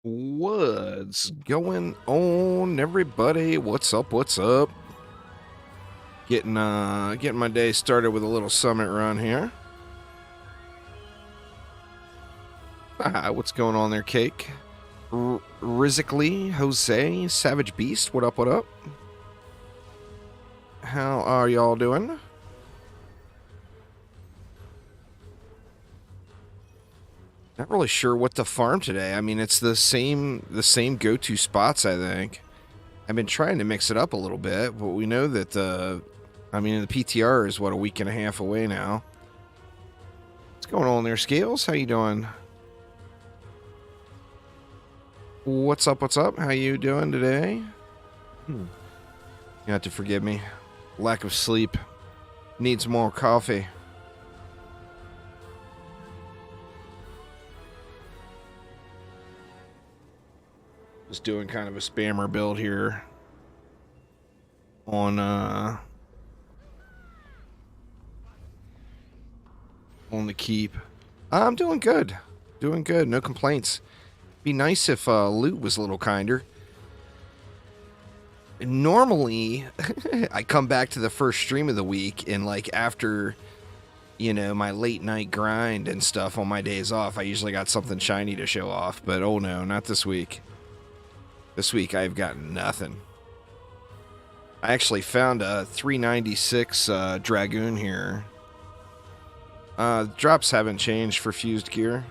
What's going on, everybody? What's up? What's up? Getting my day started with a little summit run here. What's going on there, Cake? Rizically, Jose, Savage Beast, what up, what up? How are y'all doing? Not really sure what to farm today. I mean, it's the same go-to spots, I think. I've been trying to mix it up a little bit, but we know that the PTR is, what, a week and a half away now. What's going on there, Scales? How you doing? What's up, what's up? How you doing today? You have to forgive me. Lack of sleep. Needs more coffee. Just doing kind of a spammer build here on the keep. I'm doing good. Doing good. No complaints. Be nice if loot was a little kinder. Normally, I come back to the first stream of the week and, like, after, you know, my late night grind and stuff on my days off, I usually got something shiny to show off. But oh no, not this week. This week I've got nothing. I actually found a 396 Dragoon here. Drops haven't changed for fused gear.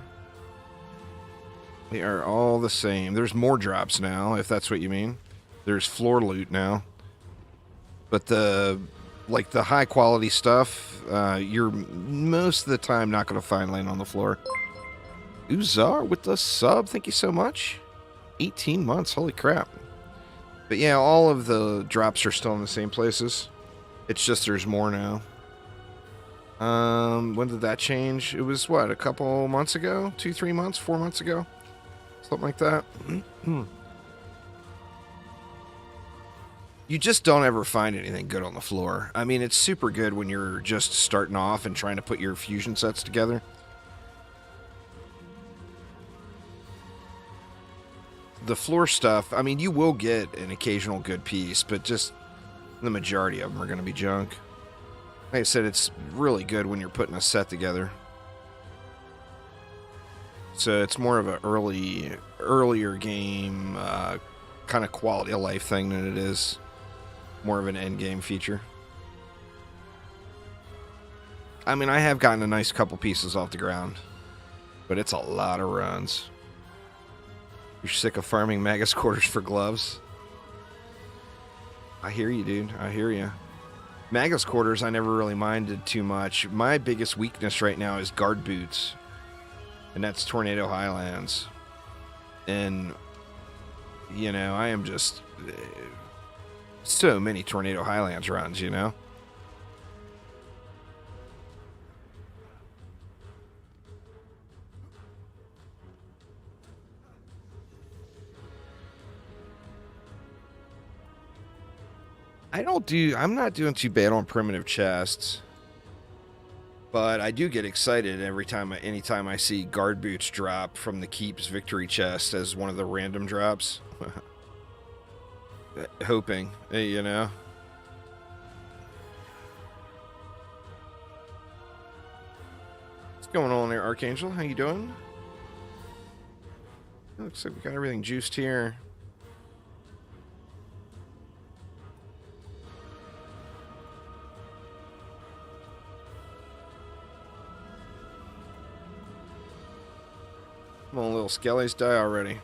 They are all the same. There's more drops now, if that's what you mean. There's floor loot now. But the high quality stuff, you're most of the time not going to find laying on the floor. Uzar with the sub, thank you so much. 18 months, holy crap. But yeah, all of the drops are still in the same places. It's just there's more now. When did that change? It was, what, a couple months ago? 2, 3 months? 4 months ago? Something like that. You just don't ever find anything good on the floor. I mean, it's super good when you're just starting off and trying to put your fusion sets together. The floor stuff, I mean, you will get an occasional good piece, but just the majority of them are going to be junk. Like I said, it's really good when you're putting a set together. So it's more of an earlier game kind of quality of life thing than it is more of an end game feature. I mean, I have gotten a nice couple pieces off the ground, but it's a lot of runs. You're sick of farming Magus quarters for gloves? I hear you, dude. I hear you. Magus quarters I never really minded too much. My biggest weakness right now is guard boots. And that's Tornado Highlands. And, you know, I am just... so many Tornado Highlands runs, you know? I'm not doing too bad on primitive chests. But I do get excited anytime I see guard boots drop from the Keep's victory chest as one of the random drops. Hoping, you know. What's going on there, Archangel? How you doing? It looks like we got everything juiced here. Come on, little skellies, die already.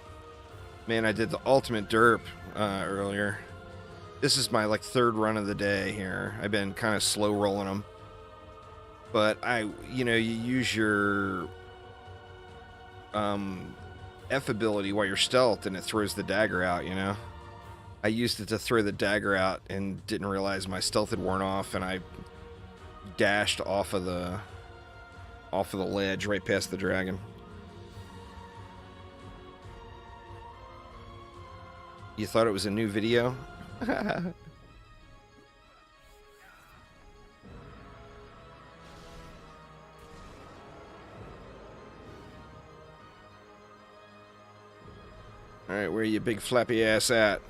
Man, I did the ultimate derp earlier. This is my, third run of the day here. I've been kind of slow rolling them. But you use your F ability while you're stealth and it throws the dagger out, you know? I used it to throw the dagger out and didn't realize my stealth had worn off, and I dashed off of the ledge right past the dragon. You thought it was a new video? Alright, where you big flappy ass at?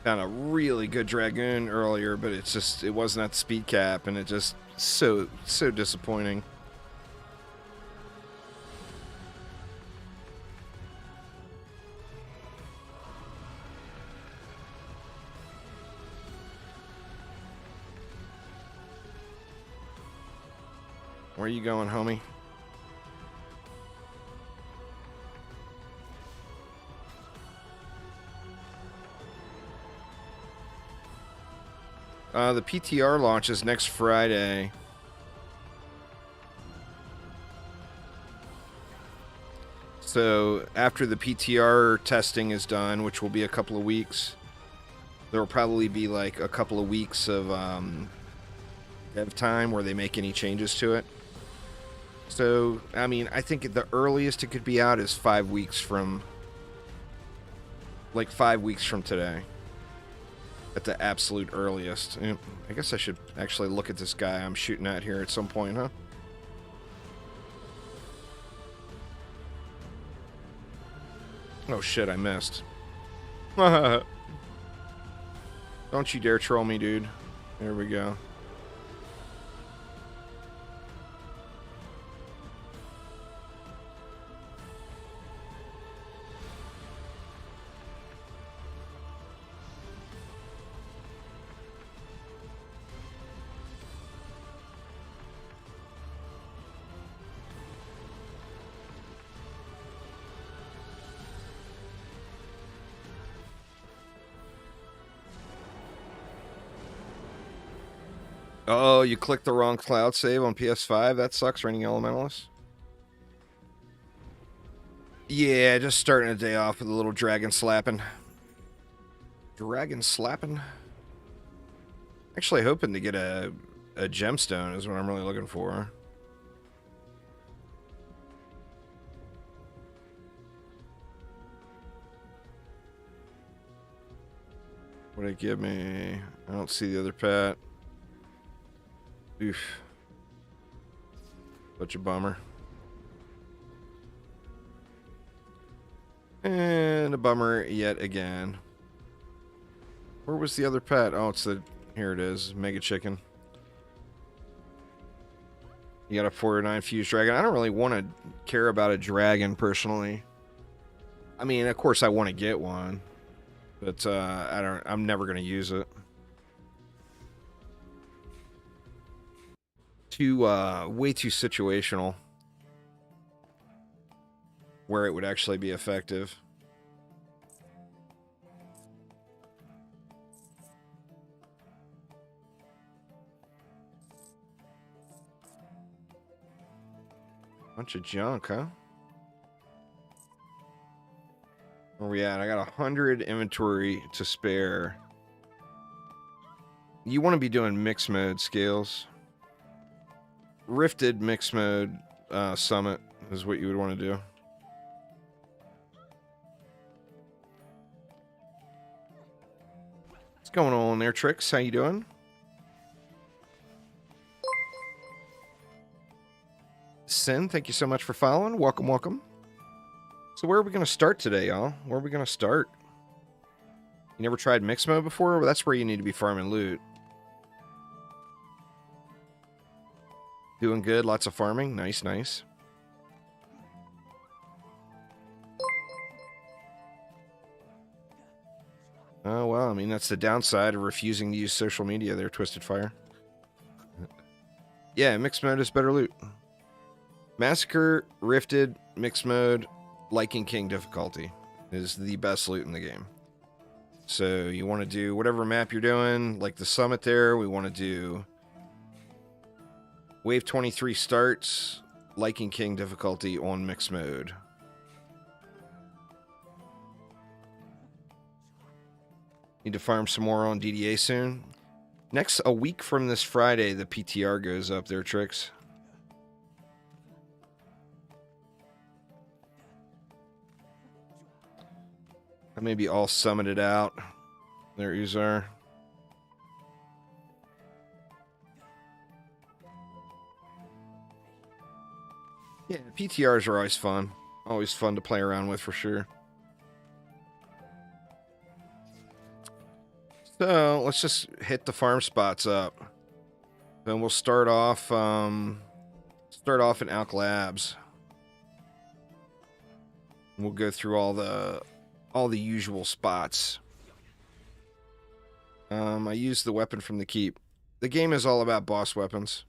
Found a really good Dragoon earlier, but it's just, it wasn't at the speed cap, and it just so disappointing. Where are you going, homie? The PTR launches next Friday. So after the PTR testing is done, which will be a couple of weeks, there will probably be like a couple of weeks of dev time where they make any changes to it. So, I mean, I think the earliest it could be out is 5 weeks from... like 5 weeks from today. At the absolute earliest. I guess I should actually look at this guy I'm shooting at here at some point, huh? Oh shit, I missed. Don't you dare troll me, dude. There we go. Oh, you clicked the wrong cloud save on PS5? That sucks, Raining Elementalist. Yeah, just starting a day off with a little dragon slapping. Dragon slapping? Actually hoping to get a gemstone is what I'm really looking for. What'd it give me? I don't see the other pet. Oof. Such a bummer. And a bummer yet again. Where was the other pet? Oh, it's the... Here it is. Mega Chicken. You got a 409 Fused Dragon. I don't really want to care about a dragon, personally. I mean, of course I want to get one. But, I'm never going to use it. Way too situational where it would actually be effective. Bunch of junk, huh? Where we at? I got 100 inventory to spare. You want to be doing mix mode scales. Rifted mix mode summit is what you would want to do. What's going on there, Trix? How you doing? Sin, thank you so much for following. Welcome, welcome. So where are we going to start today, y'all? Where are we going to start? You never tried mix mode before? Well, that's where you need to be farming loot. Doing good, lots of farming. Nice, nice. Oh, well, I mean, that's the downside of refusing to use social media there, Twisted Fire. Yeah, mixed mode is better loot. Massacre, Rifted, mixed mode, Liking King difficulty is the best loot in the game. So you want to do whatever map you're doing, like the summit there, we want to do... Wave 23 starts, Liking King difficulty on mixed mode. Need to farm some more on DDA soon. A week from this Friday, the PTR goes up there, Trix. I maybe all summited out. There yous are. Yeah, PTRs are always fun. Always fun to play around with for sure. So let's just hit the farm spots up. Then we'll start off in Alk Labs. We'll go through all the usual spots. I used the weapon from the keep. The game is all about boss weapons.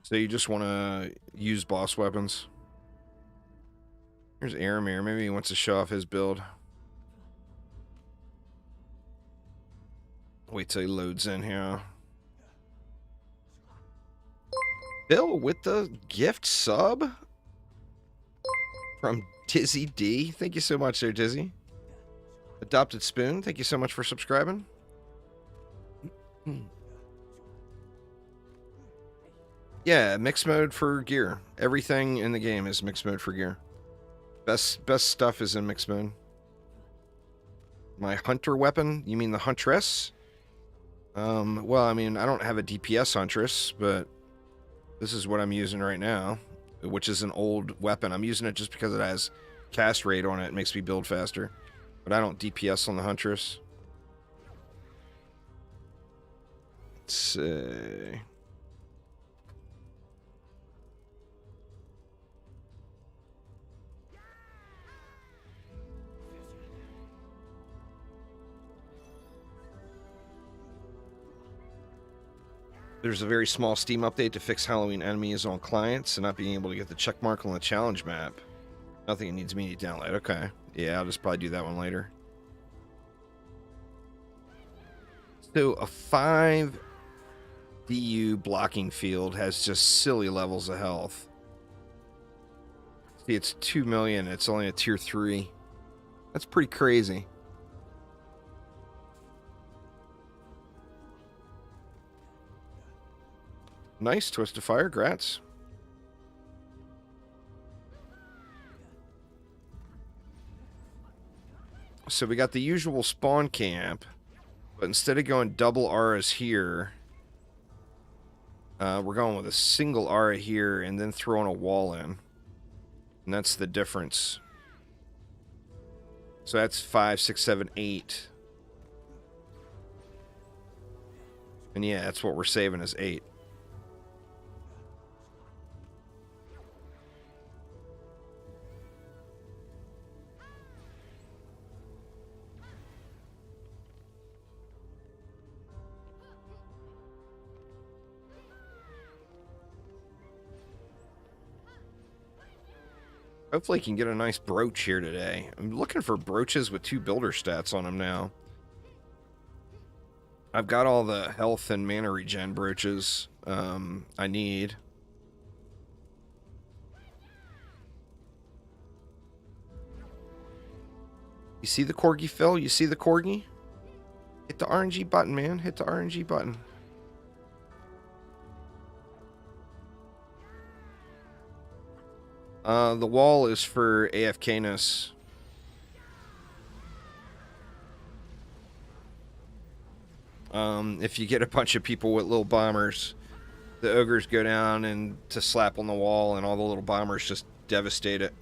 So you just want to use boss weapons. Here's Aramir. Maybe he wants to show off his build. Wait till he loads in here. Bill with the gift sub from Dizzy D. Thank you so much there, Dizzy. Adopted Spoon. Thank you so much for subscribing. Yeah, mixed mode for gear. Everything in the game is mixed mode for gear. Best stuff is in mixed mode. My hunter weapon? You mean the huntress? Well, I mean, I don't have a DPS huntress, but this is what I'm using right now, which is an old weapon. I'm using it just because it has cast rate on it. It makes me build faster. But I don't DPS on the huntress. Let's see. There's a very small Steam update to fix Halloween enemies on clients and not being able to get the check mark on the challenge map. Nothing needs immediate download. Okay. Yeah, I'll just probably do that one later. So a 5 DU blocking field has just silly levels of health. See, it's 2 million. It's only a tier 3. That's pretty crazy. Nice, Twist of Fire, grats. So we got the usual spawn camp, but instead of going double auras here, we're going with a single aura here and then throwing a wall in. And that's the difference. So that's 5, 6, 7, 8. And yeah, that's what we're saving is 8. Hopefully I can get a nice brooch here today. I'm looking for brooches with 2 builder stats on them now. I've got all the health and mana regen brooches I need. You see the corgi, Phil? You see the corgi? Hit the RNG button, man. Hit the RNG button. The wall is for AFKness. If you get a bunch of people with little bombers, the ogres go down and to slap on the wall and all the little bombers just devastate it.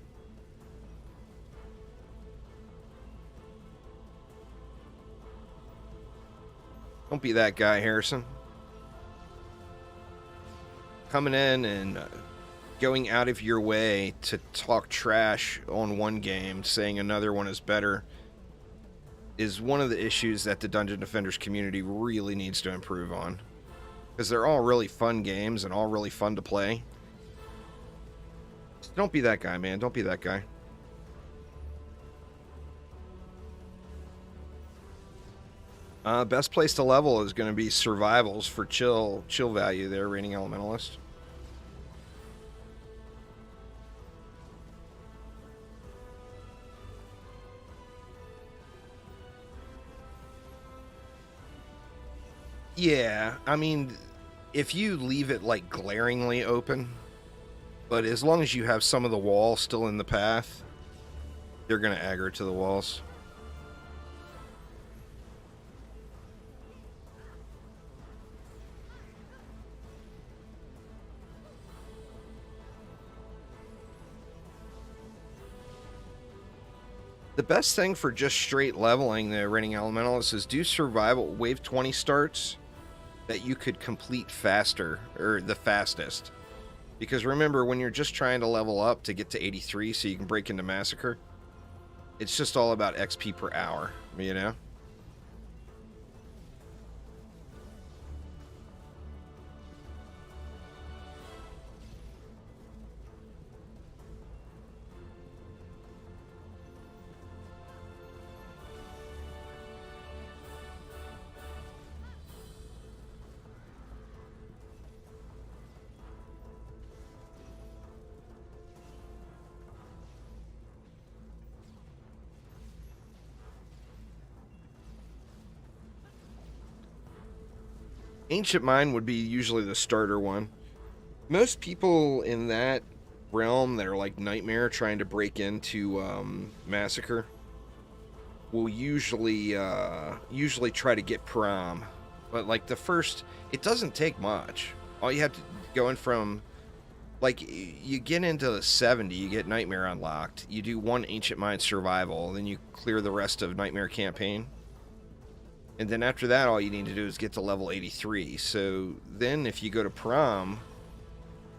Don't be that guy, Harrison. Coming in and going out of your way to talk trash on one game, saying another one is better, is one of the issues that the Dungeon Defenders community really needs to improve on. Because they're all really fun games and all really fun to play. So don't be that guy, man. Don't be that guy. Best place to level is going to be survivals for chill value there, Reigning Elementalist. Yeah, I mean, if you leave it like glaringly open, but as long as you have some of the wall still in the path, they're going to aggro to the walls. The best thing for just straight leveling the Reigning Elementalist is do survival wave 20 starts that you could complete faster, or the fastest. Because remember, when you're just trying to level up to get to 83 so you can break into Massacre, it's just all about XP per hour, you know? Ancient Mine would be usually the starter one. Most people in that realm that are like Nightmare trying to break into Massacre will usually try to get Prom. But like the first, it doesn't take much. All you have to go in from, like, you get into 70, you get Nightmare unlocked, you do one Ancient Mine survival, then you clear the rest of Nightmare campaign. And then after that, all you need to do is get to level 83. So then if you go to Prom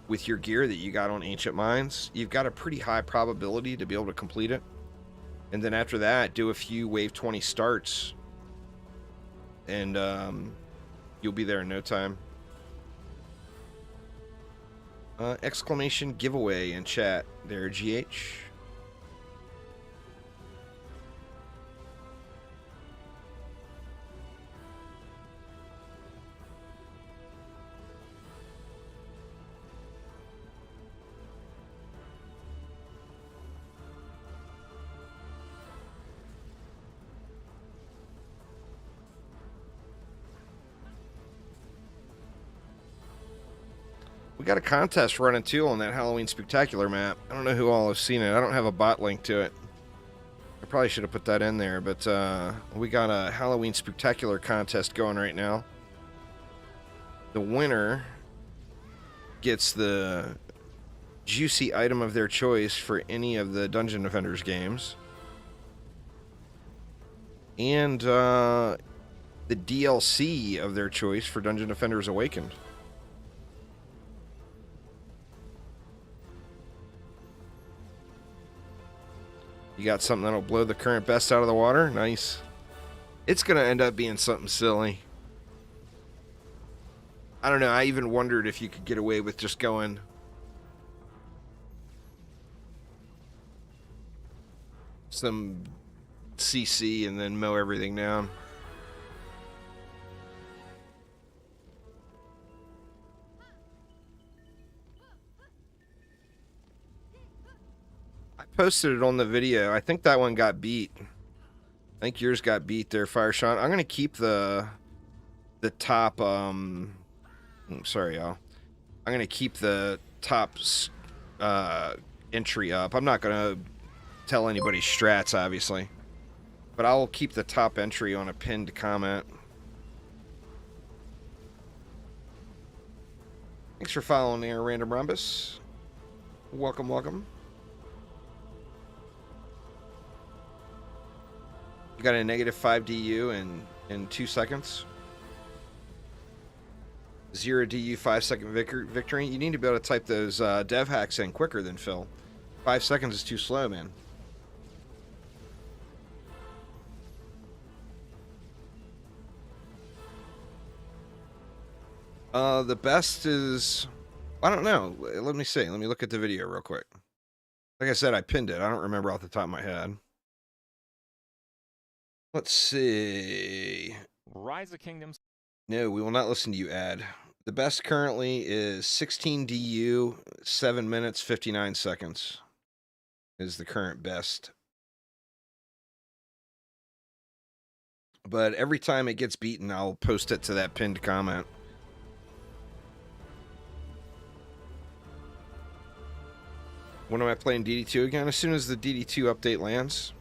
with your gear that you got on Ancient Mines, you've got a pretty high probability to be able to complete it. And then after that, do a few wave 20 starts, and you'll be there in no time. Exclamation giveaway in chat there, GH. We got a contest running too on that Halloween Spectacular map. I don't know who all have seen it. I don't have a bot link to it. I probably should have put that in there, but we got a Halloween Spectacular contest going right now. The winner gets the juicy item of their choice for any of the Dungeon Defenders games. And the DLC of their choice for Dungeon Defenders Awakened. You got something that'll blow the current best out of the water? Nice. It's going to end up being something silly. I don't know. I even wondered if you could get away with just going some CC and then mow everything down. Posted it on the video. I think that one got beat. I think yours got beat there, Fireshawn. I'm gonna keep the top sorry y'all. I'm gonna keep the top entry up. I'm not gonna tell anybody strats, obviously, but I'll keep the top entry on a pinned comment. Thanks for following there, Random Rumbus. Welcome, welcome. You got a -5 DU in 2 seconds. 0 DU 5-second victory. You need to be able to type those dev hacks in quicker than Phil. 5 seconds is too slow, man. The best is, I don't know. Let me see. Let me look at the video real quick. Like I said, I pinned it. I don't remember off the top of my head. Let's see. Rise of Kingdoms. No, we will not listen to you, ad. The best currently is 16 DU, 7 minutes, 59 seconds is the current best. But every time it gets beaten, I'll post it to that pinned comment. When am I playing DD2 again? As soon as the DD2 update lands.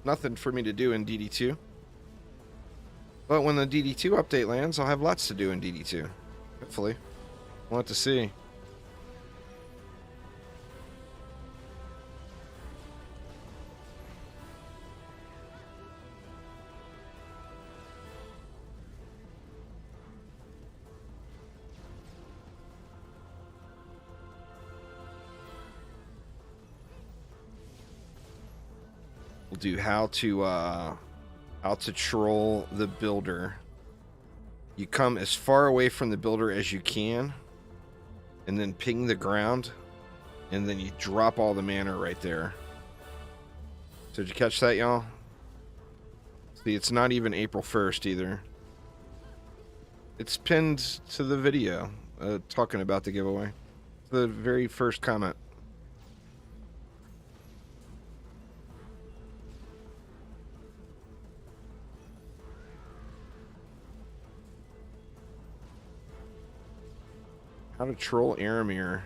Nothing for me to do in DD2. But when the DD2 update lands, I'll have lots to do in DD2. Hopefully. We'll have to see. We'll do how to troll the builder. You come as far away from the builder as you can, and then ping the ground, and then you drop all the mana right there. So did you catch that, y'all? See, it's not even April 1st either. It's pinned to the video talking about the giveaway. It's the very first comment. How to troll Aramir.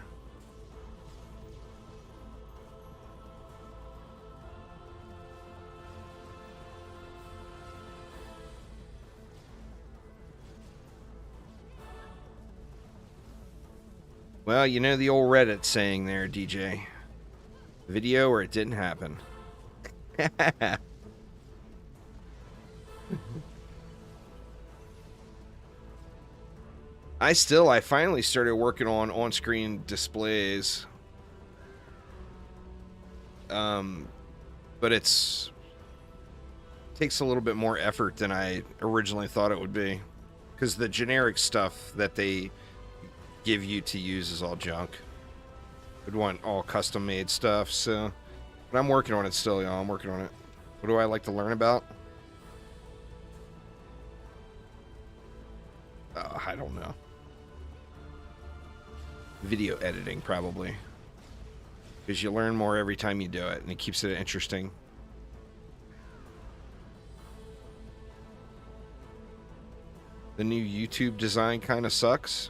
Well, you know the old Reddit saying there, DJ. Video or it didn't happen. I finally started working on on-screen displays. But takes a little bit more effort than I originally thought it would be. Because the generic stuff that they give you to use is all junk. I'd want all custom-made stuff, so... But I'm working on it still, y'all. I'm working on it. What do I like to learn about? I don't know. Video editing, probably. Because you learn more every time you do it, and it keeps it interesting. The new YouTube design kind of sucks.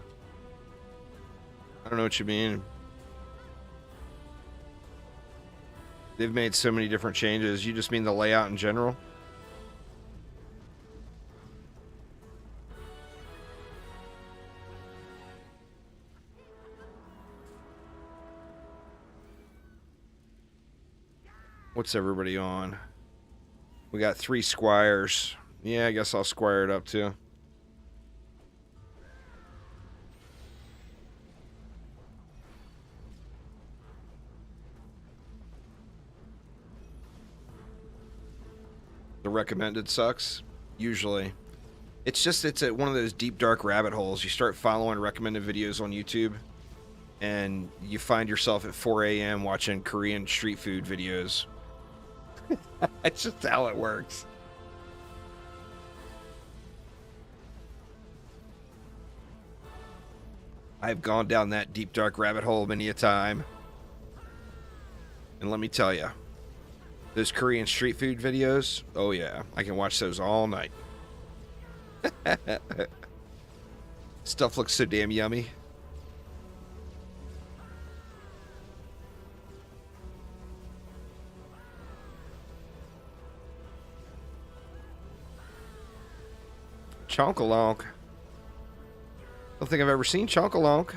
I don't know what you mean. They've made so many different changes. You just mean the layout in general? What's everybody on? We got 3 squires. Yeah, I guess I'll squire it up too. The recommended sucks. Usually. It's one of those deep, dark rabbit holes. You start following recommended videos on YouTube, and you find yourself at 4 a.m. watching Korean street food videos. That's just how it works. I've gone down that deep, dark rabbit hole many a time. And let me tell you, those Korean street food videos, oh yeah, I can watch those all night. Stuff looks so damn yummy. Chonkalonk. Don't think I've ever seen Chonkalonk.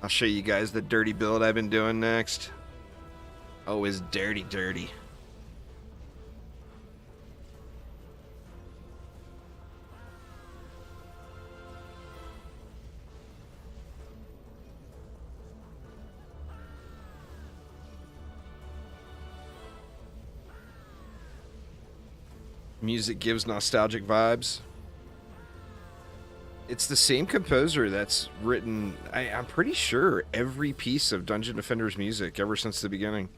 I'll show you guys the dirty build I've been doing next. Oh, it's dirty, dirty. Music gives nostalgic vibes. It's the same composer that's written, I'm pretty sure, every piece of Dungeon Defender's music ever since the beginning.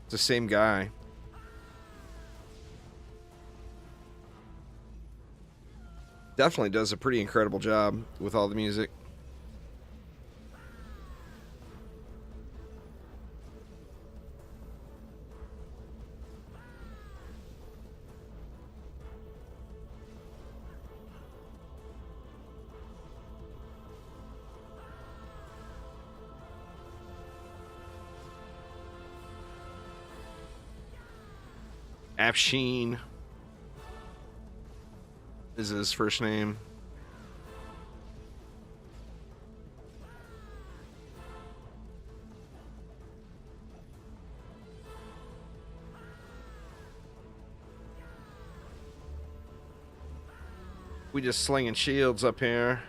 It's the same guy. Definitely does a pretty incredible job with all the music. Afshin is his first name. We just slinging shields up here.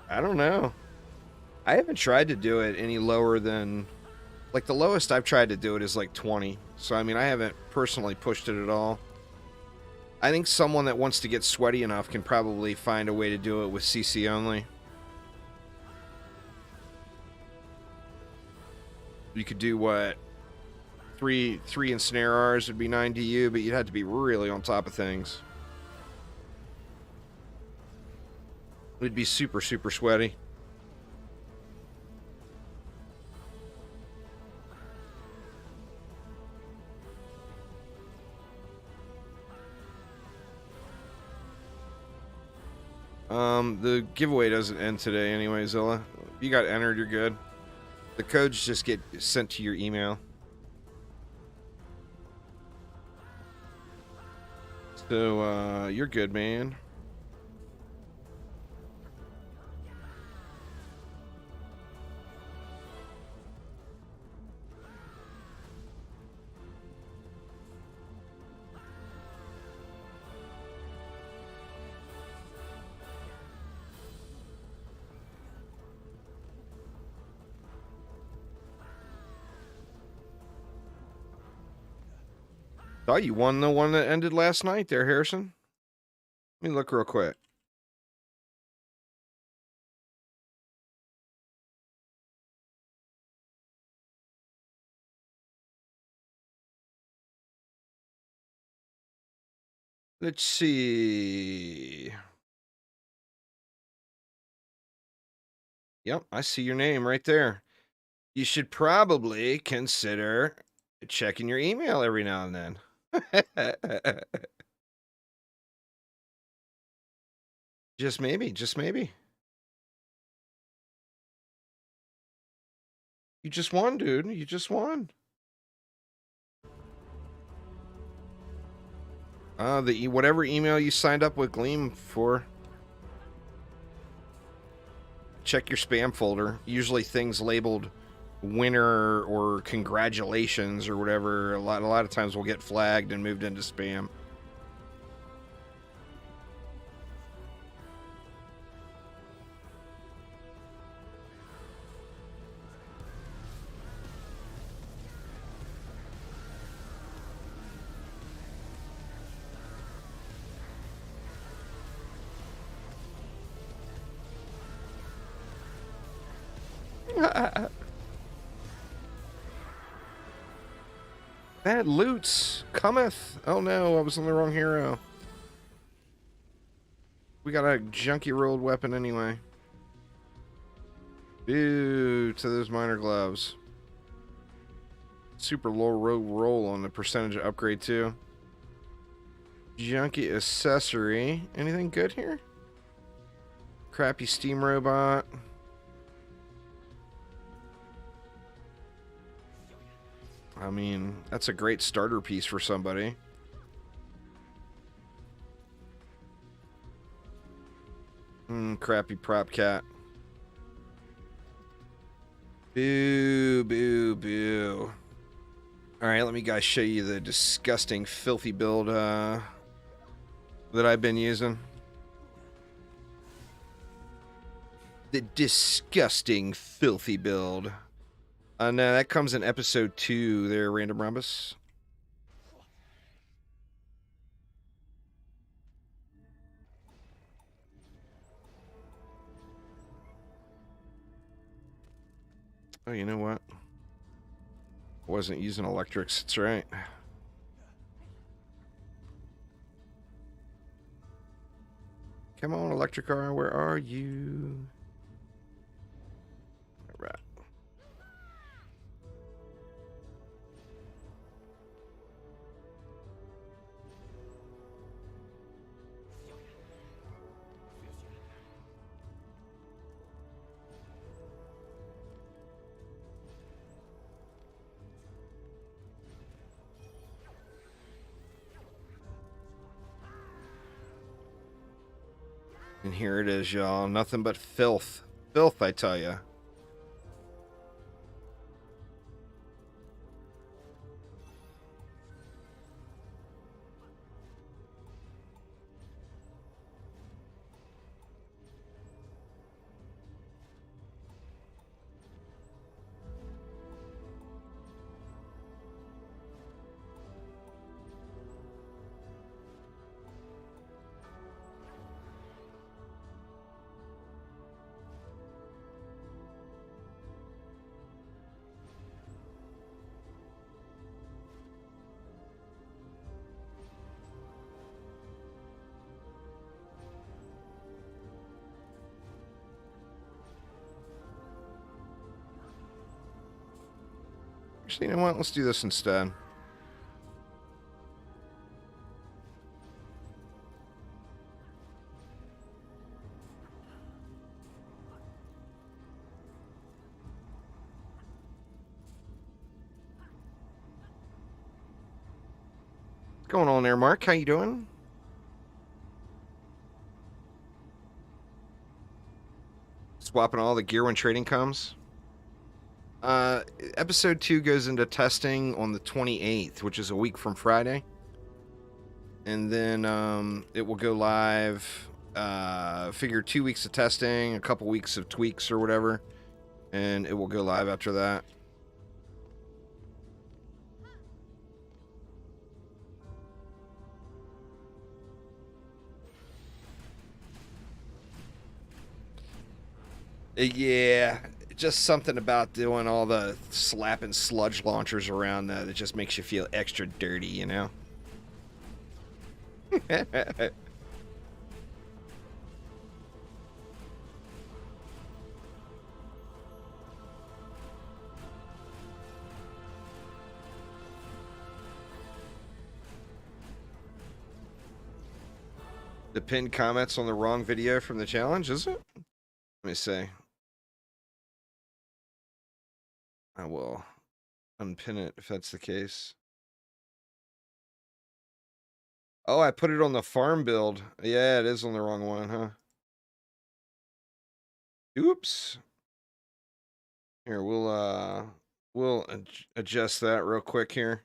I don't know. I haven't tried to do it any lower than... Like, the lowest I've tried to do it is like 20. So, I mean, I haven't personally pushed it at all. I think someone that wants to get sweaty enough can probably find a way to do it with CC only. You could do what? Three ensnare Rs would be 9 DU, but you'd have to be really on top of things. It'd be super, super sweaty. The giveaway doesn't end today anyway, Zilla. If you got entered, you're good. The codes just get sent to your email. So, you're good, man. Thought you won the one that ended last night there, Harrison. Let me look real quick. Let's see. Yep, I see your name right there. You should probably consider checking your email every now and then. Just maybe, just maybe. You just won, dude. You just won. Whatever email you signed up with Gleam for. Check your spam folder. Usually things labeled winner or congratulations or whatever, a lot of times will get flagged and moved into spam. That loots cometh. Oh no, I was on the wrong hero. We got a junky rolled weapon anyway. Ew, to those minor gloves. Super low roll on the percentage of upgrade too. Junky accessory. Anything good here? Crappy steam robot. I mean, that's a great starter piece for somebody. Crappy prop cat. Boo, boo, boo. Alright, let me guys show you the disgusting, filthy build that I've been using. The disgusting, filthy build. No, that comes in episode 2 there, Random Rhombus. Oh, you know what? Wasn't using electrics, that's right. Come on, Electricar, where are you? All right. And here it is, y'all. Nothing but filth. Filth, I tell ya. Actually, you know what? Let's do this instead. What's going on there, Mark? How you doing? Swapping all the gear when trading comes. Episode 2 goes into testing on the 28th, which is a week from Friday. And then it will go live, figure 2 weeks of testing, a couple weeks of tweaks or whatever, and it will go live after that. Yeah, just something about doing all the slapping sludge launchers around that just makes you feel extra dirty, you know? The pinned comments on the wrong video from the challenge, is it? Let me see. I will unpin it if that's the case. Oh, I put it on the farm build. Yeah, it is on the wrong one, huh? Oops. Here, we'll adjust that real quick here.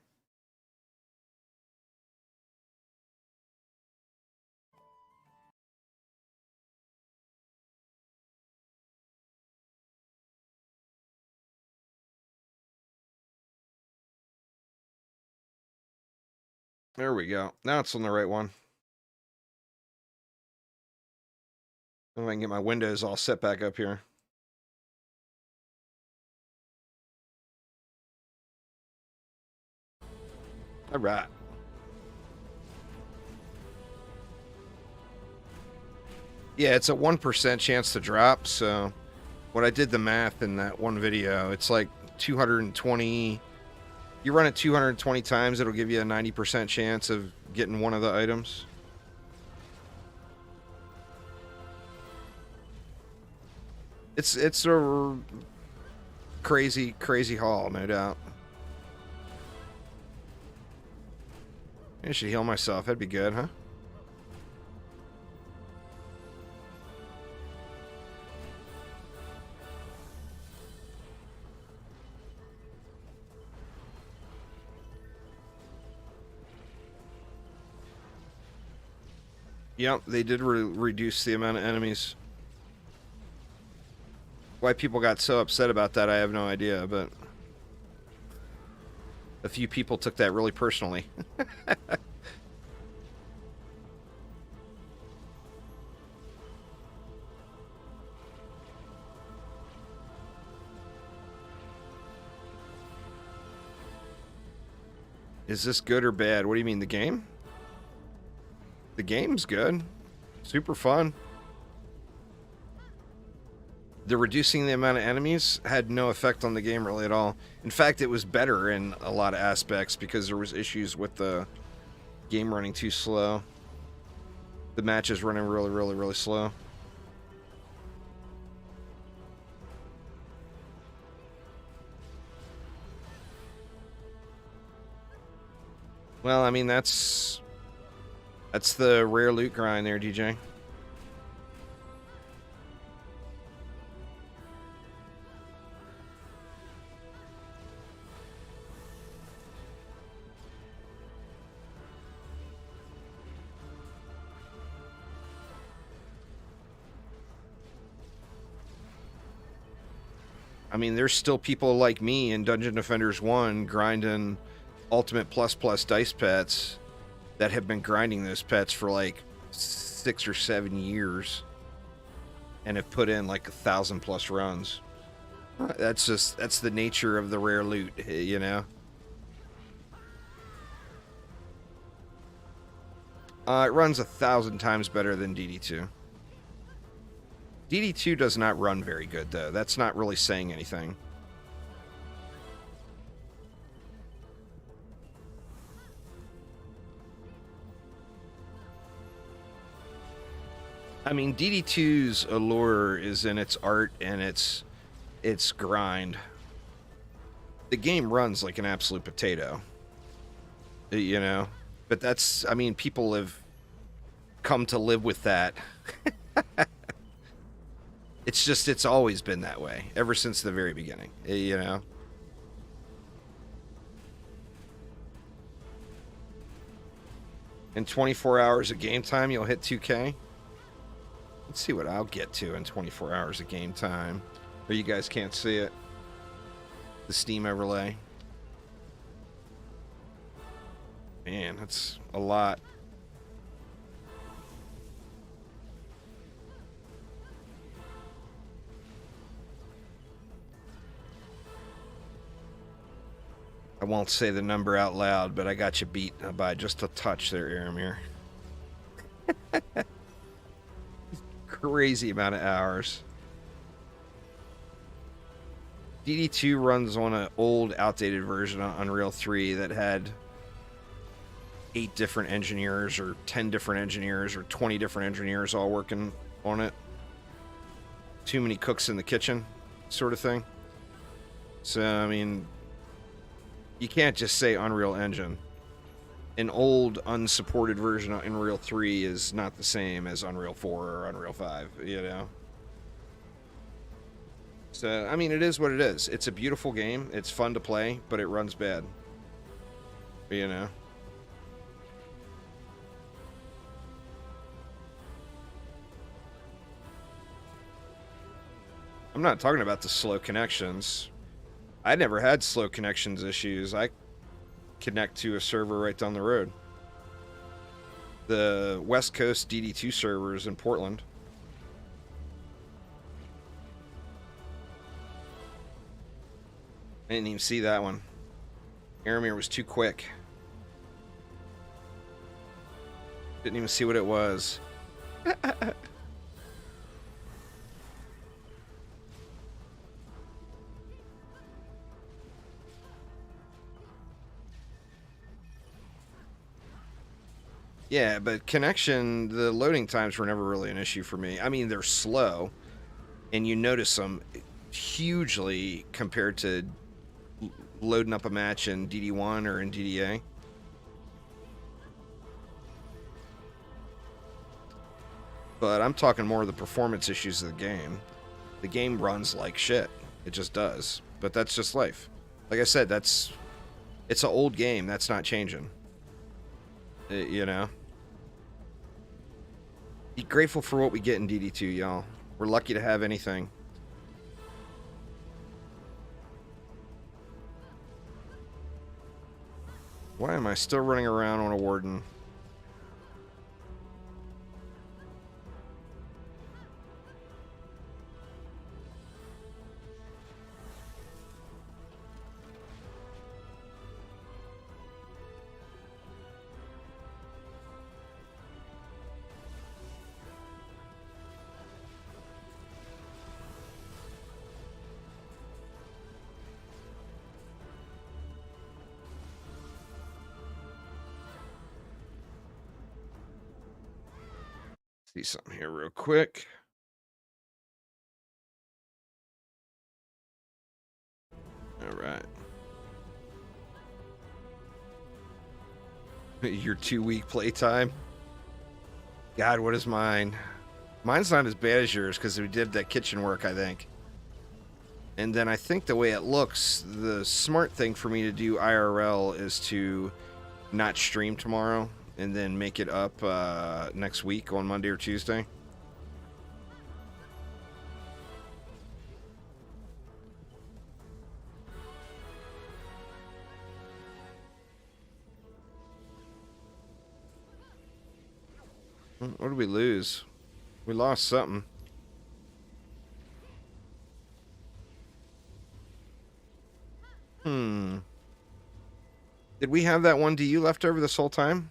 There we go. Now it's on the right one. If I can get my windows all set back up here. All right. Yeah, it's a 1% chance to drop. So when I did the math in that one video, it's like 220. You run it 220 times, it'll give you a 90% chance of getting one of the items. It's a crazy haul, no doubt. I should heal myself. That'd be good, huh? Yep, they did reduce the amount of enemies. Why people got so upset about that, I have no idea, but a few people took that really personally. Is this good or bad? What do you mean, the game? The game's good. Super fun. The reducing the amount of enemies had no effect on the game really at all. In fact, it was better in a lot of aspects because there was issues with the game running too slow. The matches running really slow. Well, I mean, that's the rare loot grind there, DJ. I mean, there's still people like me in Dungeon Defenders 1 grinding Ultimate Plus Plus dice pets that have been grinding those pets for like 6 or 7 years and have put in like 1,000 plus runs. That's the nature of the rare loot, you know? It runs 1,000 times better than DD2. DD2 does not run very good, though. That's not really saying anything. I mean, DD2's allure is in its art and its grind. The game runs like an absolute potato, you know? But that's, I mean, people have come to live with that. It's always been that way, ever since the very beginning, you know? In 24 hours of game time, you'll hit 2K. Let's see what I'll get to in 24 hours of game time. Or you guys can't see it. The Steam overlay. Man, that's a lot. I won't say the number out loud, but I got you beat by just a touch there, Aramir. Crazy amount of hours. DD2 runs on an old, outdated version of Unreal 3 that had 8 different engineers or 10 different engineers or 20 different engineers all working on it. Too many cooks in the kitchen, sort of thing. So, I mean, you can't just say Unreal Engine. An old, unsupported version of Unreal 3 is not the same as Unreal 4 or Unreal 5, you know? So, I mean, it is what it is. It's a beautiful game. It's fun to play, but it runs bad. You know? I'm not talking about the slow connections. I never had slow connections issues. I connect to a server right down the road. The West Coast DD2 server is in Portland. I didn't even see that one. Aramir was too quick. Didn't even see what it was. Yeah, but connection, the loading times were never really an issue for me. I mean, they're slow, and you notice them hugely compared to loading up a match in DD1 or in DDA. But I'm talking more of the performance issues of the game. The game runs like shit. It just does. But that's just life. Like I said, it's an old game. That's not changing. You know? Be grateful for what we get in DD2, y'all. We're lucky to have anything. Why am I still running around on a warden? See something here real quick. All right. Your 2-week playtime? God, what is mine? Mine's not as bad as yours because we did that kitchen work, I think. And then I think the way it looks, the smart thing for me to do IRL is to not stream tomorrow and then make it up next week on Monday or Tuesday. What did we lose? We lost something. Did we have that 1 DU left over this whole time?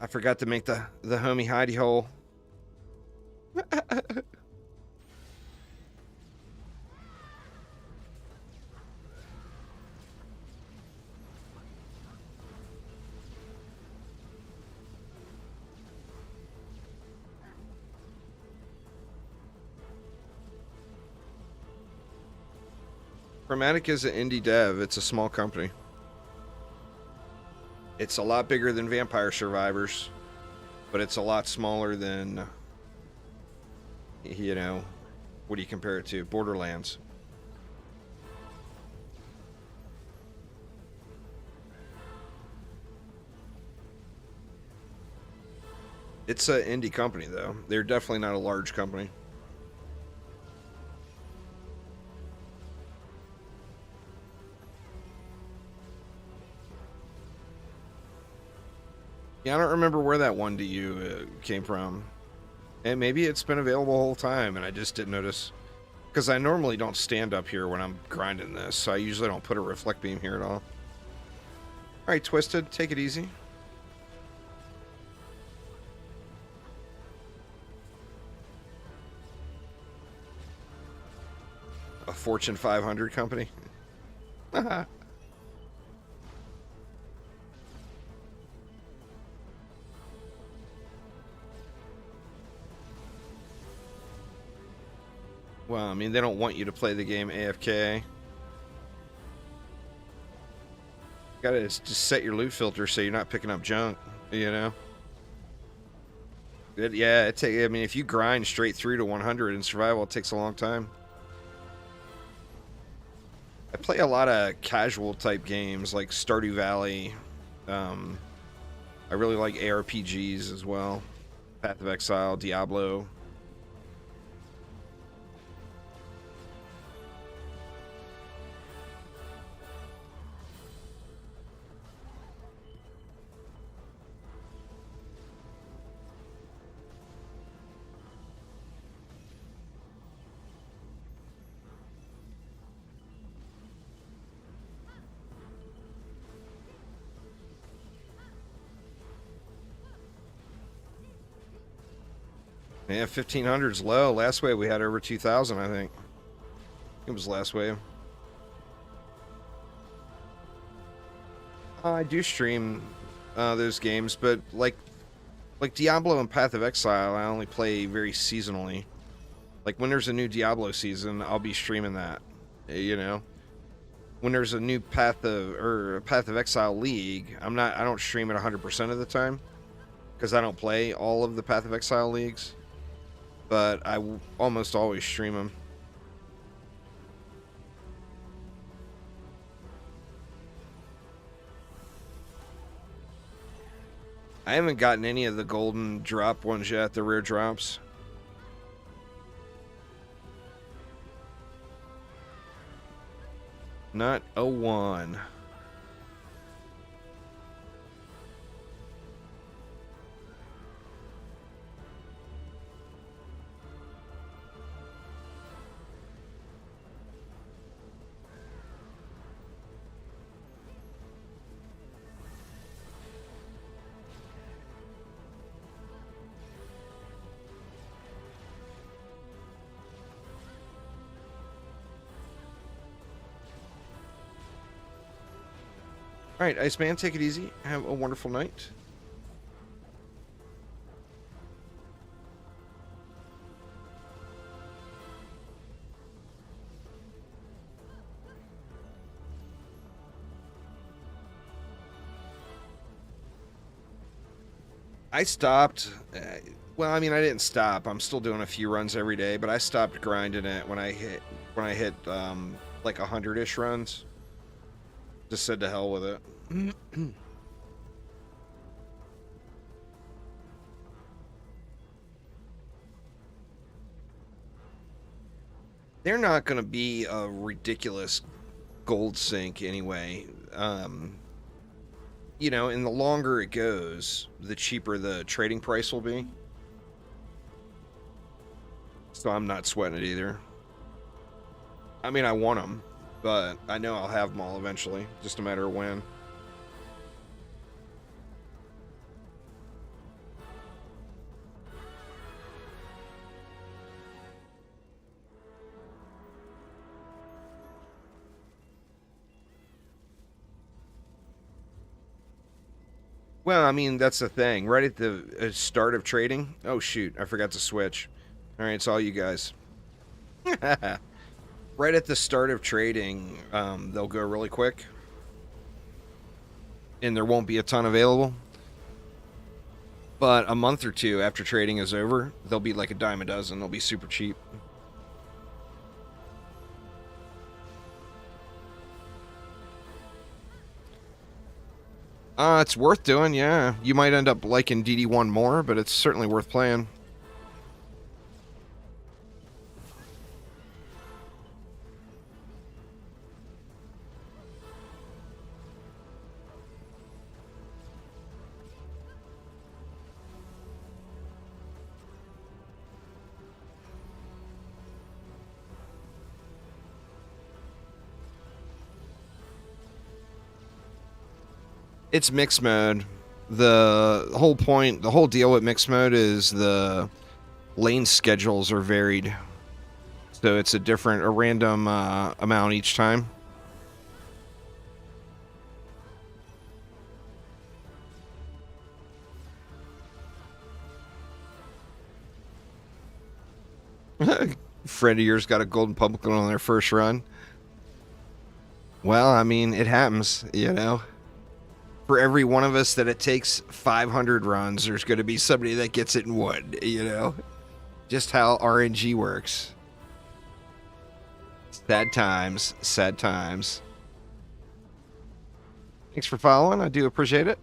I forgot to make the homie hidey hole. Chromatic is an indie dev. It's a small company. It's a lot bigger than Vampire Survivors, but it's a lot smaller than, you know, what do you compare it to? Borderlands. It's an indie company, though. They're definitely not a large company. Yeah, I don't remember where that 1 DU came from. And maybe it's been available the whole time and I just didn't notice. Because I normally don't stand up here when I'm grinding this, so I usually don't put a reflect beam here at all. Alright, Twisted, take it easy. A Fortune 500 company. Well, I mean, they don't want you to play the game AFK. You gotta just set your loot filter so you're not picking up junk, you know? Yeah, I mean, if you grind straight through to 100 in survival, it takes a long time. I play a lot of casual type games like Stardew Valley. I really like ARPGs as well. Path of Exile, Diablo. Yeah, 1500's low. Last wave we had over 2000, I think. It was last wave. I do stream those games, but like Diablo and Path of Exile, I only play very seasonally. Like when there's a new Diablo season, I'll be streaming that. You know, when there's a new Path of Exile League, I don't stream it 100% of the time because I don't play all of the Path of Exile leagues. But I almost always stream them. I haven't gotten any of the golden drop ones yet, the rare drops. Not 01. All right, Iceman, take it easy. Have a wonderful night. I stopped. Well, I mean, I didn't stop. I'm still doing a few runs every day, but I stopped grinding it when I hit like 100-ish runs. Just said to hell with it. They're not going to be a ridiculous gold sink anyway. You know, and the longer it goes, the cheaper the trading price will be. So I'm not sweating it either. I mean, I want them, but I know I'll have them all eventually. Just a matter of when. Well, I mean, that's the thing. Right at the start of trading. Oh, shoot. I forgot to switch. All right, it's all you guys. Right at the start of trading, they'll go really quick. And there won't be a ton available. But a month or two after trading is over, they'll be like a dime a dozen. They'll be super cheap. It's worth doing, yeah. You might end up liking DD1 more, but it's certainly worth playing. It's mixed mode. The whole point, the whole deal with mixed mode is the lane schedules are varied. So it's a random amount each time. Friend of yours got a golden publican on their first run. Well, I mean, it happens, you know. For every one of us that it takes 500 runs, there's going to be somebody that gets it in one, you know. Just how RNG works. Sad times, sad times. Thanks for following. I do appreciate it.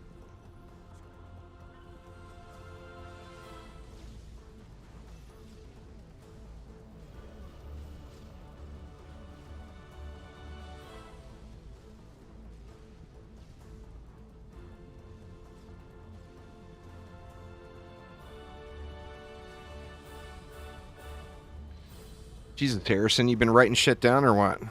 Jesus, Harrison, you been writing shit down or what?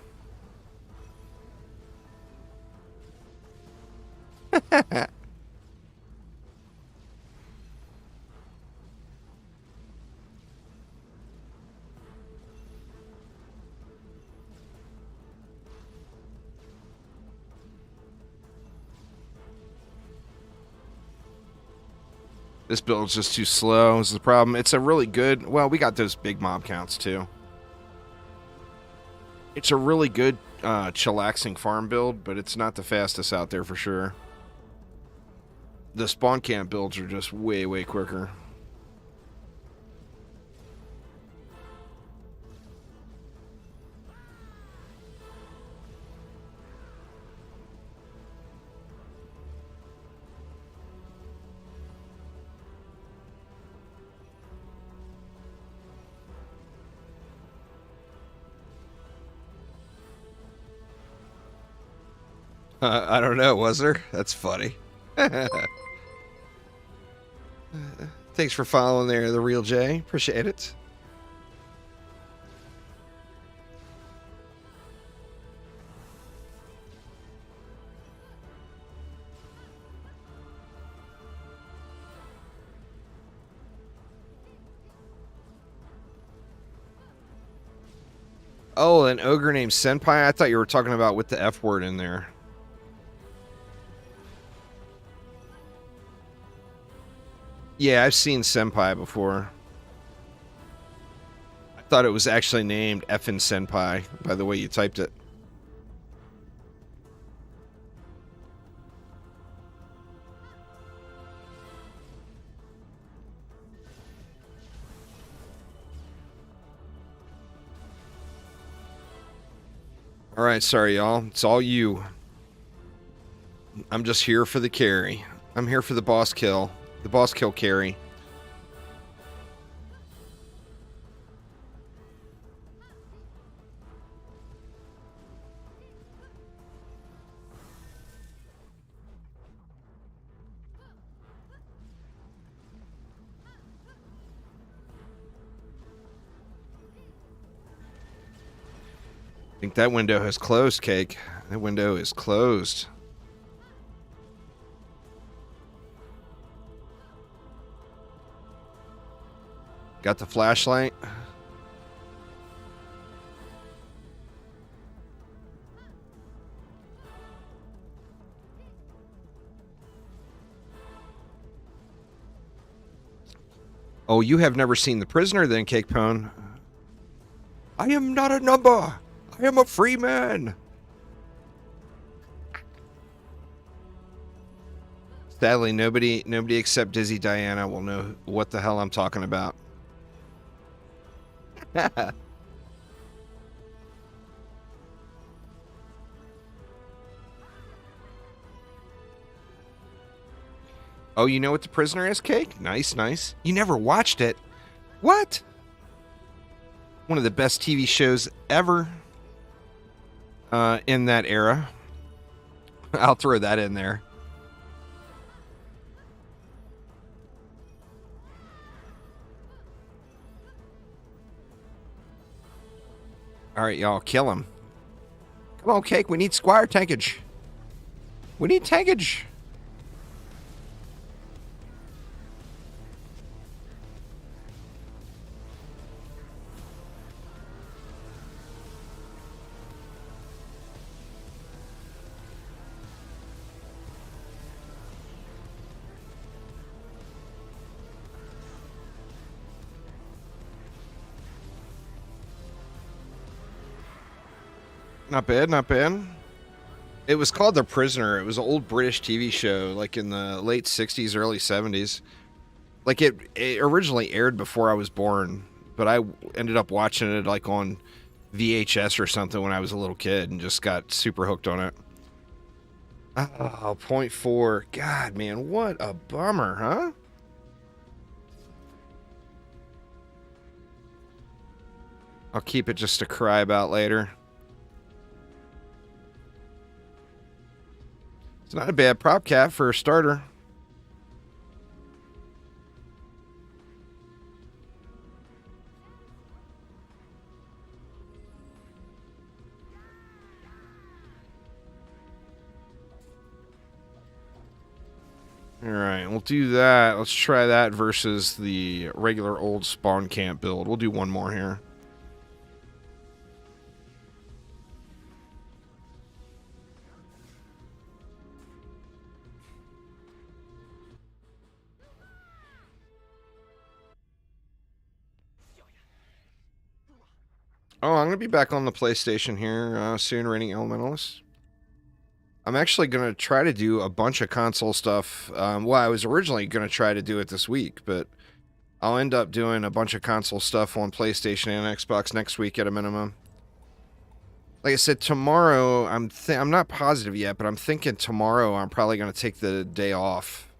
This build's just too slow is the problem. It's a really good... Well, we got those big mob counts, too. It's a really good chillaxing farm build, but it's not the fastest out there for sure. The spawn camp builds are just way, way quicker. I don't know, was there? That's funny. Thanks for following there, The Real J. Appreciate it. Oh, an ogre named Senpai? I thought you were talking about with the F word in there. Yeah, I've seen Senpai before. I thought it was actually named Effin Senpai by the way you typed it. Alright, sorry y'all. It's all you. I'm just here for the carry. I'm here for the boss kill. The boss kill carry. I think that window has closed, Cake. That window is closed. Got the flashlight. Oh, you have never seen The Prisoner then, Cake Pone. I am not a number. I am a free man. Sadly, nobody except Dizzy Diana will know what the hell I'm talking about. Oh, you know what The Prisoner is, Cake? Nice, nice. You never watched it? What? One of the best TV shows ever in that era. I'll throw that in there. All right, y'all, kill him. Come on, Cake. We need Squire tankage. We need tankage. Not bad, not bad. It was called The Prisoner. It was an old British TV show, like in the late 60s, early 70s. Like it originally aired before I was born, but I ended up watching it like on VHS or something when I was a little kid and just got super hooked on it. Oh, 0.4. God, man, what a bummer, huh? I'll keep it just to cry about later. It's not a bad prop cap for a starter. Alright, we'll do that. Let's try that versus the regular old spawn camp build. We'll do one more here. Oh, I'm going to be back on the PlayStation here soon, Raining Elementalist. I'm actually going to try to do a bunch of console stuff. Well, I was originally going to try to do it this week, but I'll end up doing a bunch of console stuff on PlayStation and Xbox next week at a minimum. Like I said, tomorrow, I'm not positive yet, but I'm thinking tomorrow I'm probably going to take the day off.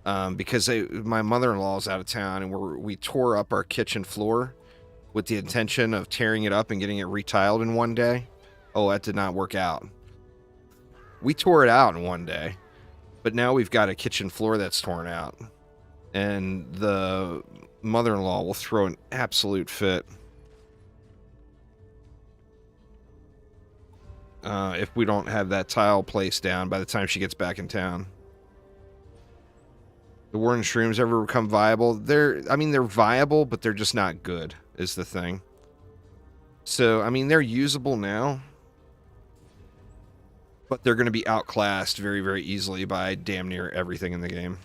Because my mother-in-law is out of town, and we tore up our kitchen floor with the intention of tearing it up and getting it retiled in one day. Oh, that did not work out. We tore it out in one day, but now we've got a kitchen floor that's torn out. And the mother-in-law will throw an absolute fit if we don't have that tile placed down by the time she gets back in town. The Warden Shrooms ever become viable? They're viable, but they're just not good, is the thing. So, I mean, they're usable now, but they're going to be outclassed very, very easily by damn near everything in the game.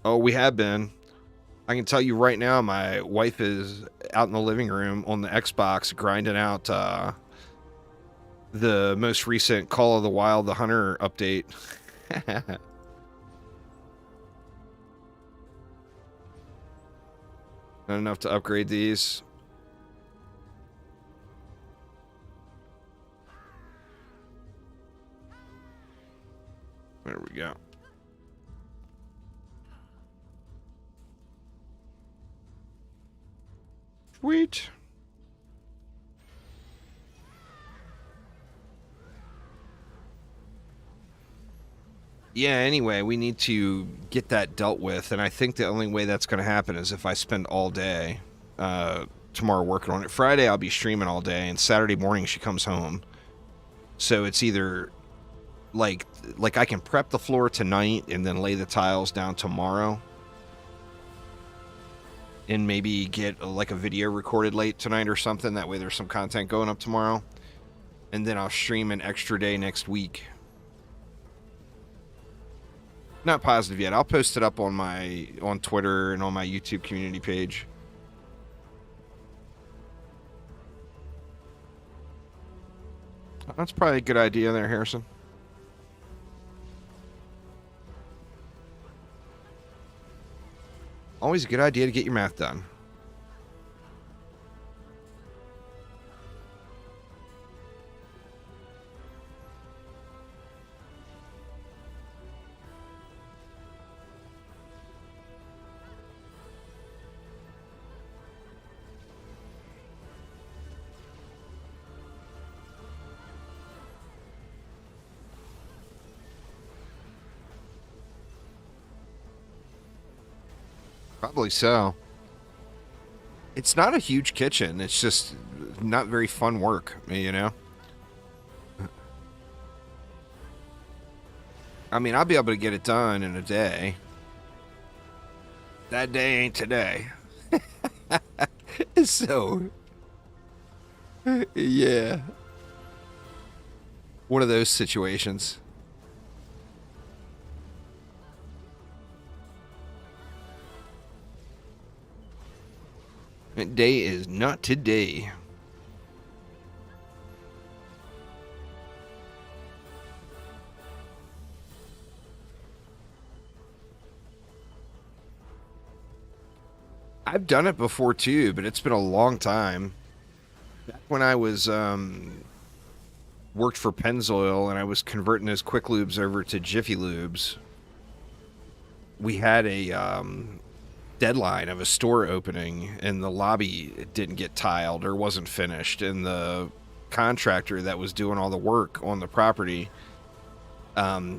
Oh, we have been. I can tell you right now, my wife is out in the living room on the Xbox grinding out the most recent Call of the Wild, the Hunter update. Not enough to upgrade these. There we go. Sweet. Yeah, anyway, we need to get that dealt with, and I think the only way that's going to happen is if I spend all day tomorrow working on it. Friday, I'll be streaming all day, and Saturday morning she comes home. So it's either like I can prep the floor tonight and then lay the tiles down tomorrow, and maybe get like a video recorded late tonight or something. That way there's some content going up tomorrow, and then I'll stream an extra day next week. Not positive yet. I'll post it up on Twitter and on my YouTube community page. That's probably a good idea there, Harrison. Always a good idea to get your math done. Probably so. It's not a huge kitchen. It's just not very fun work, you know? I mean, I'll be able to get it done in a day. That day ain't today. So, yeah. One of those situations. That day is not today. I've done it before too, but it's been a long time. Back when I was worked for Pennzoil and I was converting those Quick Lubes over to Jiffy Lubes, we had a deadline of a store opening, and the lobby didn't get tiled or wasn't finished, and the contractor that was doing all the work on the property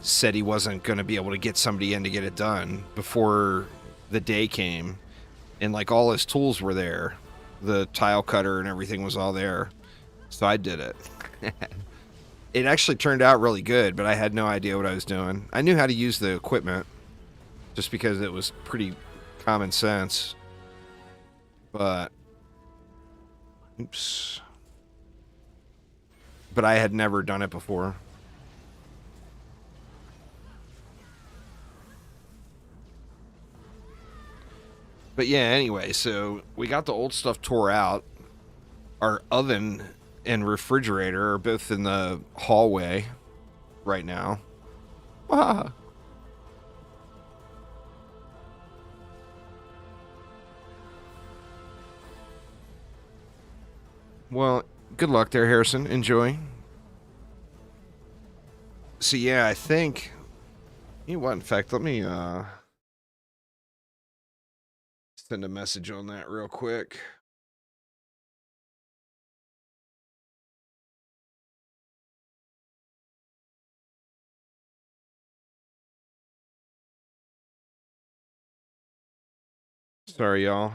said he wasn't going to be able to get somebody in to get it done before the day came, and like all his tools were there, the tile cutter and everything was all there, so I did it. It actually turned out really good, but I had no idea what I was doing. I knew how to use the equipment just because it was pretty common sense, but oops, but I had never done it before. But yeah, anyway, so we got the old stuff tore out. Our oven and refrigerator are both in the hallway right now. Ah. Well, good luck there, Harrison. Enjoy. So yeah, I think, you know what, in fact, let me send a message on that real quick. Sorry, y'all.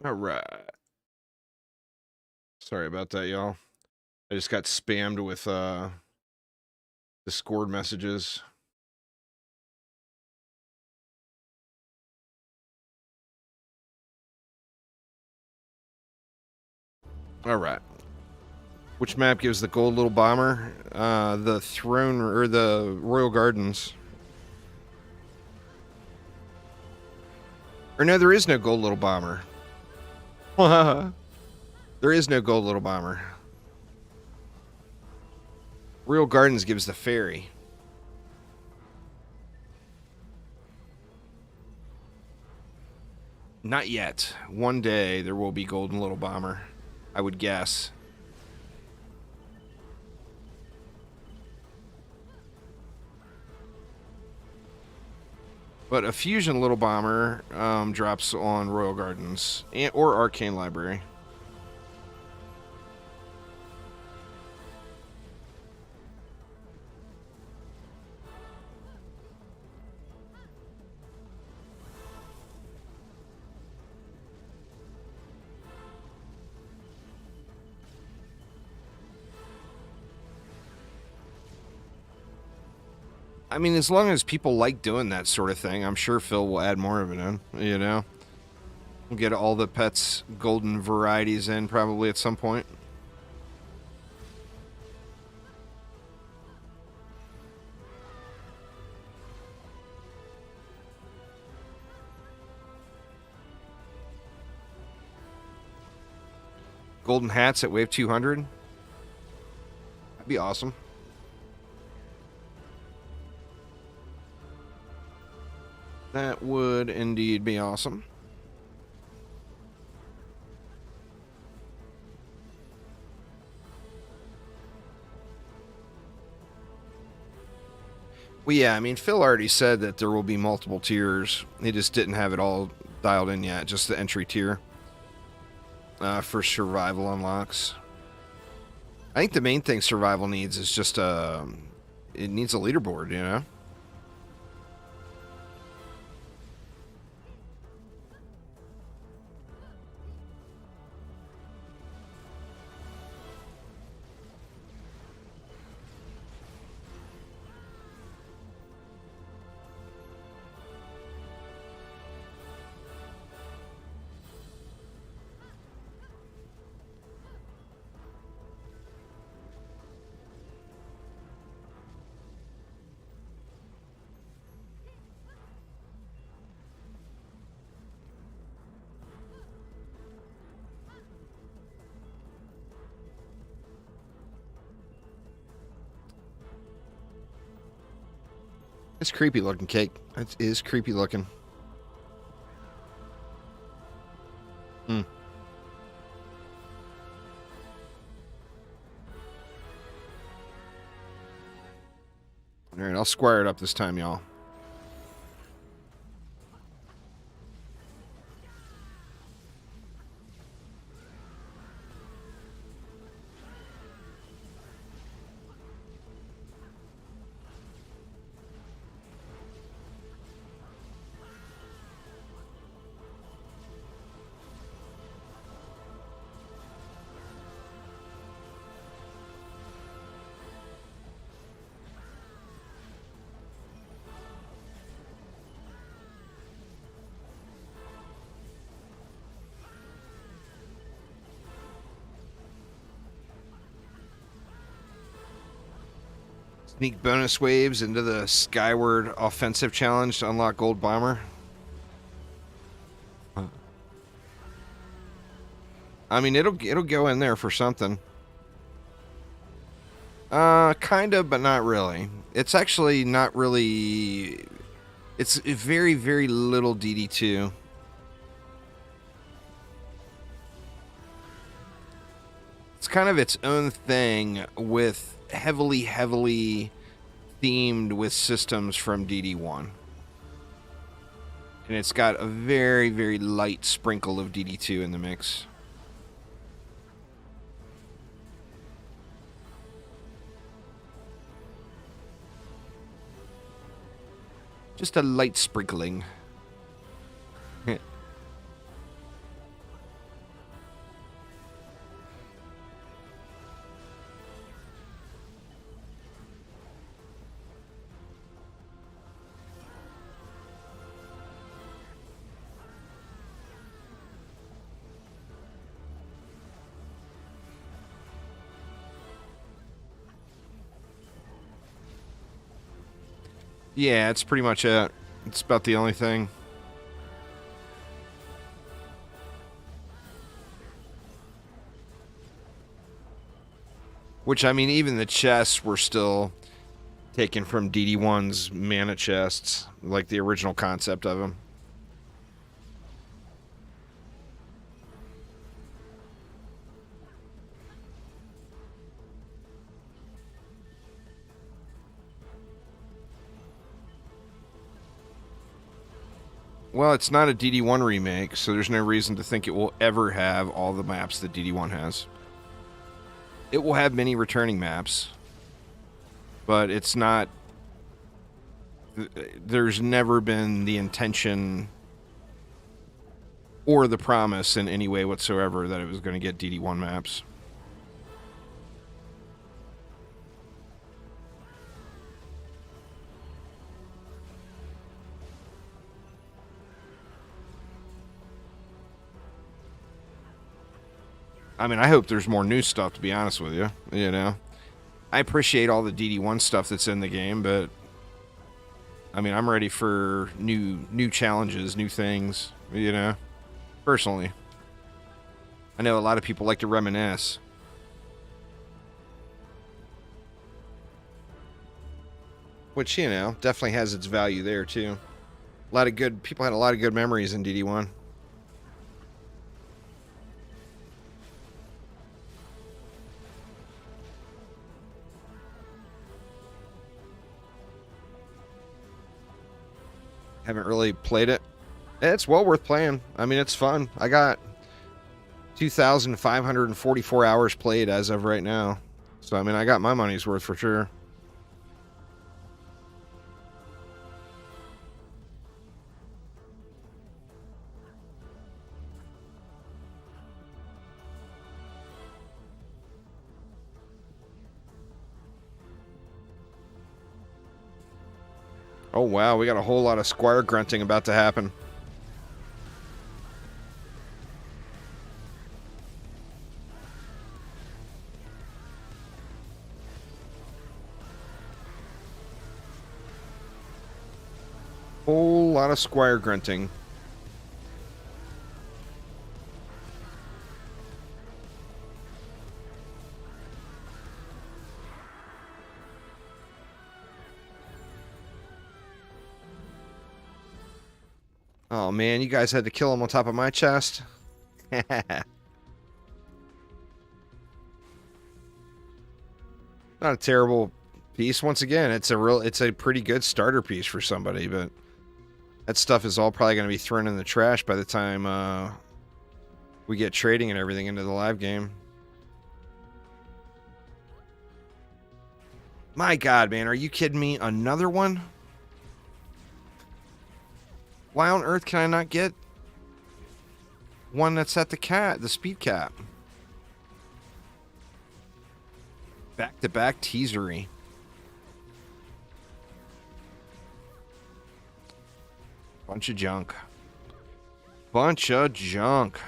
All right. Sorry about that, y'all. I just got spammed with Discord messages. All right. Which map gives the gold little bomber? The throne or the Royal Gardens. Or no, there is no gold little bomber. There is no gold little bomber. Royal Gardens gives the fairy. Not yet. One day there will be golden little bomber, I would guess. But a fusion little bomber drops on Royal Gardens or Arcane Library. I mean, as long as people like doing that sort of thing, I'm sure Phil will add more of it in, you know? We'll get all the pets golden varieties in probably at some point. Golden hats at wave 200? That'd be awesome. That would indeed be awesome. Well, yeah, I mean, Phil already said that there will be multiple tiers. He just didn't have it all dialed in yet, just the entry tier for survival unlocks. I think the main thing survival needs is just it needs a leaderboard, you know? It's creepy looking, Cake. It is creepy looking. Hmm. Alright, I'll square it up this time, y'all. Sneak bonus waves into the Skyward Offensive Challenge to unlock Gold Bomber. I mean, it'll go in there for something. Kind of, but not really. It's actually not really. It's very, very little DD2. It's kind of its own thing with heavily themed with systems from DD1. And it's got a very, very light sprinkle of DD2 in the mix. Just a light sprinkling. Yeah, it's pretty much it. It's about the only thing. Which, I mean, even the chests were still taken from DD1's mana chests, like the original concept of them. Well, it's not a DD1 remake, so there's no reason to think it will ever have all the maps that DD1 has. It will have many returning maps, but it's not... There's never been the intention or the promise in any way whatsoever that it was going to get DD1 maps. I mean, I hope there's more new stuff, to be honest with you. You know, I appreciate all the DD1 stuff that's in the game, but I mean, I'm ready for new challenges, new things, you know, personally. I know a lot of people like to reminisce. Which, you know, definitely has its value there, too. A lot of good... People had a lot of good memories in DD1. Haven't really played it. It's well worth playing. I mean, it's fun. I got 2,544 hours played as of right now. So, I mean, I got my money's worth for sure. Oh, wow. We got a whole lot of squire grunting about to happen. Whole lot of squire grunting. Oh, man, you guys had to kill him on top of my chest? Not a terrible piece. Once again, it's a pretty good starter piece for somebody, but that stuff is all probably going to be thrown in the trash by the time we get trading and everything into the live game. My God, man, are you kidding me? Another one? Why on earth can I not get one that's at the speed cap? Back-to-back teasery. Bunch of junk. Bunch of junk.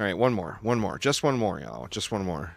All right, one more. One more. Just one more, y'all. Just one more.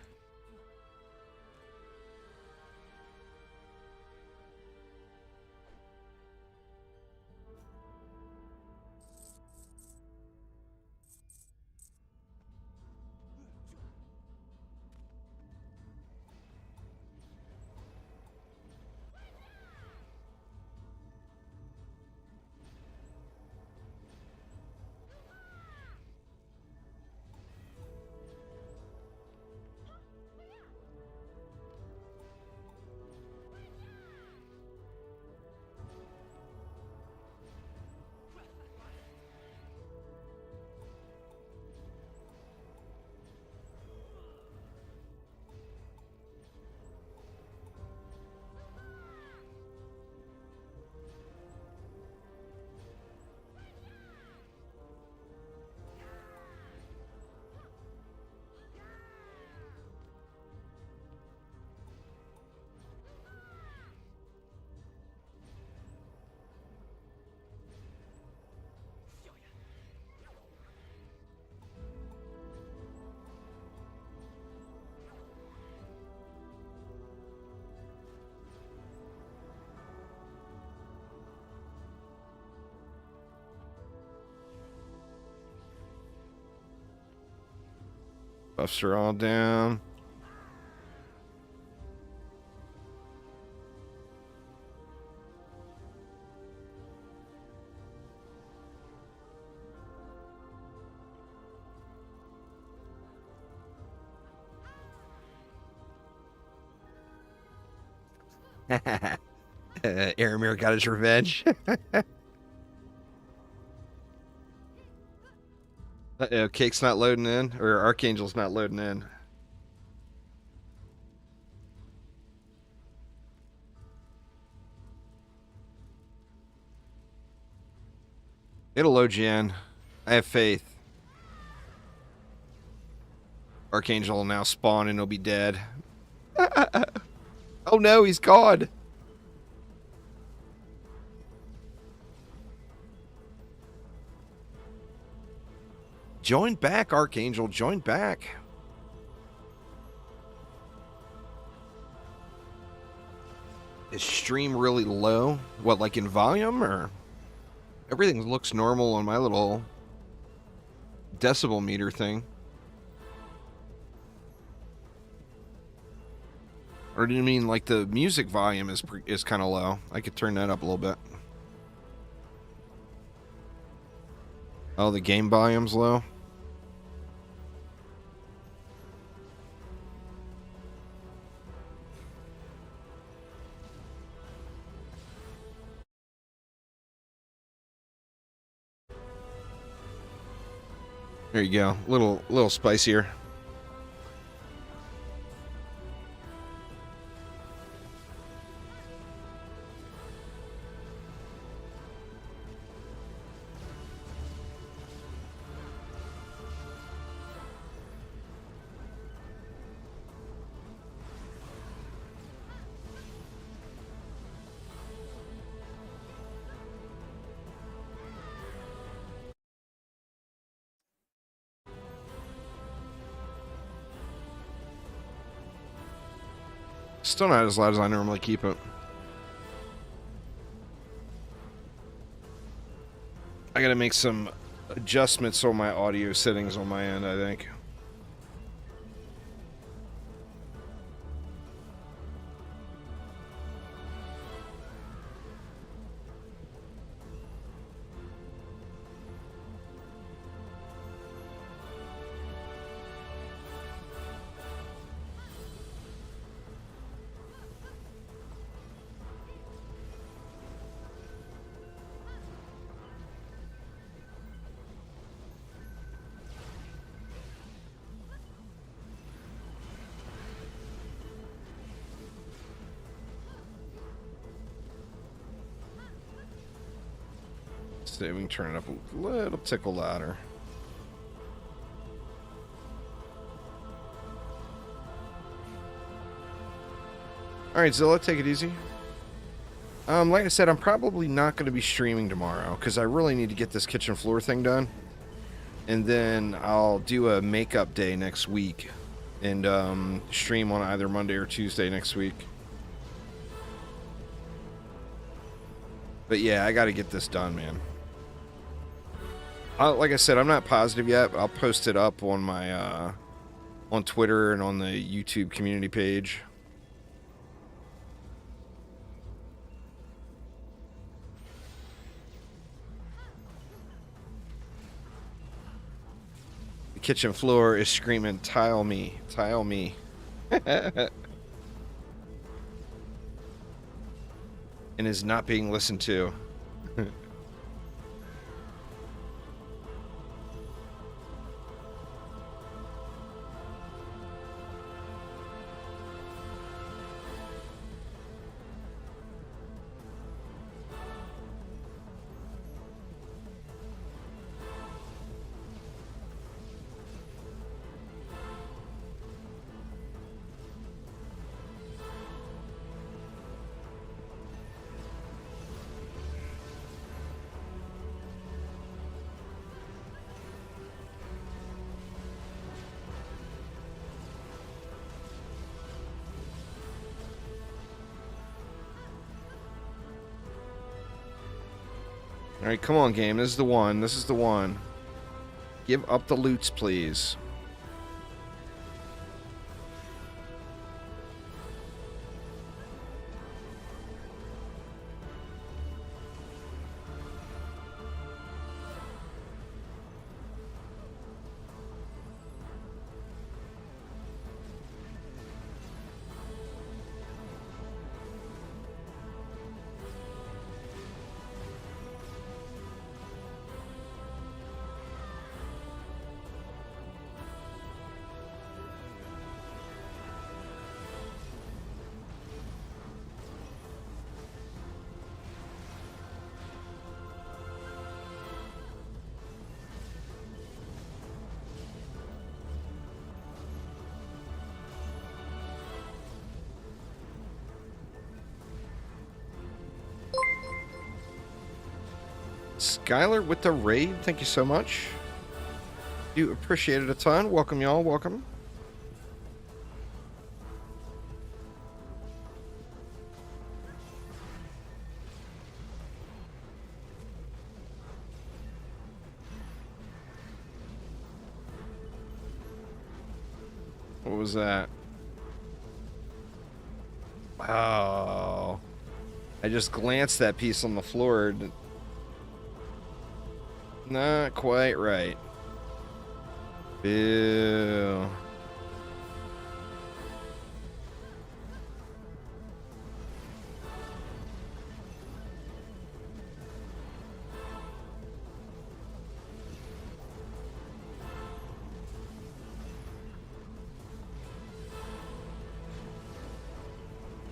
Buffs are all down. Aramir got his revenge. Uh-oh, Cake's not loading in, or Archangel's not loading in. It'll load you in. I have faith. Archangel will now spawn and he'll be dead. Oh no, he's gone. Join back, Archangel. Join back. Is stream really low? What, like in volume, or? Everything looks normal on my little decibel meter thing. Or do you mean like the music volume is kind of low? I could turn that up a little bit. Oh, the game volume's low? There you go. Little spicier. Still not as loud as I normally keep it. I gotta make some adjustments on my audio settings on my end, I think. See, we can turn it up a little tickle louder. Alright, Zilla, take it easy. Like I said, I'm probably not going to be streaming tomorrow because I really need to get this kitchen floor thing done. And then I'll do a makeup day next week and stream on either Monday or Tuesday next week. But yeah, I got to get this done, man. Like I said, I'm not positive yet, but I'll post it up on my on Twitter and on the YouTube community page. The kitchen floor is screaming, "Tile me, tile me." And is not being listened to. Alright, come on, game. This is the one. This is the one. Give up the loots, please. Skylar with the raid. Thank you so much. Do appreciate it a ton. Welcome, y'all. Welcome. What was that? Oh. I just glanced that piece on the floor. Not quite right. Ew.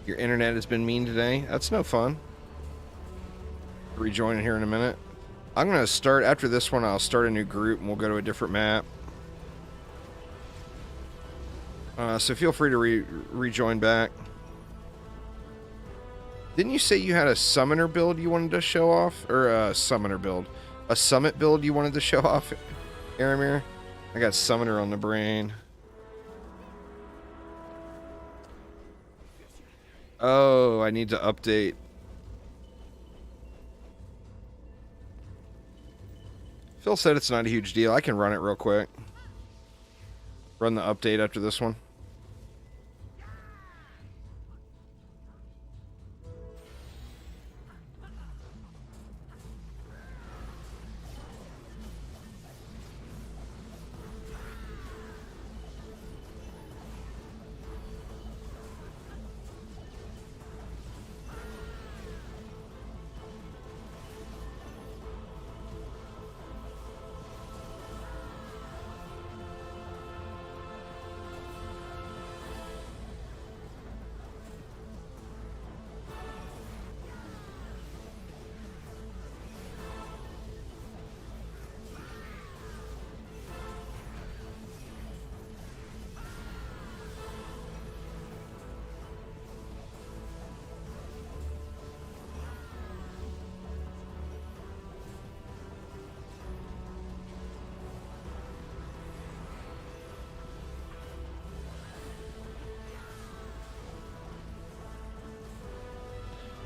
Your internet has been mean today. That's no fun. Rejoin here in a minute. I'm going to start, after this one, I'll start a new group and we'll go to a different map. So feel free to rejoin back. Didn't you say you had a summoner build you wanted to show off? Or a summoner build? A summit build you wanted to show off, Aramir? I got summoner on the brain. Oh, I need to update. Phil said it's not a huge deal. I can run it real quick. Run the update after this one.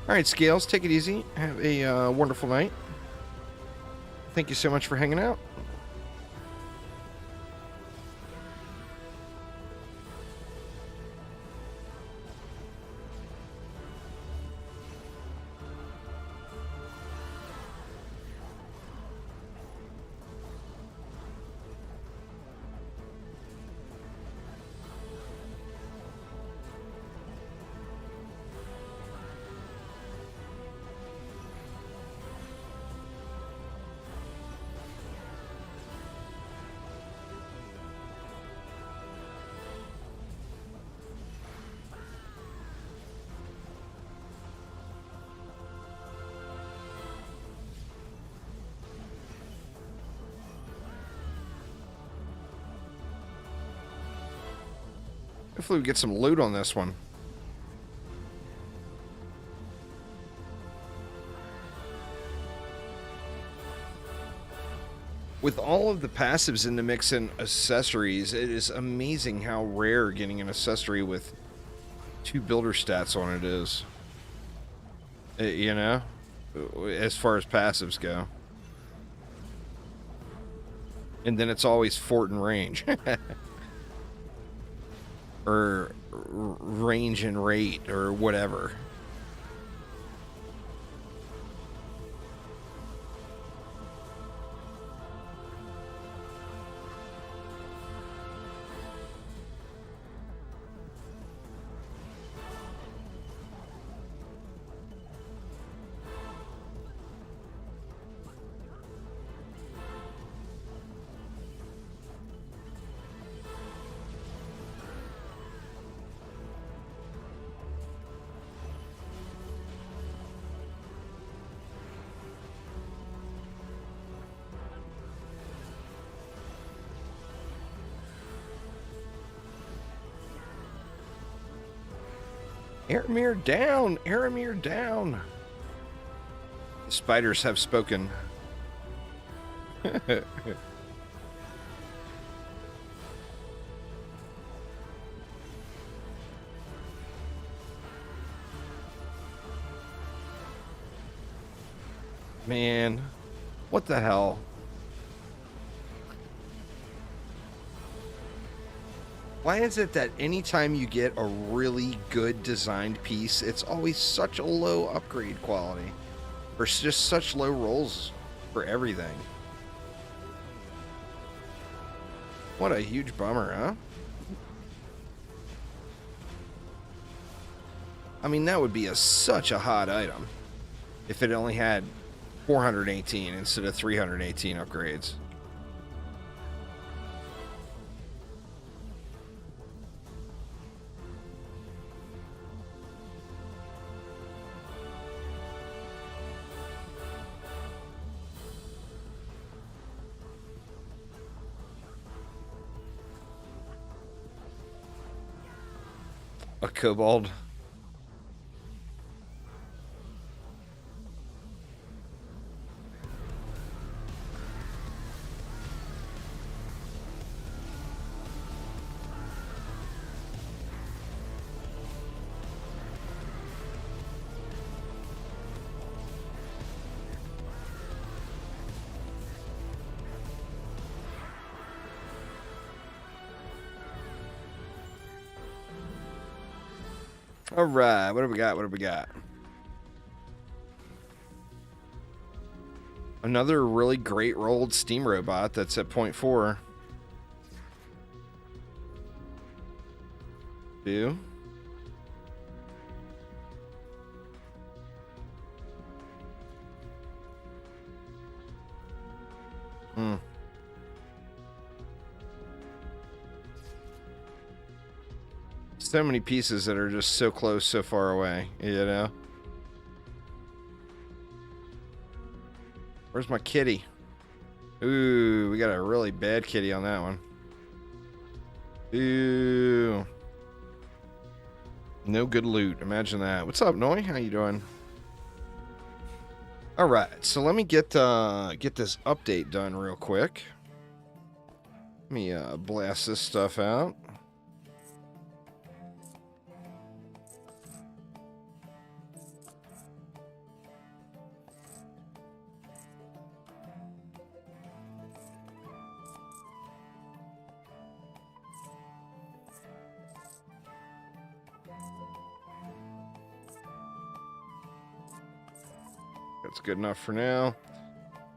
All right, Scales, take it easy. Have a wonderful night. Thank you so much for hanging out. Hopefully we get some loot on this one. With all of the passives in the mix and accessories, it is amazing how rare getting an accessory with 2 builder stats on it is. You know? As far as passives go. And then it's always fort and range. Or range and rate, or whatever. Aramir down! Aramir down! The spiders have spoken. Man, what the hell? Why is it that anytime you get a really good designed piece, it's always such a low upgrade quality? Or just such low rolls for everything? What a huge bummer, huh? I mean, that would be such a hot item if it only had 418 instead of 318 upgrades. A kobold. All right, what do we got? What do we got? Another really great rolled steam robot that's at 0.4. Do. So many pieces that are just so close, so far away, you know? Where's my kitty? Ooh, we got a really bad kitty on that one. Ooh. No good loot. Imagine that. What's up, Noi? How you doing? All right, so let me get this update done real quick. Let me blast this stuff out. That's good enough for now.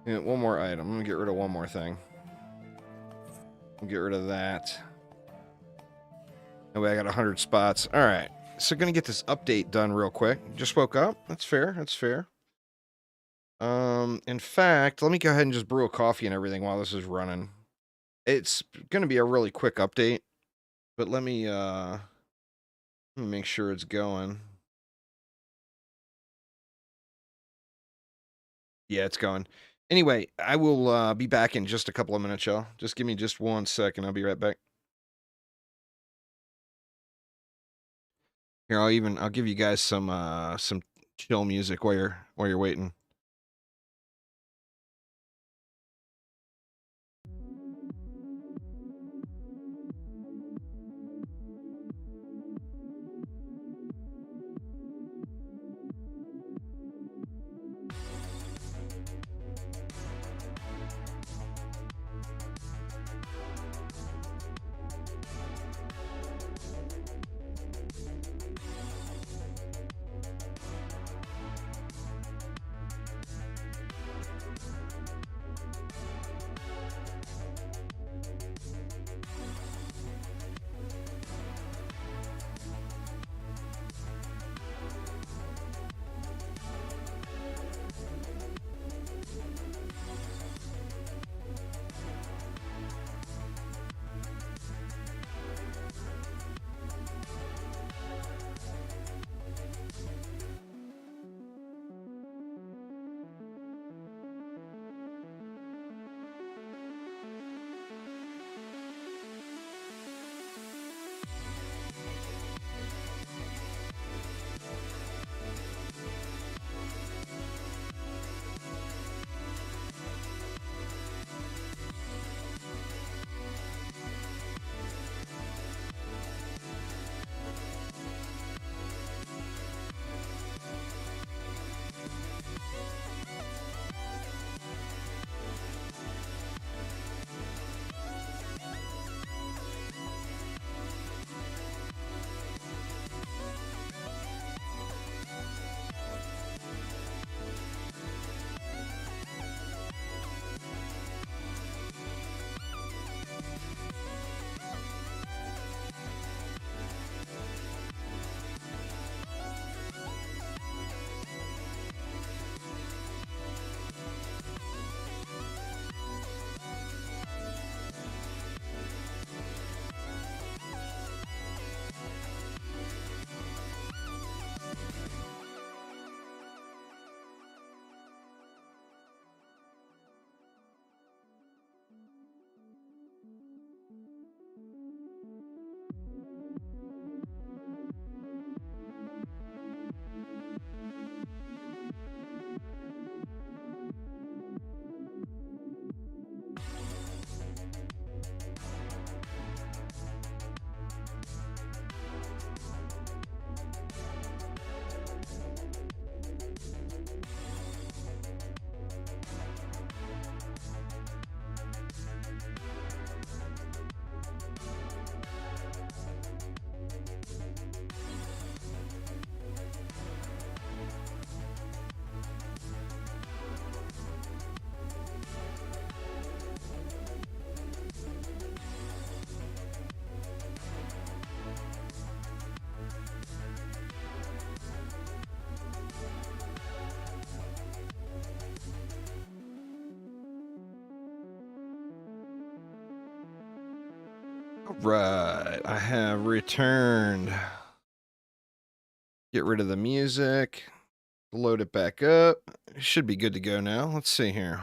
And one more item. I'm going to get rid of one more thing. I'll get rid of that. Oh, wait, I got 100 spots. All right. So going to get this update done real quick. Just woke up. That's fair. That's fair. In fact, let me go ahead and just brew a coffee and everything while this is running. It's going to be a really quick update, but let me make sure it's going. Yeah, it's going. Anyway, I will be back in just a couple of minutes, y'all. Just give me just 1 second. I'll be right back. Here, I'll give you guys some chill music while you're waiting. Right, I have returned. Get rid of the music. Load it back up. Should be good to go now. Let's see here.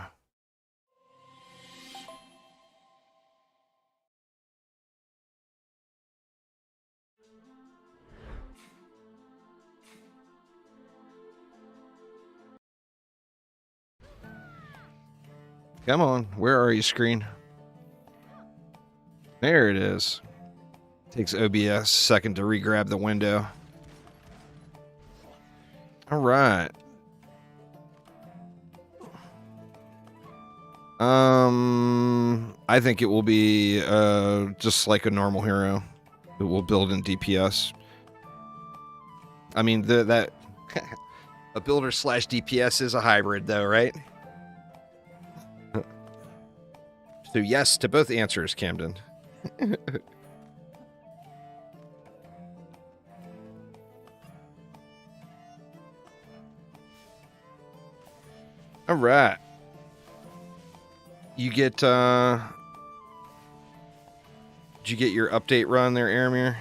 Come on, where are you, screen? There it is. Takes OBS a second to re-grab the window. All right. I think it will be just like a normal hero. It will build in DPS. I mean, that a builder slash DPS is a hybrid, though, right? So yes to both answers, Camden. All right. You get, did you get your update run there, Aramir?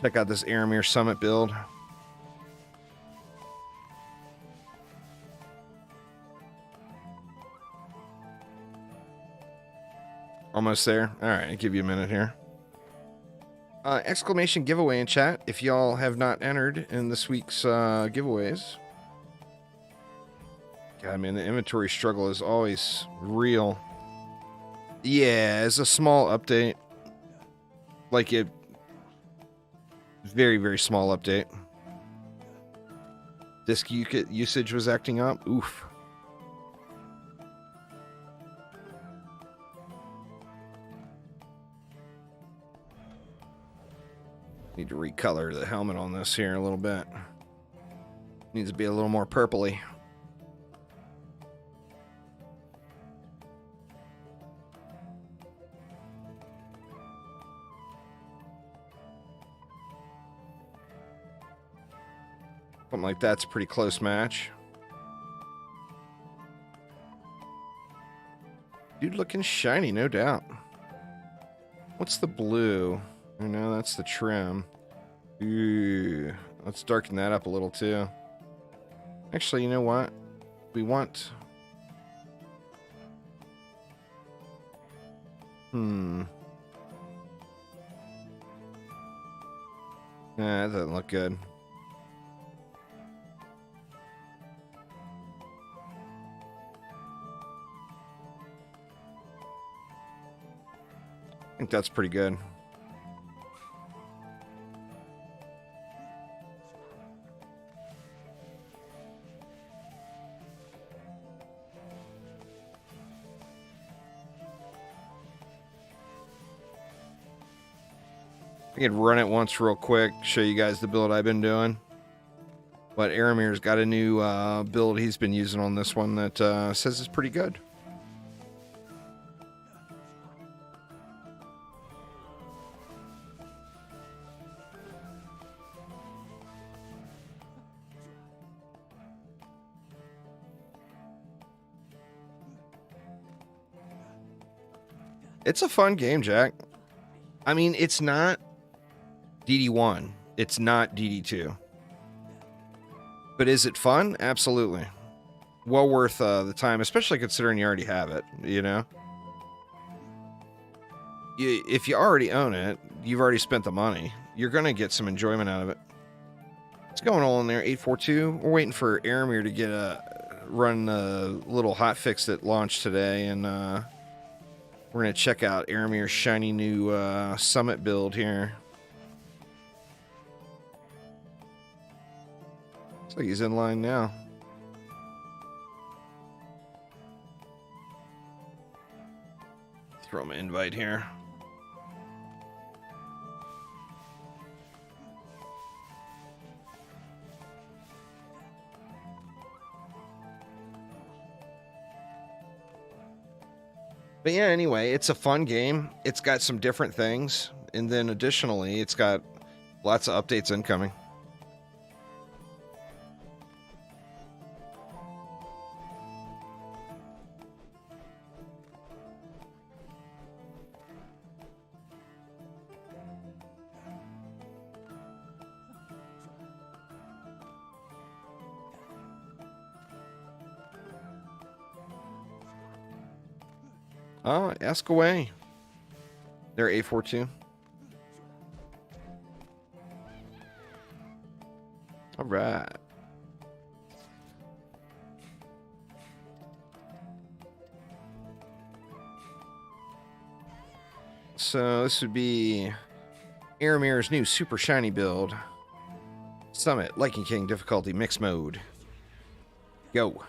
Check out this Aramir Summit build. Almost there. All right, I'll give you a minute here. Exclamation giveaway in chat if y'all have not entered in this week's giveaways. God, man, the inventory struggle is always real. Yeah, it's a small update. Like it... Very, very small update. Disk usage was acting up. Oof. Need to recolor the helmet on this here a little bit. Needs to be a little more purpley. Something like that's a pretty close match. Dude looking shiny, no doubt. What's the blue? Oh, no, that's the trim. Ooh, let's darken that up a little too. Actually, you know what? We want... Nah, that doesn't look good. I think that's pretty good. I could run it once real quick, show you guys the build I've been doing. But Aramir's got a new build he's been using on this one that says it's pretty good. It's a fun game, Jack. I mean, it's not DD1. It's not DD2. But is it fun? Absolutely. Well worth the time, especially considering you already have it, you know? If you already own it, you've already spent the money. You're going to get some enjoyment out of it. What's going on there, 842? We're waiting for Aramir to get run a little hotfix that launched today, and we're going to check out Aramir's shiny new Summit build here. Looks like he's in line now. Throw him an invite here. But yeah, anyway, it's a fun game. It's got some different things. And then additionally, it's got lots of updates incoming. Ask away. They're A42. All right. So this would be Aramir's new super shiny build. Summit, Lichen King difficulty, mixed mode. Go.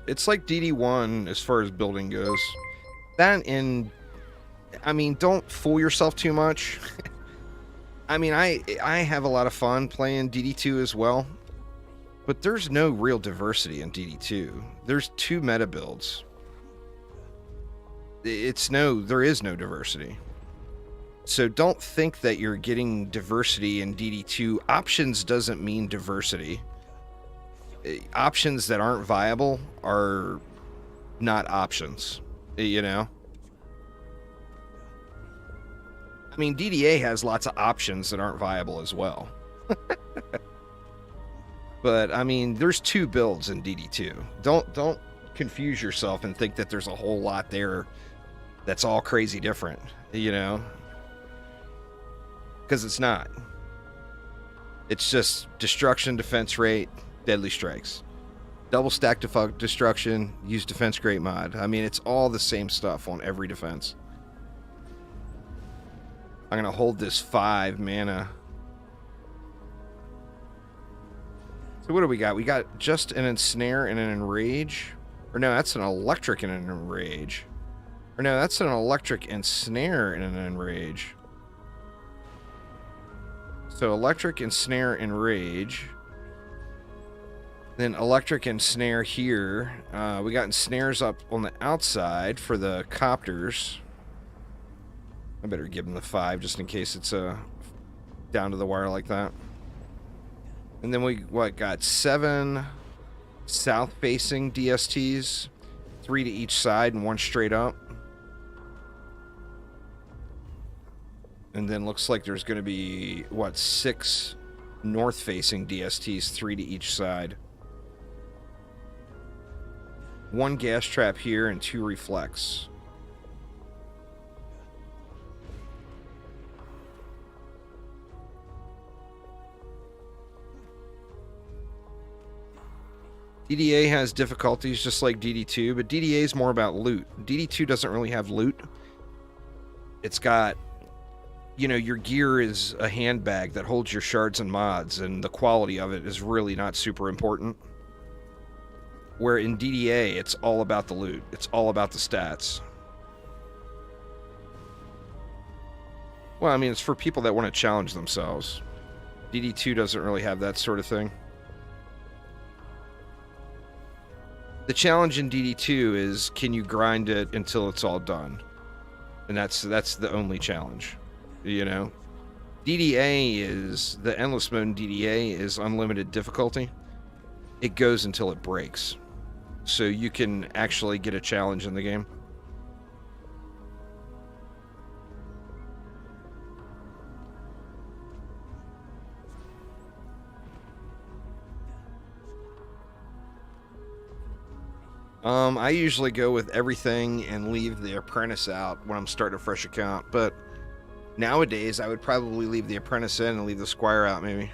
It's like DD1 as far as building goes. That and, I mean, don't fool yourself too much. I mean, I have a lot of fun playing DD2 as well, but there's no real diversity in DD2. There's 2 meta builds. There is no diversity. So don't think that you're getting diversity in DD2. Options doesn't mean diversity. Options that aren't viable are not options, you know? I mean, DDA has lots of options that aren't viable as well. But, I mean, there's 2 builds in DD2. Don't confuse yourself and think that there's a whole lot there that's all crazy different, you know? Because it's not. It's just destruction, defense rate, deadly strikes. Double stack destruction, use defense great mod. I mean, it's all the same stuff on every defense. I'm going to hold this 5 mana. So what do we got? We got just an ensnare and an enrage. Or no, that's an electric and an enrage. Or no, that's an electric ensnare and an enrage. So electric, ensnare, enrage. Then electric and snare here. We got snares up on the outside for the copters. I better give them the 5 just in case it's down to the wire like that. And then we got 7 south-facing DSTs, 3 to each side and 1 straight up. And then looks like there's going to be 6 north-facing DSTs, 3 to each side. 1 gas trap here and 2 reflex. DDA has difficulties just like DD2, but DDA is more about loot. DD2 doesn't really have loot. It's got, you know, your gear is a handbag that holds your shards and mods, and the quality of it is really not super important. Where in DDA, it's all about the loot. It's all about the stats. Well, I mean, it's for people that want to challenge themselves. DD2 doesn't really have that sort of thing. The challenge in DD2 is, can you grind it until it's all done? And that's the only challenge, you know? DDA is, the endless mode in DDA is unlimited difficulty. It goes until it breaks. So you can actually get a challenge in the game. I usually go with everything and leave the apprentice out when I'm starting a fresh account, but nowadays I would probably leave the apprentice in and leave the squire out, maybe.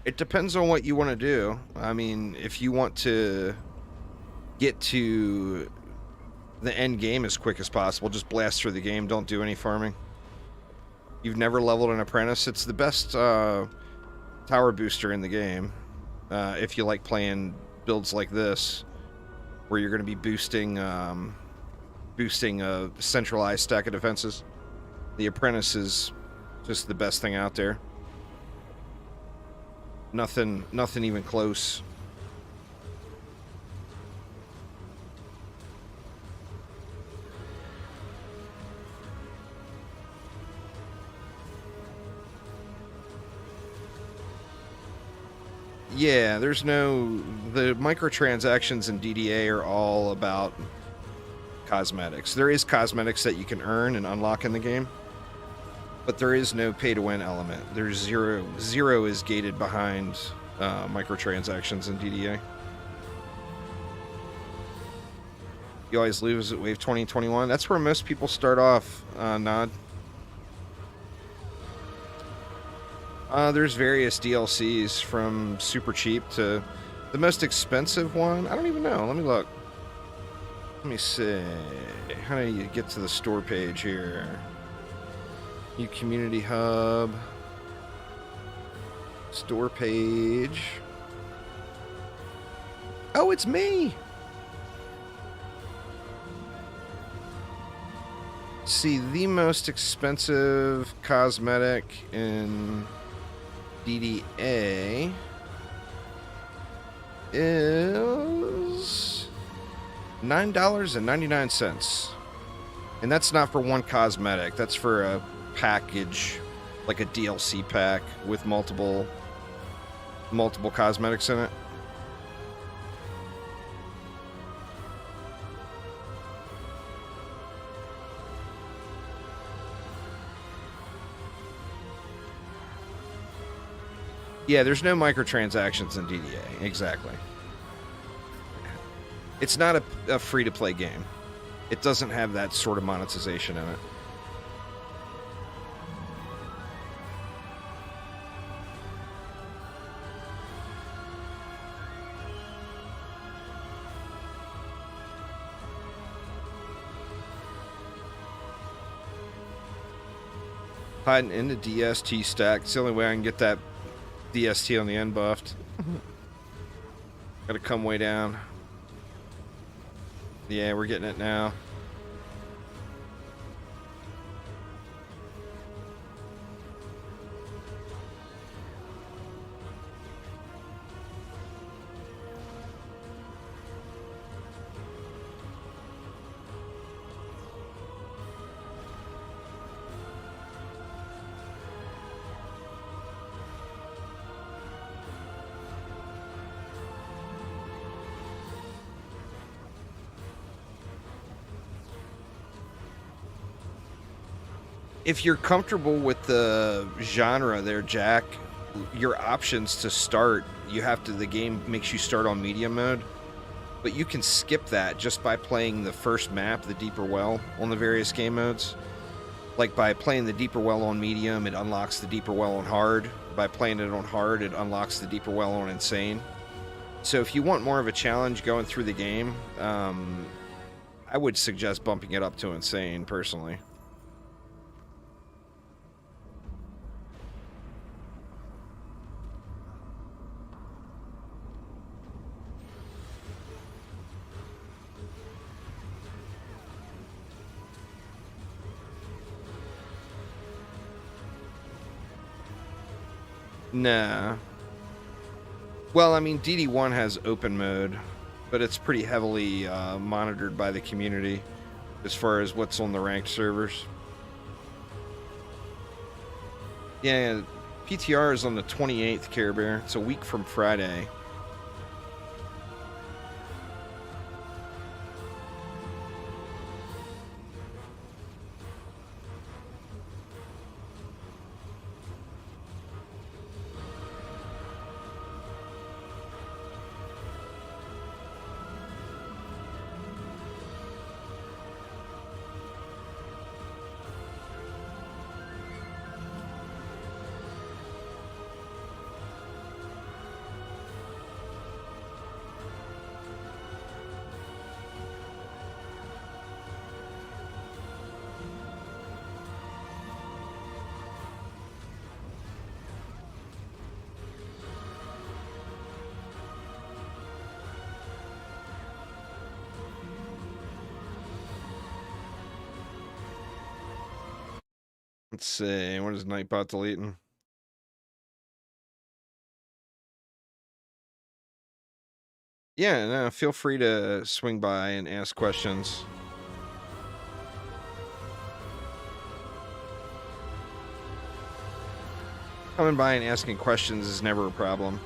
It depends on what you want to do. I mean, if you want to get to the end game as quick as possible, just blast through the game, don't do any farming. You've never leveled an apprentice, it's the best tower booster in the game. If you like playing builds like this, where you're going to be boosting a centralized stack of defenses, the apprentice is just the best thing out there. Nothing even close. Yeah, there's no... The microtransactions in DDA are all about cosmetics. There is cosmetics that you can earn and unlock in the game, but there is no pay-to-win element. There's zero. Zero is gated behind microtransactions in DDA. You always lose at Wave 2021. That's where most people start off, Nod. There's various DLCs from super cheap to the most expensive one. I don't even know. Let me look. Let me see. How do you get to the store page here? New community hub. Store page. Oh, it's me. See, the most expensive cosmetic in DDA is $9.99. And that's not for one cosmetic. That's for a package, like a DLC pack with multiple cosmetics in it. Yeah, there's no microtransactions in DDA. Exactly. It's not a free-to-play game. It doesn't have that sort of monetization in it. Hiding in the DST stack. It's the only way I can get that DST on the end buffed. Gotta come way down. Yeah, we're getting it now. If you're comfortable with the genre there, Jack, your options to start, the game makes you start on medium mode, but you can skip that just by playing the first map, the Deeper Well, on the various game modes. Like by playing the Deeper Well on medium, it unlocks the Deeper Well on hard. By playing it on hard, it unlocks the Deeper Well on insane. So if you want more of a challenge going through the game, I would suggest bumping it up to insane, personally. Nah. Well, I mean, DD1 has open mode, but it's pretty heavily monitored by the community as far as what's on the ranked servers. Yeah, PTR is on the 28th, Care Bear. It's a week from Friday. Let's see, what is Nightbot deleting? Yeah, no, feel free to swing by and ask questions. Coming by and asking questions is never a problem.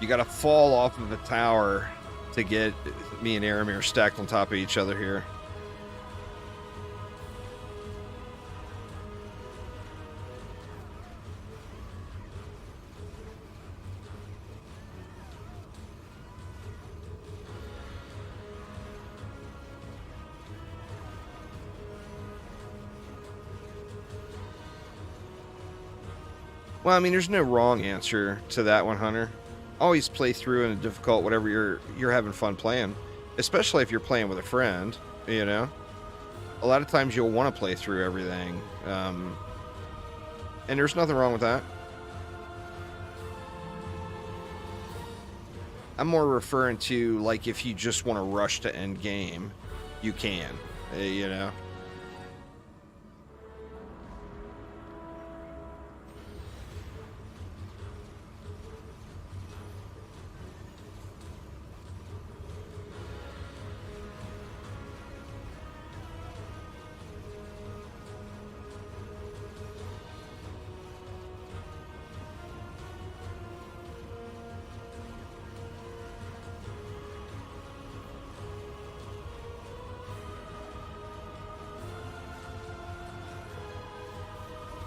You got to fall off of a tower to get me and Aramir stacked on top of each other here. Well, I mean, there's no wrong answer to that one, Hunter. Always play through in a difficult whatever you're having fun playing, especially if you're playing with a friend. You know, a lot of times you'll want to play through everything, and there's nothing wrong with that. I'm more referring to like if you just want to rush to end game, you can. You know.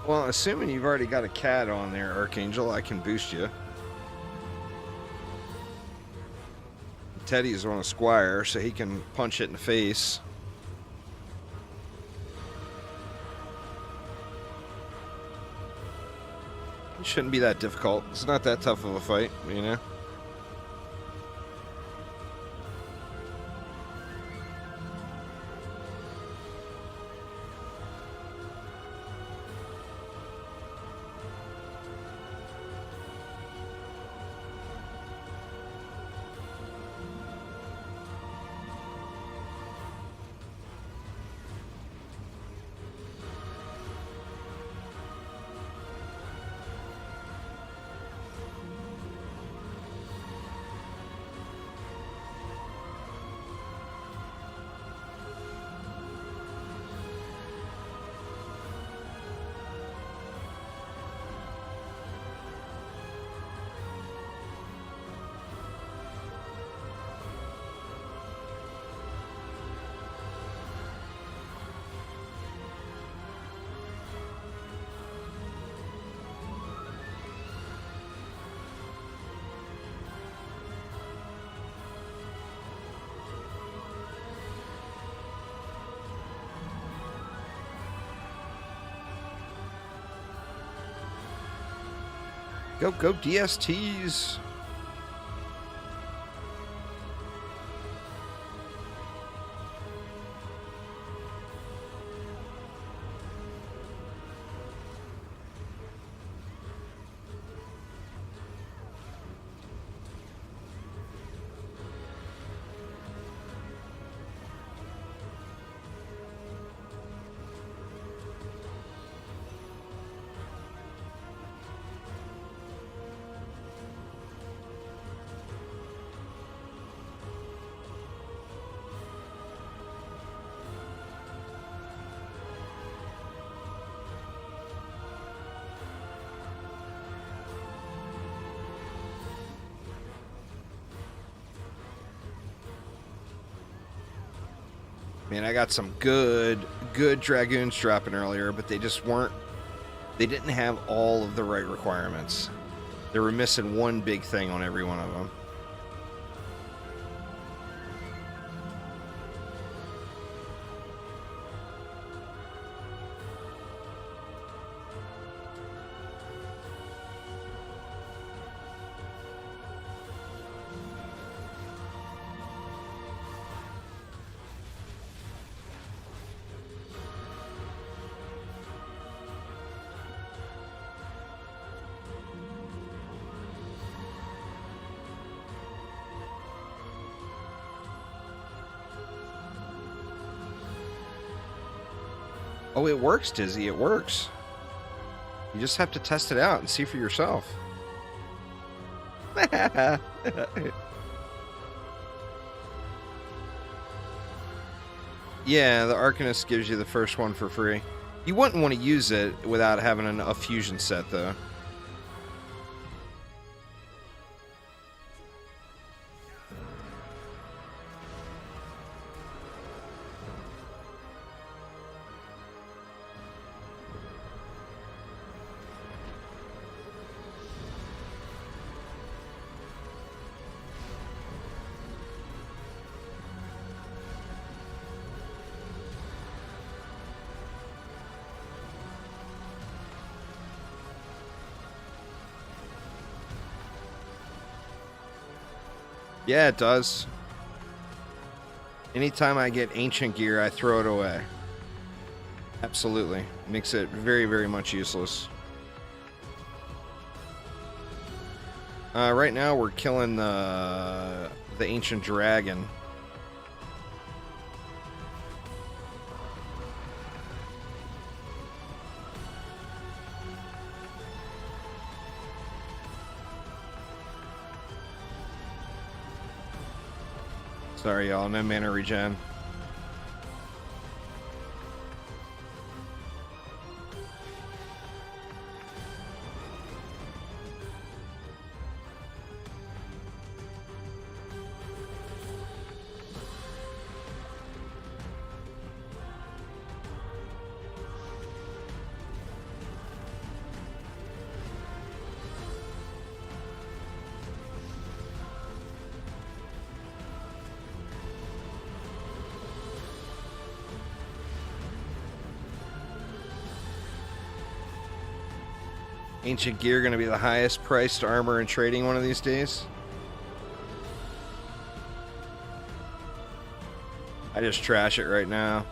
Well, assuming you've already got a cat on there, Archangel, I can boost you. Teddy's on a squire, so he can punch it in the face. It shouldn't be that difficult. It's not that tough of a fight, you know? Go, go, DSTs. Man, I got some good Dragoons dropping earlier, but they just weren't... They didn't have all of the right requirements. They were missing one big thing on every one of them. Oh, it works, Dizzy. It works. You just have to test it out and see for yourself. Yeah, the Arcanist gives you the first one for free. You wouldn't want to use it without having a fusion set, though. Yeah, it does. Anytime I get ancient gear, I throw it away. Absolutely. Makes it very, very much useless. Right now we're killing the ancient dragon. Sorry, y'all. No mana regen. Ancient gear going to be the highest priced armor in trading one of these days. I just trash it right now.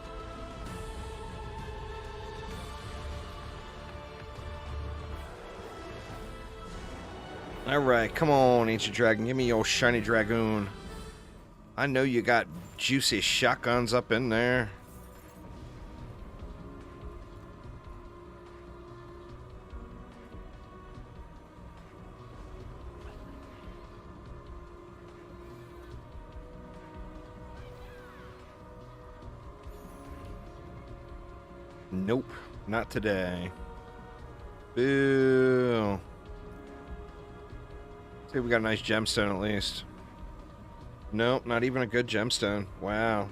Alright, come on, Ancient Dragon. Give me your shiny dragoon. I know you got juicy shotguns up in there. Nope, not today. Boo. See, we got a nice gemstone at least. Nope, not even a good gemstone. Wow.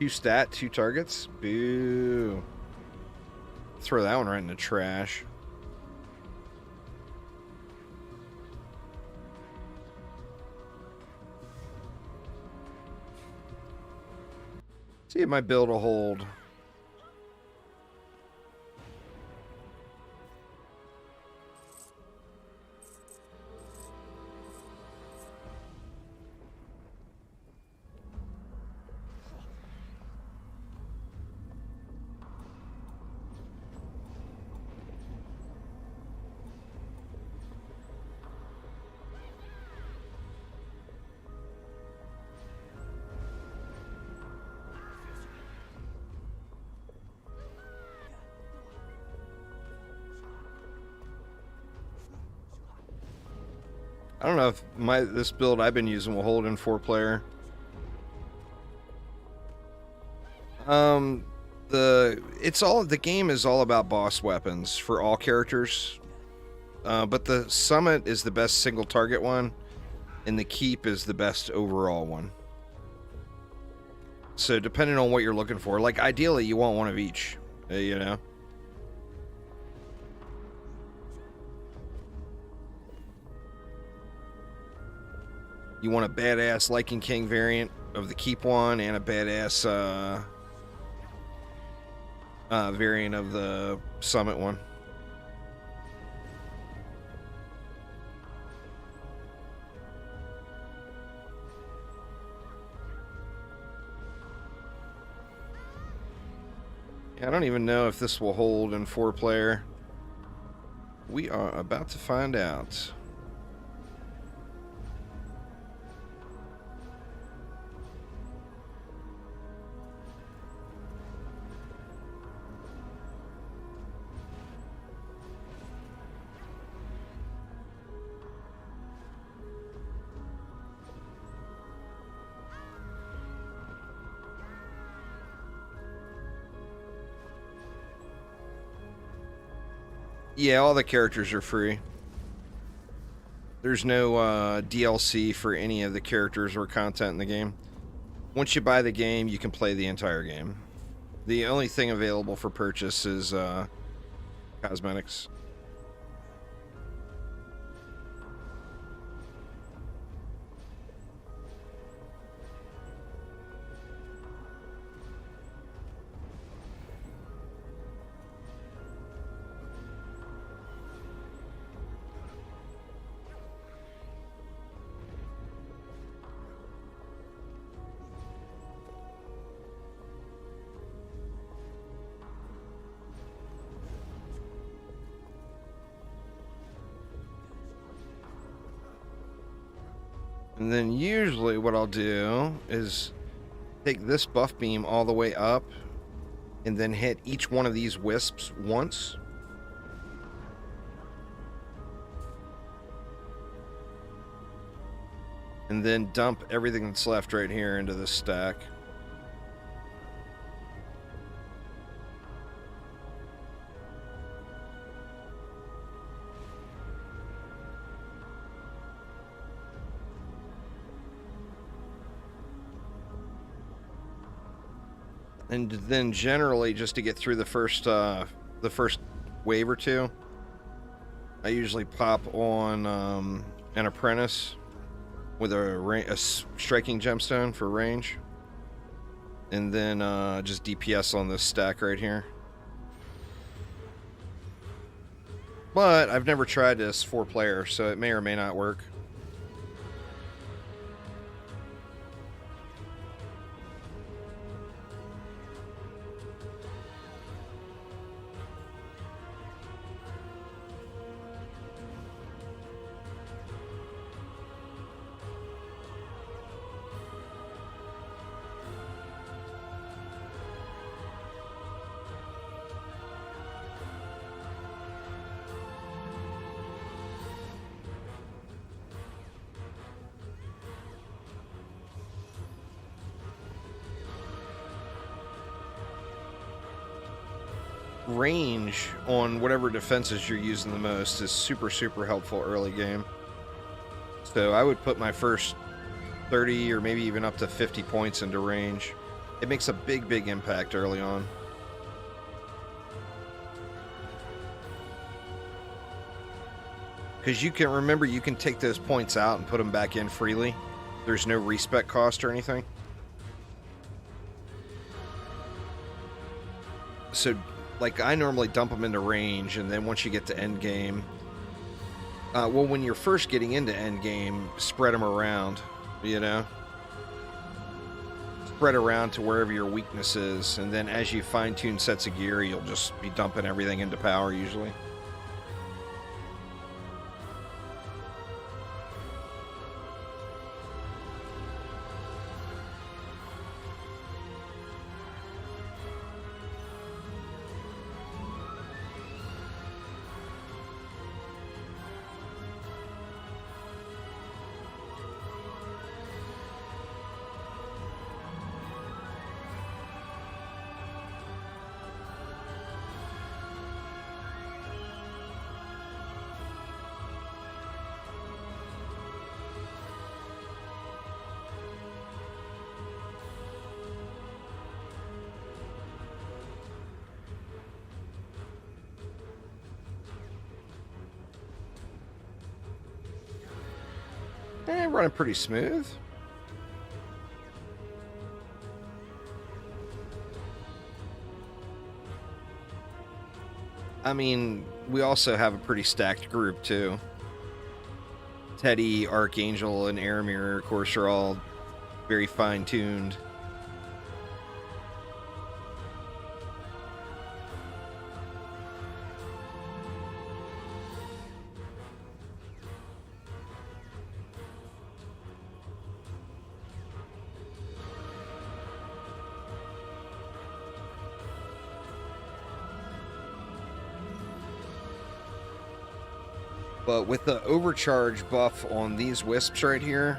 2 stat, 2 targets? Boo. Throw that one right in the trash. See if my build will hold. I don't know if this build I've been using will hold in 4-player. The game is all about boss weapons for all characters. But the summit is the best single target one, and the keep is the best overall one. So depending on what you're looking for, like ideally you want one of each, you know. You want a badass Lycan King variant of the keep one and a badass variant of the summit one. Yeah, I don't even know if this will hold in 4-player. We are about to find out. Yeah, all the characters are free. There's no DLC for any of the characters or content in the game. Once you buy the game, you can play the entire game. The only thing available for purchase is cosmetics. And then usually what I'll do is take this buff beam all the way up and then hit each one of these wisps once. And then dump everything that's left right here into this stack. And then generally, just to get through the first wave or two, I usually pop on an apprentice with a striking gemstone for range, and then just DPS on this stack right here. But I've never tried this 4-player, so it may or may not work. Range on whatever defenses you're using the most is super helpful early game. So I would put my first 30 or maybe even up to 50 points into range. It makes a big impact early on. Because you can remember, you can take those points out and put them back in freely. There's no respec cost or anything. So like, I normally dump them into range, and then once you get to end game, well, when you're first getting into end game, spread them around, you know? Spread around to wherever your weakness is, and then as you fine-tune sets of gear, you'll just be dumping everything into power, usually. Running pretty smooth. I mean, we also have a pretty stacked group too. Teddy, Archangel, and Aramir, of course, are all very fine-tuned. But with the overcharge buff on these wisps right here,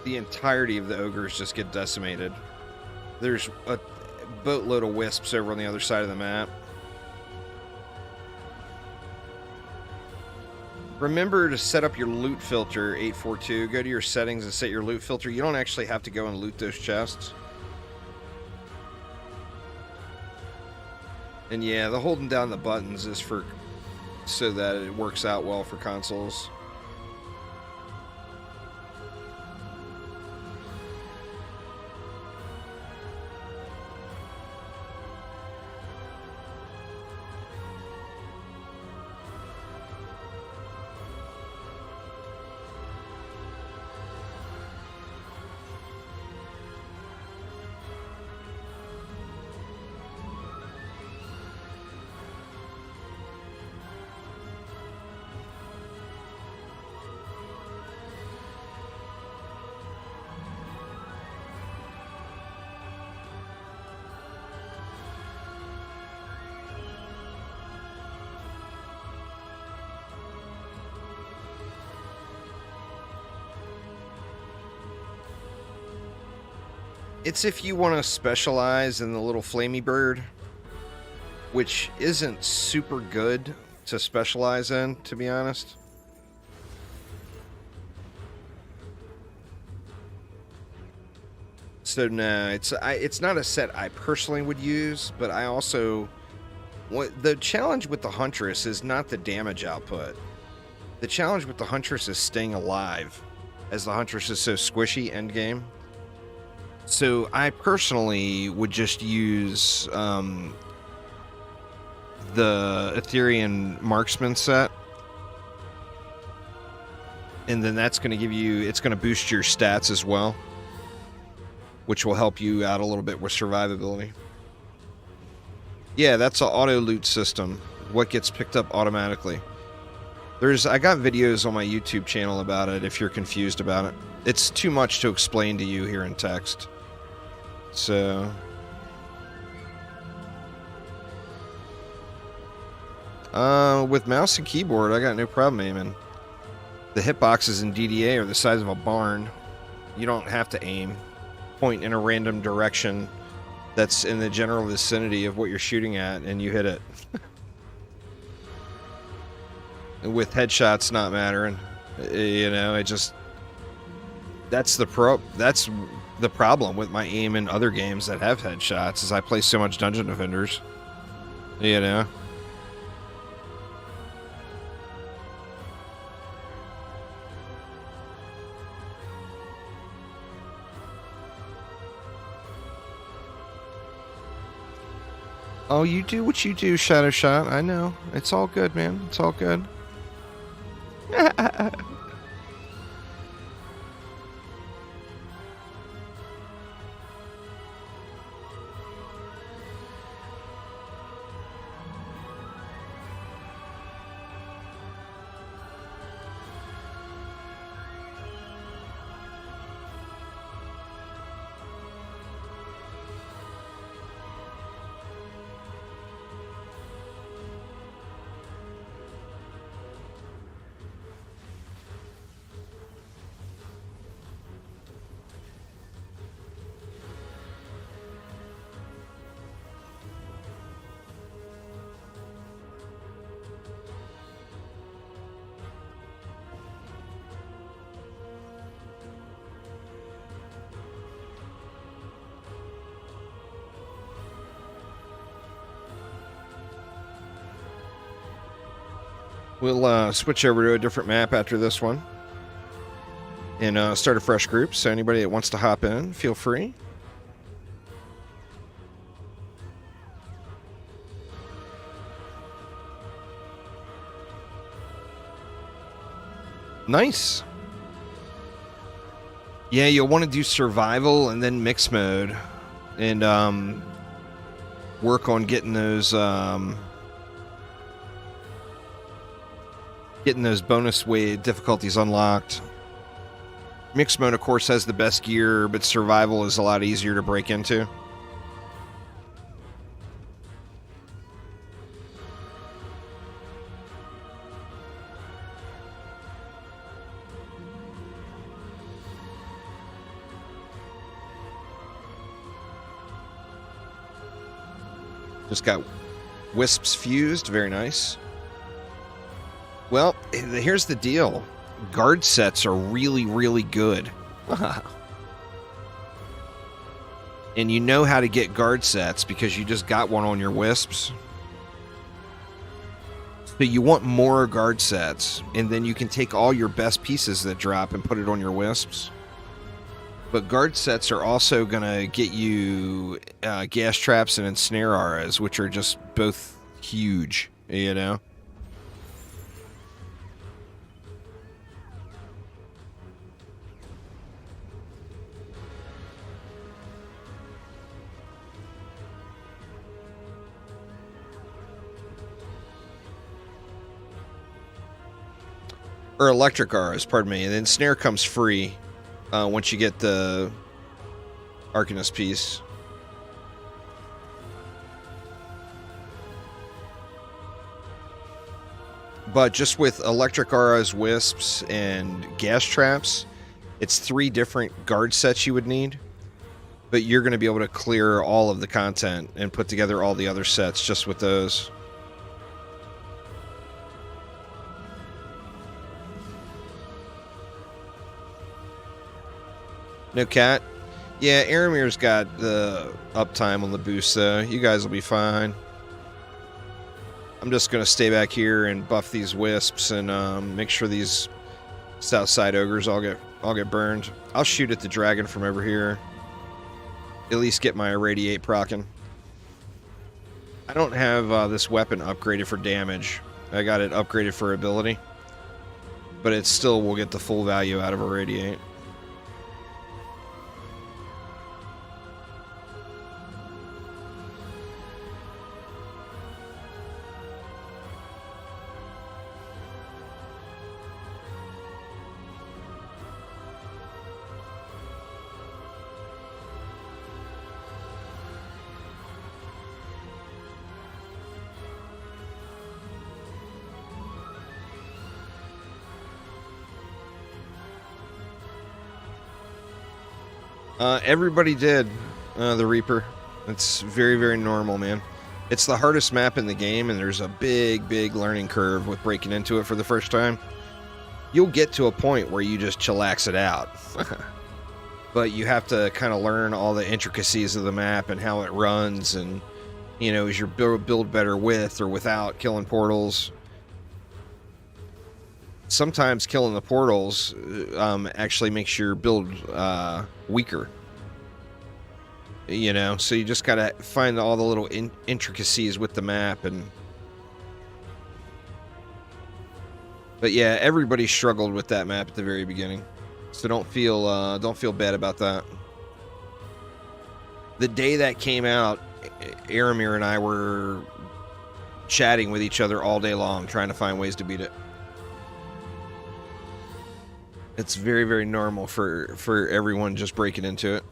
the entirety of the ogres just get decimated. There's a boatload of wisps over on the other side of the map. Remember to set up your loot filter, 842. Go to your settings and set your loot filter. You don't actually have to go and loot those chests. And yeah, the holding down the buttons is for so that it works out well for consoles. It's if you want to specialize in the little flamey bird, which isn't super good to specialize in, to be honest. So no, it's not a set I personally would use, but I also the challenge with the Huntress is not the damage output. The challenge with the Huntress is staying alive, as the Huntress is so squishy endgame. So I personally would just use the Etherean Marksman set, and then that's going to give you, it's going to boost your stats as well, which will help you out a little bit with survivability. Yeah, that's an auto loot system. What gets picked up automatically. I got videos on my YouTube channel about it if you're confused about it. It's too much to explain to you here in text. So with mouse and keyboard, I got no problem aiming. The hitboxes in DDA are the size of a barn. You don't have to aim. Point in a random direction that's in the general vicinity of what you're shooting at, and you hit it. With headshots not mattering, you know, it just, that's the problem with my aim in other games that have headshots, is I play so much Dungeon Defenders, you know. Oh, you do what you do, Shadow Shot. I know. It's all good, man. It's all good. We'll switch over to a different map after this one and start a fresh group. So anybody that wants to hop in, feel free. Nice. Yeah, you'll want to do survival and then mix mode, and work on getting those bonus weight difficulties unlocked. Mixed mode, of course, has the best gear, but survival is a lot easier to break into. Just got wisps fused. Very nice. Well, here's the deal. Guard sets are really, really good. And you know how to get guard sets because you just got one on your wisps. So you want more guard sets, and then you can take all your best pieces that drop and put it on your wisps. But guard sets are also going to get you gas traps and ensnare auras, which are just both huge, you know? Or electric auras, pardon me. And then snare comes free once you get the Arcanist piece. But just with electric auras, wisps, and gas traps, it's 3 different guard sets you would need. But you're going to be able to clear all of the content and put together all the other sets just with those. No cat? Yeah, Aramir's got the uptime on the boost, though. You guys will be fine. I'm just going to stay back here and buff these wisps and make sure these south side ogres all get burned. I'll shoot at the dragon from over here. At least get my irradiate procking. I don't have this weapon upgraded for damage. I got it upgraded for ability. But it still will get the full value out of irradiate. Everybody did the Reaper. It's very, very normal, man. It's the hardest map in the game, and there's a big, big learning curve with breaking into it for the first time. You'll get to a point where you just chillax it out. But you have to kind of learn all the intricacies of the map and how it runs, and, you know, is your build better with or without killing portals. Sometimes killing the portals actually makes your build weaker. You know, so you just gotta find all the little intricacies with the map. But yeah, everybody struggled with that map at the very beginning, so don't feel bad about that. The day that came out, Aramir and I were chatting with each other all day long, trying to find ways to beat it. It's very, very normal for everyone just breaking into it.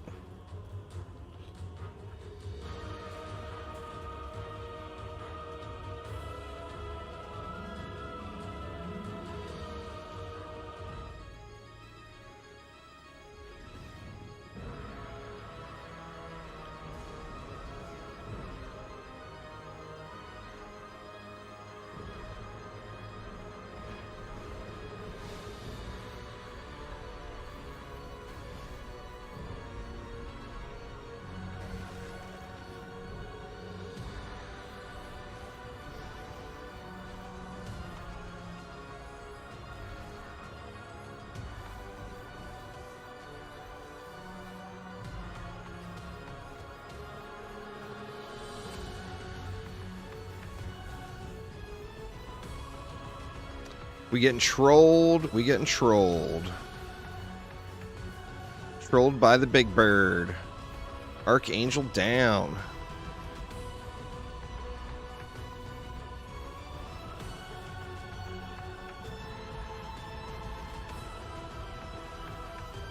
We getting trolled. We getting trolled. Trolled by the big bird. Archangel down.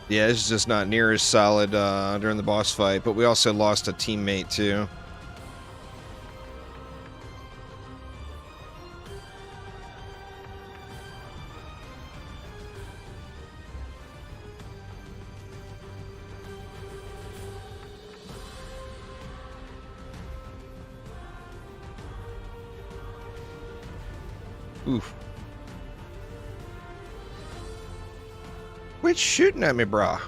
Yeah, it's just not near as solid during the boss fight, but we also lost a teammate too. Oof. Quit shooting at me, brah.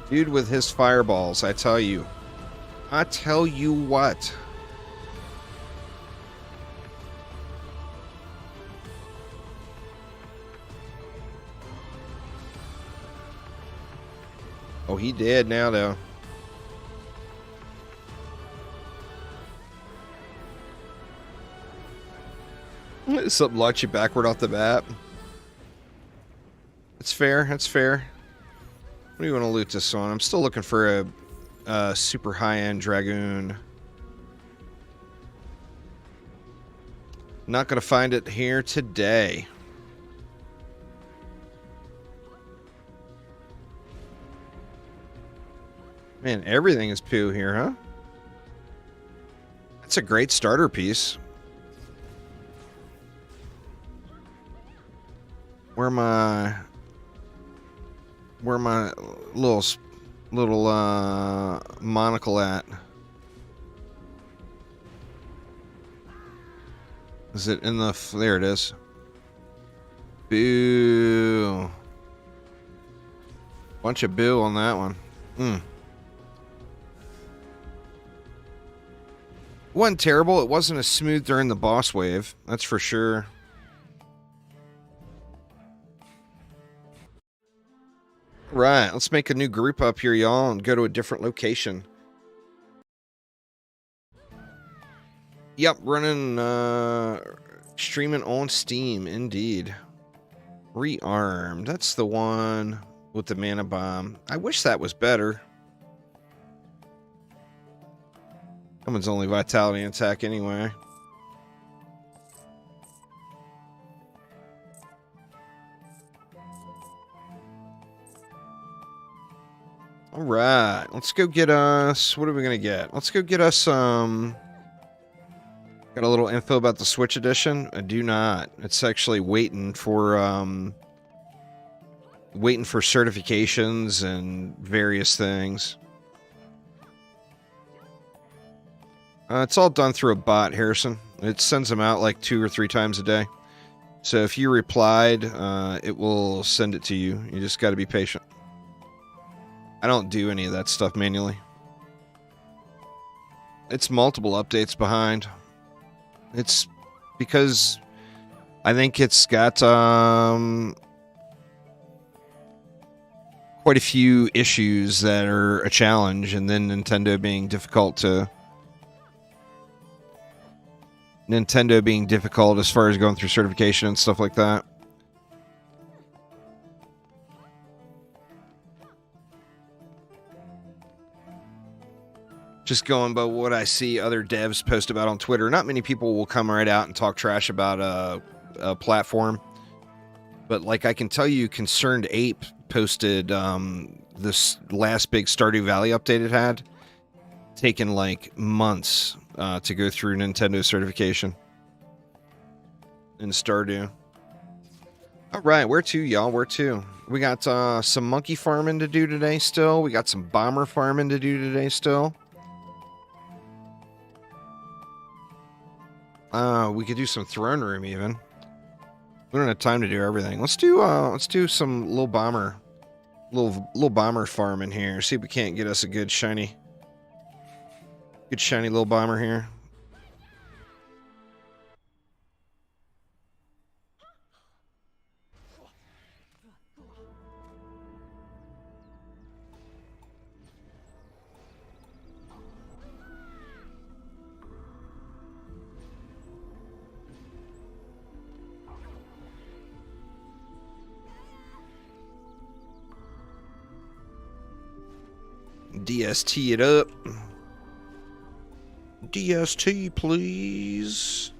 Dude with his fireballs, I tell you. I tell you what. Oh, he dead now, though. Something launched you backward off the bat. It's fair. That's fair. What do you want to loot this on? I'm still looking for a super high-end Dragoon. Not going to find it here today. Man, everything is poo here, huh? That's a great starter piece. Where my little monocle at? Is it in the... There it is. Boo. Bunch of boo on that one. Wasn't terrible. It wasn't as smooth during the boss wave. That's for sure. Right. Let's make a new group up here, y'all, and go to a different location. Yep, running, streaming on Steam, indeed. Rearmed. That's the one with the mana bomb. I wish that was better. Someone's only vitality attack anyway. All right, let's go get us... What are we gonna get? Let's go get us got a little info about the Switch edition. I do not. It's actually waiting for certifications and various things. It's all done through a bot, Harrison. It sends them out like 2 or 3 times a day. So if you replied, it will send it to you. You just got to be patient. I don't do any of that stuff manually. It's multiple updates behind. It's because I think it's got quite a few issues that are a challenge, and then Nintendo being difficult as far as going through certification and stuff like that. Just going by what I see other devs post about on Twitter. Not many people will come right out and talk trash about a platform. But like I can tell you, Concerned Ape posted this last big Stardew Valley update it had. Taken like months to go through Nintendo certification in Stardew. All right, where to, y'all? Where to? We got some monkey farming to do today still. We got some bomber farming to do today still. We could do some throne room even. We don't have time to do everything. Let's do some little bomber farming here. See if we can't get us a good shiny little bomber here. DST it up. DST, please.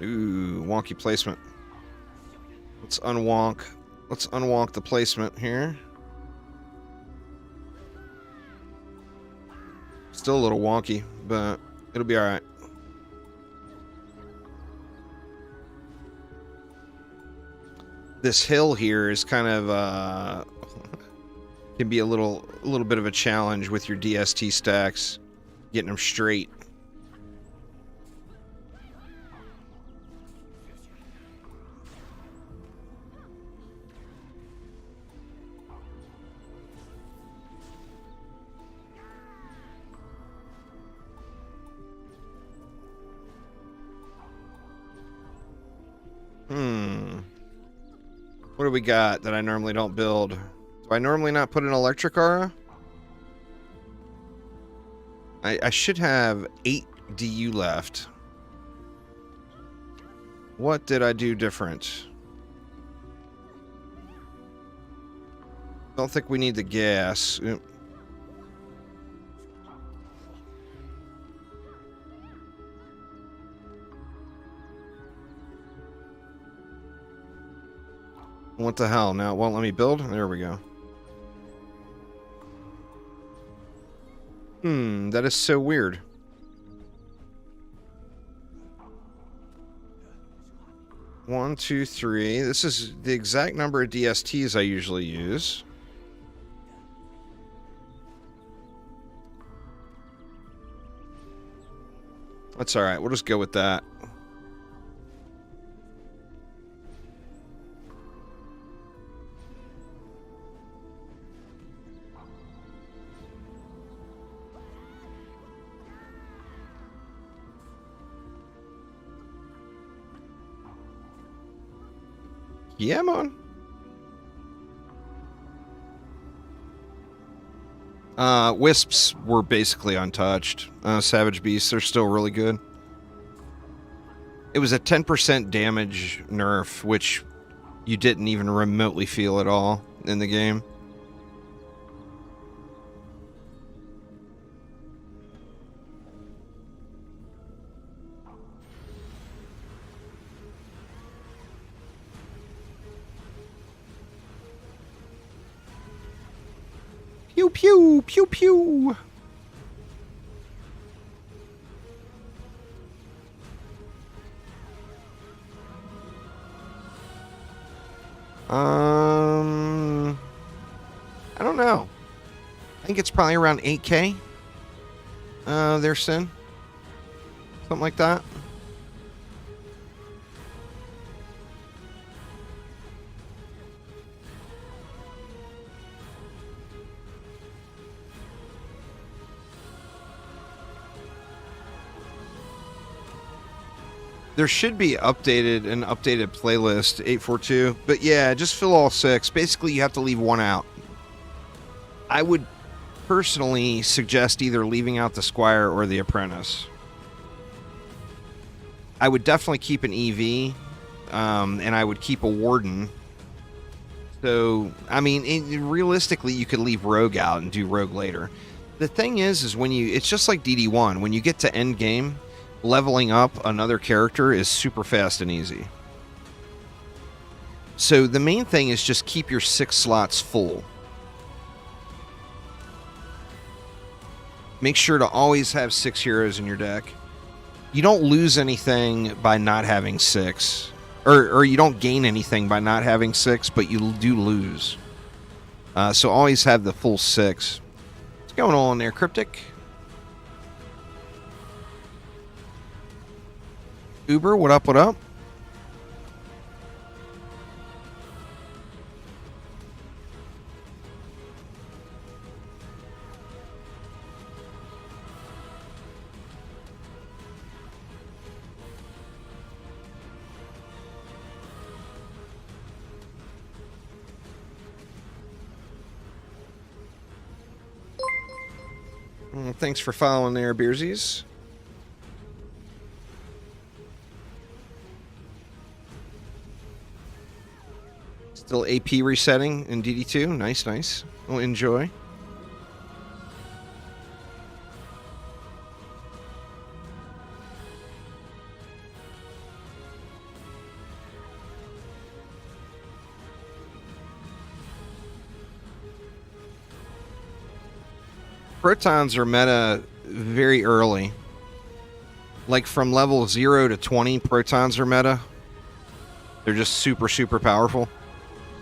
Ooh, wonky placement. Let's unwonk the placement here. Still a little wonky, but it'll be all right. This hill here is kind of can be a little bit of a challenge with your DST stacks, getting them straight. What do we got that I normally don't build? Do I normally not put an electric aura? I should have 8 DU left. What did I do different? Don't think we need the gas. Oop. What the hell? Now it won't let me build? There we go. That is so weird. One, two, three. This is the exact number of DSTs I usually use. That's alright. We'll just go with that. Yeah, man. Wisps were basically untouched. Savage Beasts are still really good. It was a 10% damage nerf, which you didn't even remotely feel at all in the game. Pew, pew, pew, pew. I don't know. I think it's probably around 8K. Their sin. Something like that. There should be an updated playlist, 842. But yeah, just fill all 6. Basically, you have to leave one out. I would personally suggest either leaving out the Squire or the Apprentice. I would definitely keep an EV, and I would keep a Warden. So, I mean, realistically, you could leave Rogue out and do Rogue later. The thing is when it's just like DD1. When you get to end game, leveling up another character is super fast and easy. So the main thing is just keep your 6 slots full. Make sure to always have 6 heroes in your deck. You don't lose anything by not having 6. Or you don't gain anything by not having 6, but you do lose. So always have the full 6. What's going on there, Cryptic? Uber, what up, what up? Thanks for following there, Beersies. Still AP resetting in DD2. Nice, nice. Well, enjoy. Protons are meta very early. Like from level 0 to 20, protons are meta. They're just super, super powerful.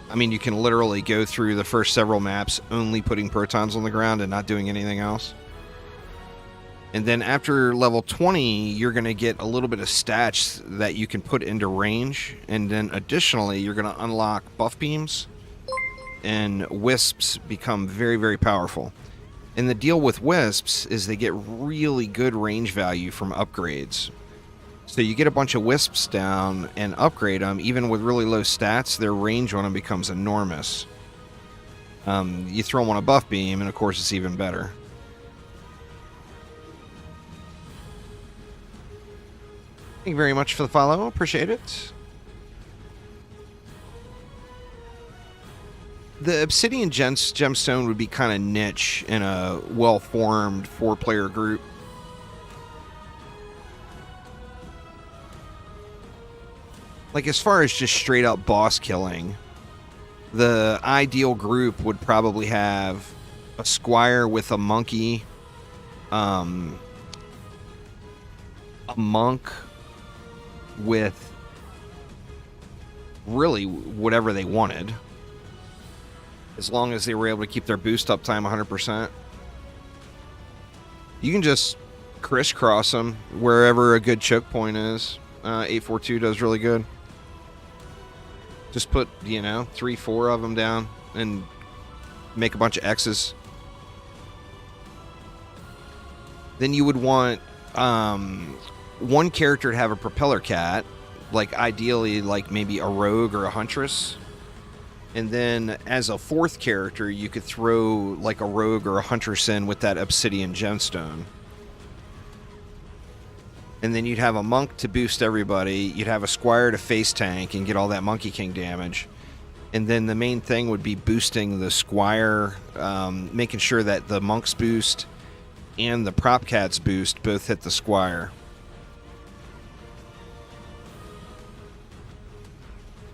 I mean, you can literally go through the first several maps only putting protons on the ground and not doing anything else. And then after level 20, you're going to get a little bit of stats that you can put into range. And then additionally, you're going to unlock buff beams. And wisps become very, very powerful. And the deal with wisps is they get really good range value from upgrades. So you get a bunch of wisps down and upgrade them, even with really low stats, their range on them becomes enormous. You throw them on a buff beam, and of course it's even better. Thank you very much for the follow. Appreciate it. The Obsidian Gemstone would be kind of niche in a well-formed 4-player group. Like, as far as just straight-up boss killing, The ideal group would probably have a squire with a monkey, a monk with really whatever they wanted, as long as they were able to keep their boost uptime 100%. You can just crisscross them wherever a good choke point is. 842 does really good. Just put, 3, 4 of them down and make a bunch of X's. Then you would want one character to have a propeller cat, like ideally like maybe a rogue or a huntress. And then as a fourth character, you could throw like a rogue or a huntress in with that obsidian gemstone. And then you'd have a monk to boost everybody. You'd have a squire to face tank and get all that Monkey King damage. And then the main thing would be boosting the squire, making sure that the monk's boost and the prop cat's boost both hit the squire.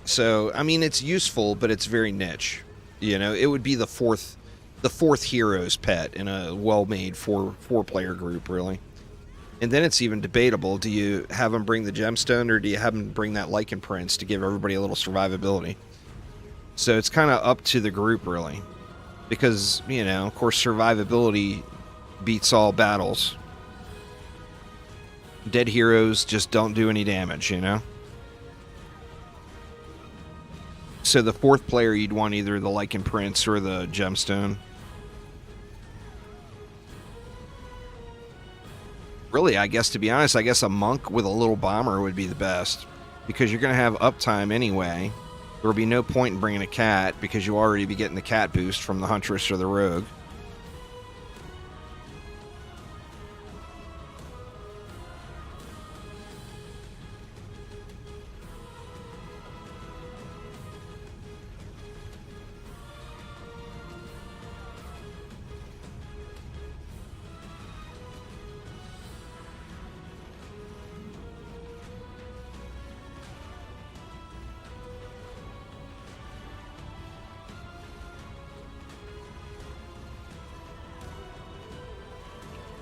So, I mean, it's useful, but it's very niche. It would be the fourth hero's pet in a well-made four-player group, really. And then it's even debatable. Do you have them bring the gemstone, or do you have them bring that Lichen Prince to give everybody a little survivability? So it's kind of up to the group, really. Because, of course, survivability beats all battles. Dead heroes just don't do any damage, So the fourth player, you'd want either the Lichen Prince or the gemstone. Really, I guess, to be honest, a monk with a little bomber would be the best. Because you're going to have uptime anyway. There will be no point in bringing a cat, because you'll already be getting the cat boost from the huntress or the rogue.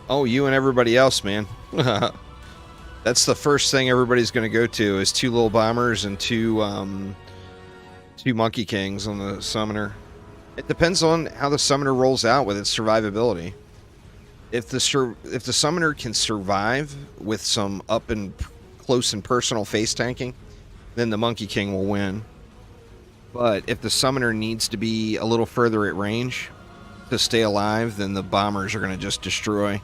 Oh, you and everybody else, man. That's the first thing everybody's going to go to is 2 little bombers and 2 Monkey Kings on the summoner. It depends on how the summoner rolls out with its survivability. If the summoner can survive with some up and close and personal face tanking, then the Monkey King will win. But if the summoner needs to be a little further at range to stay alive, then the bombers are going to just destroy.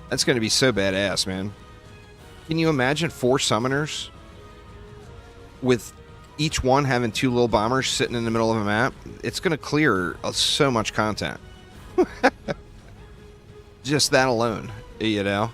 That's going to be so badass, man. Can you imagine 4 summoners with each one having 2 little bombers sitting in the middle of a map? It's going to clear so much content. Just that alone, 8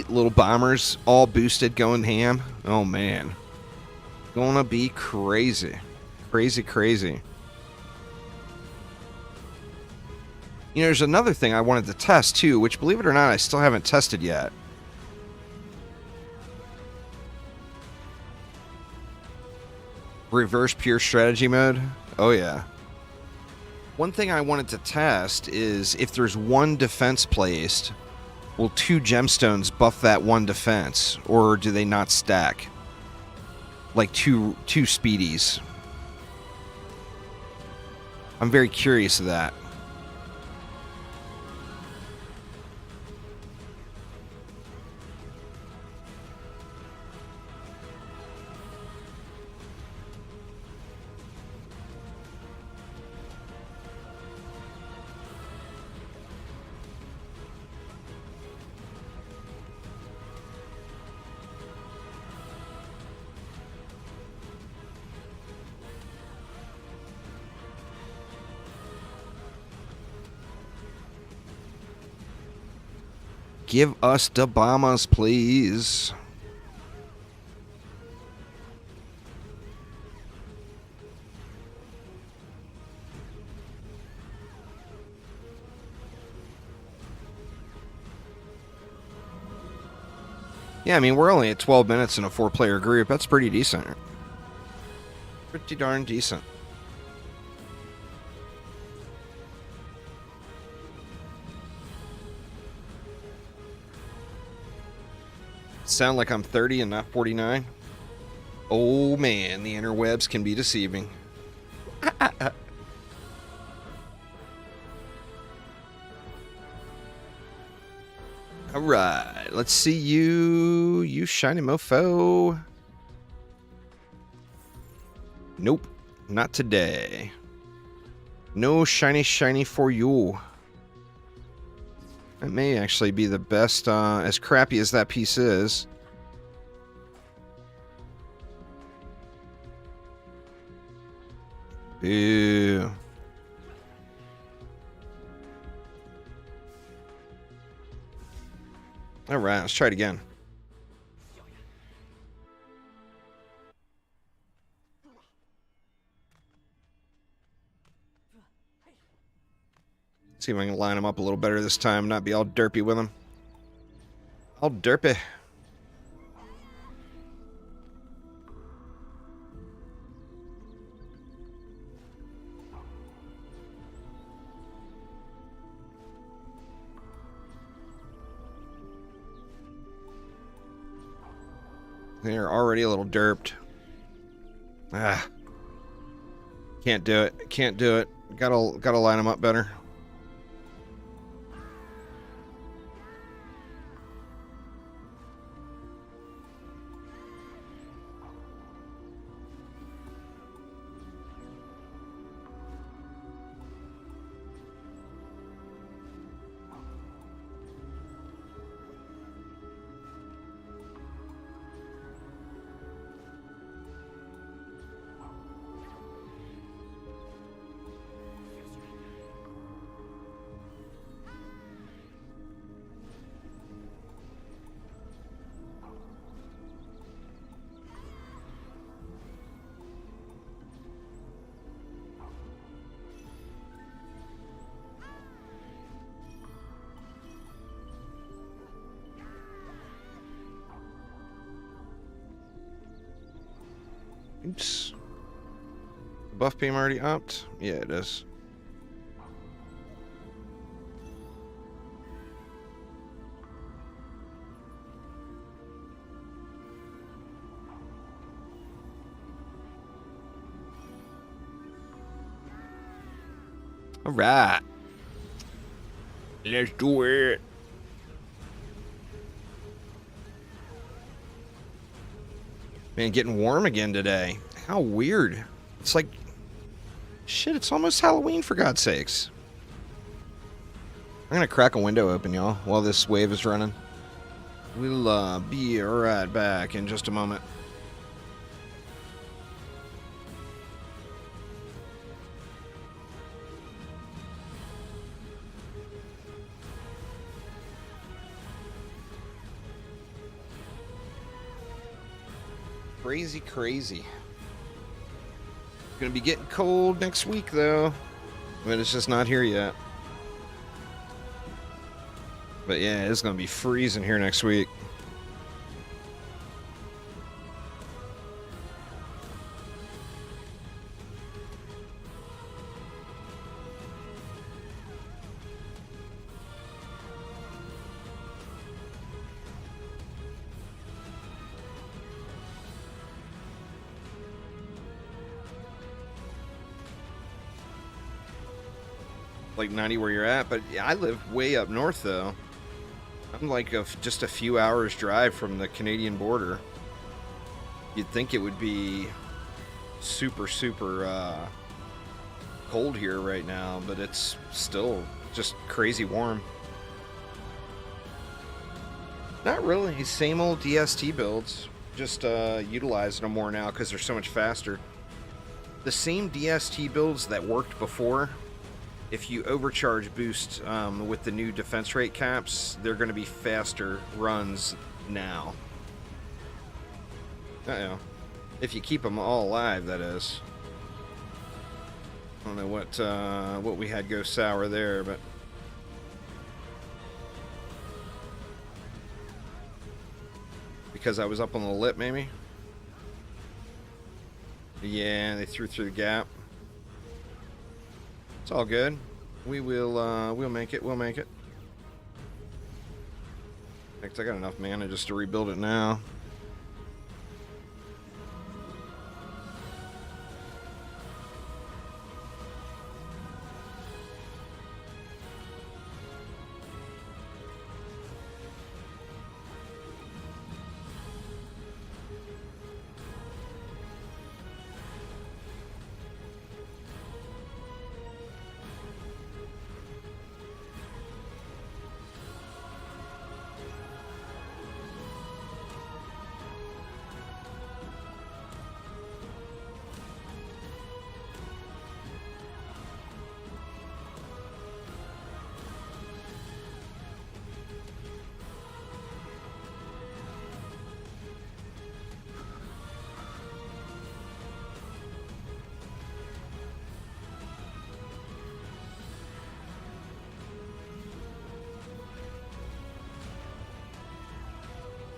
little bombers, all boosted, going ham. Oh, man. Gonna be crazy. Crazy, crazy. There's another thing I wanted to test, too, which, believe it or not, I still haven't tested yet. Reverse pure strategy mode? Oh, yeah. One thing I wanted to test is if there's 1 defense placed, will 2 gemstones buff that 1 defense, or do they not stack? Like two speedies. I'm very curious of that. Give us the bombers, please. Yeah, I mean, we're only at 12 minutes in a 4-player group. That's pretty decent. Pretty darn decent. Sound like I'm 30 and not 49? Oh man, the interwebs can be deceiving. All right, let's see you shiny mofo. Nope, not today. No shiny for you. That may actually be the best, as crappy as that piece is. Ew. All right, let's try it again. See if I can line them up a little better this time, not be all derpy with them. All derpy. They're already a little derped. Ah. Can't do it. Can't do it. Gotta line them up better. Oops. The buff beam already upped? Yeah, it is. All right. Let's do it. Man, getting warm again today. How weird. It's like, shit, it's almost Halloween, for God's sakes. I'm gonna crack a window open, y'all, while this wave is running. We'll be right back in just a moment. Crazy. Gonna be getting cold next week, though. But it's just not here yet. But yeah, it's gonna be freezing here next week. Like 90 where you're at, but I live way up north, though. I'm like just a few hours drive from the Canadian border. You'd think it would be super cold here right now, but it's still just crazy warm. Not really. Same old DST builds, just utilizing them more now because they're so much faster. The same DST builds that worked before, if you overcharge boost with the new defense rate caps, they're going to be faster runs now. Uh-oh. If you keep them all alive, that is. I don't know what we had go sour there, but... because I was up on the lip, maybe? Yeah, they threw through the gap. It's all good. We'll make it. We'll make it. Next, I got enough mana just to rebuild it now.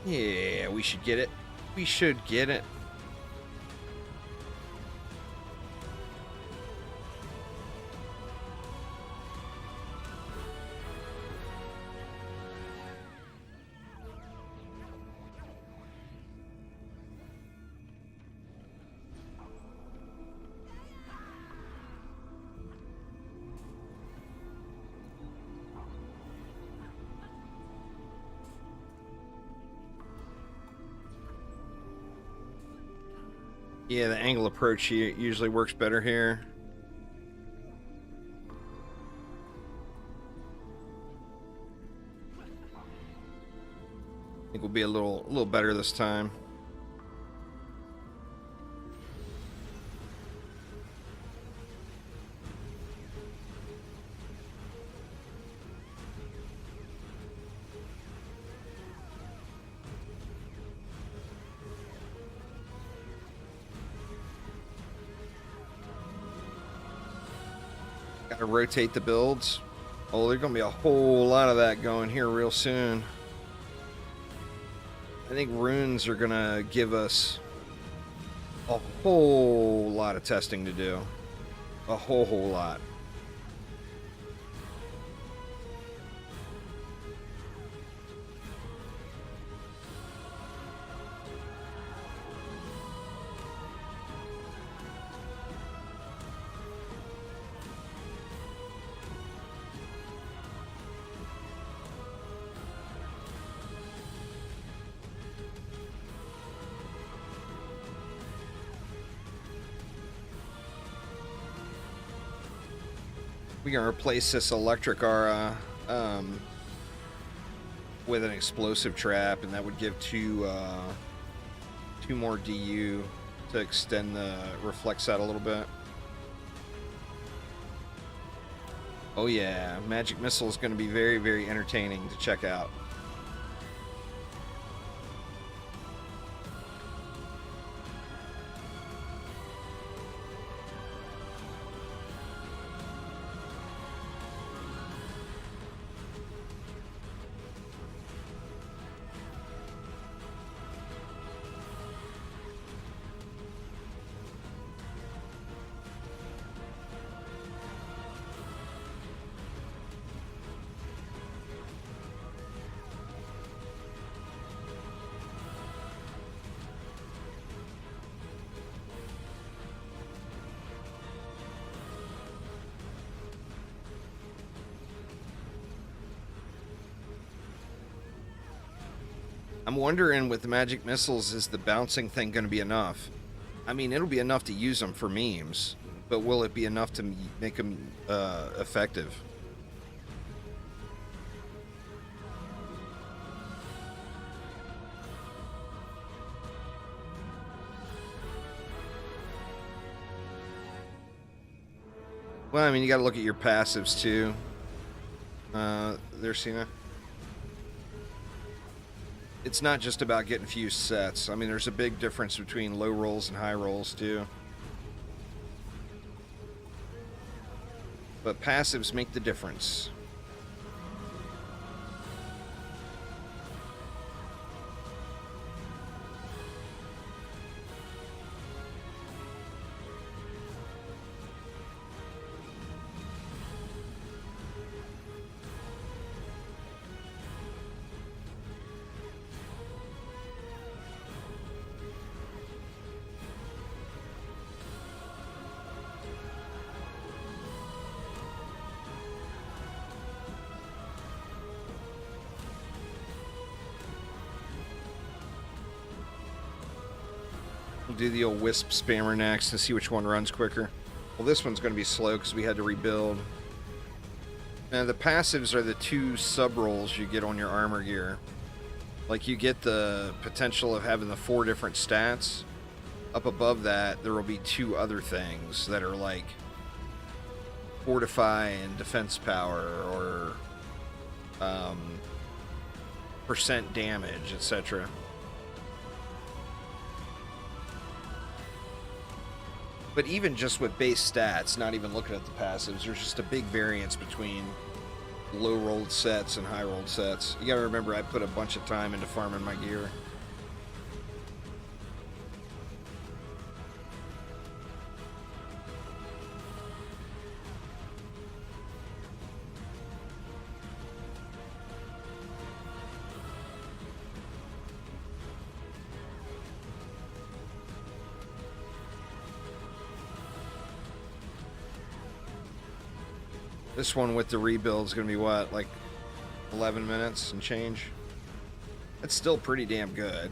Yeah, we should get it. We should get it. Yeah, the angle approach usually works better here. I think we'll be a little better this time. Gotta rotate the builds. Oh, there's gonna be a whole lot of that going here real soon. I think runes are gonna give us a whole lot of testing to do. A whole lot. We can replace this electric aura with an explosive trap, and that would give two more DU to extend the reflect set a little bit. Oh yeah, Magic Missile is going to be very, very entertaining to check out. I'm wondering with the magic missiles, is the bouncing thing going to be enough? I mean, it'll be enough to use them for memes, but will it be enough to make them effective? Well, I mean, you got to look at your passives too. There, Cena. It's not just about getting fused sets. I mean, there's a big difference between low rolls and high rolls, too. But passives make the difference. We'll do the old Wisp spammer next and see which one runs quicker. Well, this one's going to be slow because we had to rebuild. Now, the passives are the 2 sub-rolls you get on your armor gear. Like, you get the potential of having the 4 different stats. Up above that, there will be 2 other things that are like Fortify and Defense Power, or percent damage, etc. But even just with base stats, not even looking at the passives, there's just a big variance between low-rolled sets and high-rolled sets. You gotta remember, I put a bunch of time into farming my gear. This one with the rebuild is going to be what, like 11 minutes and change? That's still pretty damn good.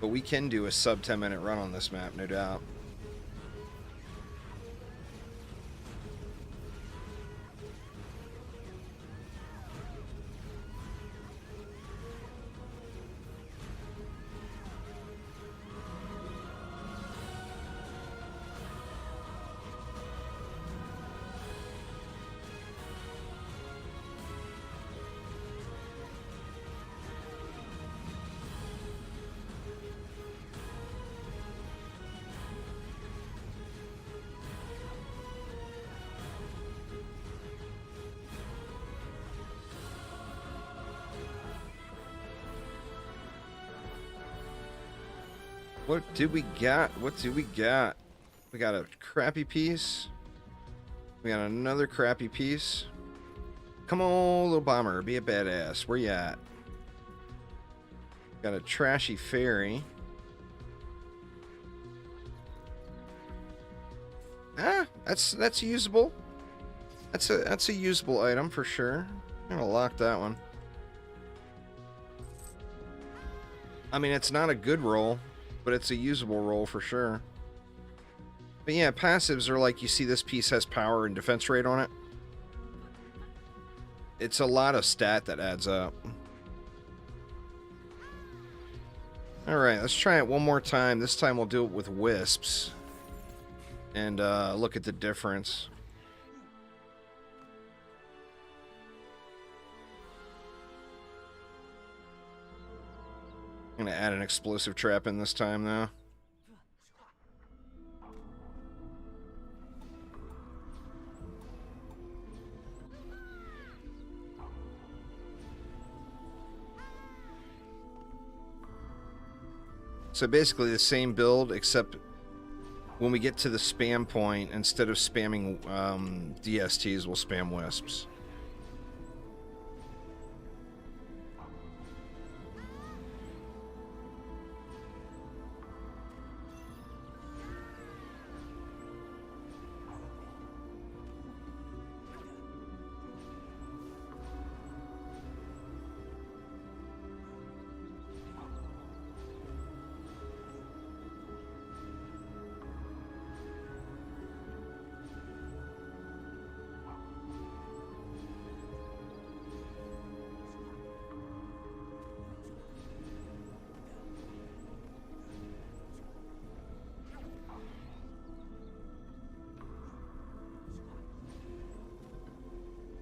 But we can do a sub 10-minute run on this map, no doubt. What do we got? What do we got? We got a crappy piece. We got another crappy piece. Come on, little bomber. Be a badass. Where you at? Got a trashy fairy. Ah, that's usable. That's a usable item for sure. I'm gonna lock that one. I mean, it's not a good roll, but it's a usable roll for sure. But yeah, passives are like, you see this piece has power and defense rate on it. It's a lot of stat that adds up. Alright, let's try it one more time. This time we'll do it with wisps. And look at the difference. I'm going to add an explosive trap in this time, though. So basically the same build, except when we get to the spam point, instead of spamming DSTs, we'll spam wisps.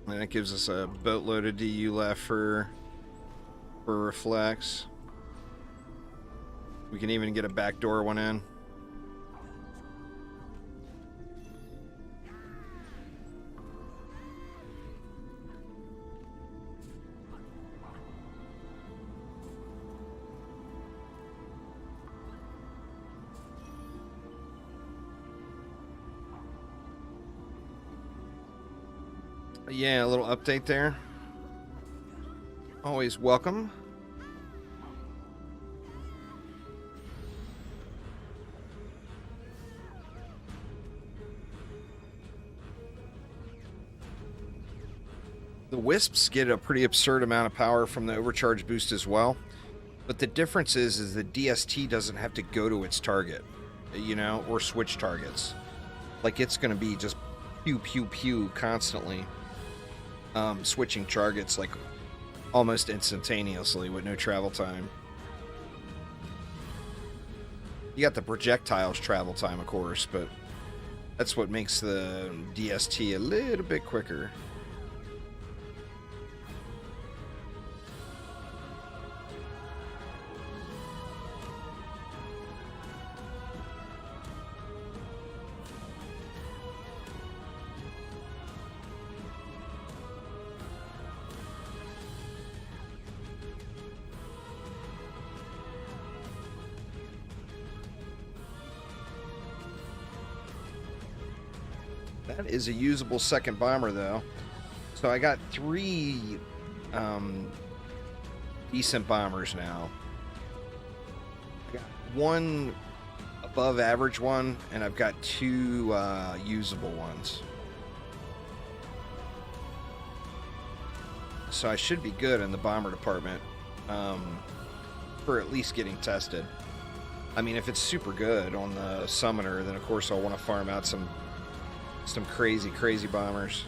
And that gives us a boatload of DU left for reflex. We can even get a backdoor one in. Yeah, a little update there. Always welcome. The wisps get a pretty absurd amount of power from the overcharge boost as well. But the difference is the DST doesn't have to go to its target. you know, or switch targets. Like, it's going to be just pew, pew, pew constantly, switching targets, like, almost instantaneously with no travel time. You got the projectiles travel time, of course, but that's what makes the DST a little bit quicker. That is a usable second bomber, though. So I got 3 decent bombers now. I got 1 above average one, and I've got 2 usable ones. So I should be good in the bomber department for at least getting tested. I mean, if it's super good on the summoner, then of course I'll want to farm out some crazy bombers.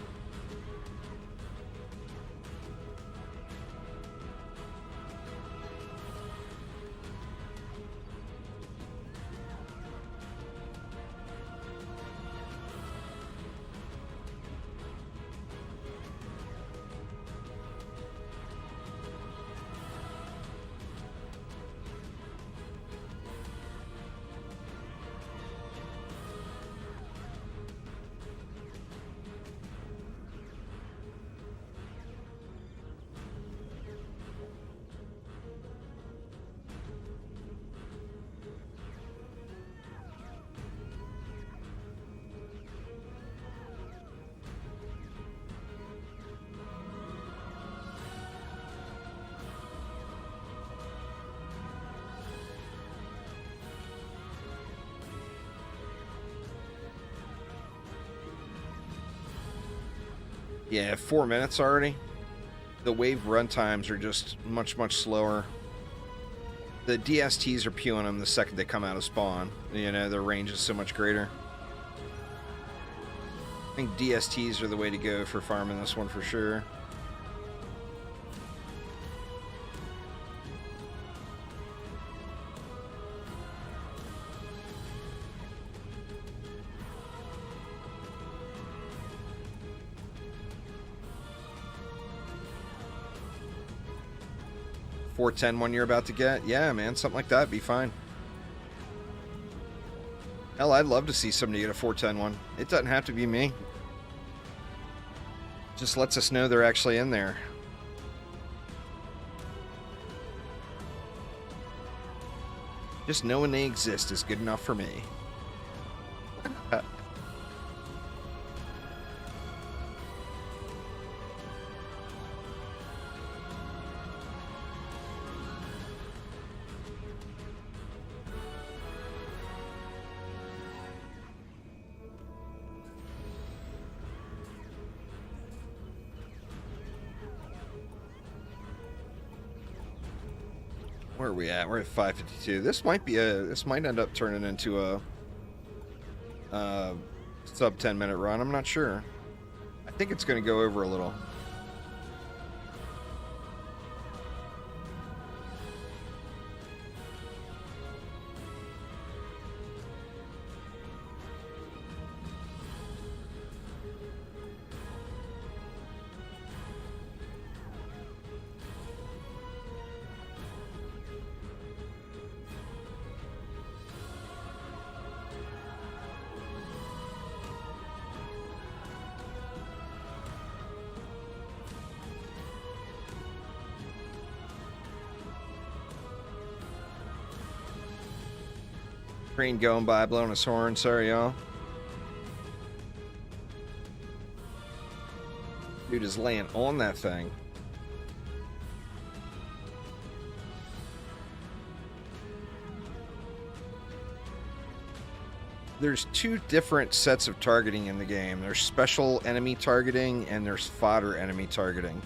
Yeah, 4 minutes already. The wave run times are just much slower. The DSTs are pewing them the second they come out of spawn. You know, their range is so much greater. I think DSTs are the way to go for farming this one for sure. $410 you're about to get? Yeah, man, something like that would be fine. Hell, I'd love to see somebody get a 410 It doesn't have to be me. Just lets us know they're actually in there. Just knowing they exist is good enough for me. Where are we at? We're at 5:52. This might end up turning into a sub 10-minute run. I'm not sure. I think it's going to go over a little. Train going by, blowing his horn. Sorry, y'all. Dude is laying on that thing. There's 2 different sets of targeting in the game. There's special enemy targeting and there's fodder enemy targeting.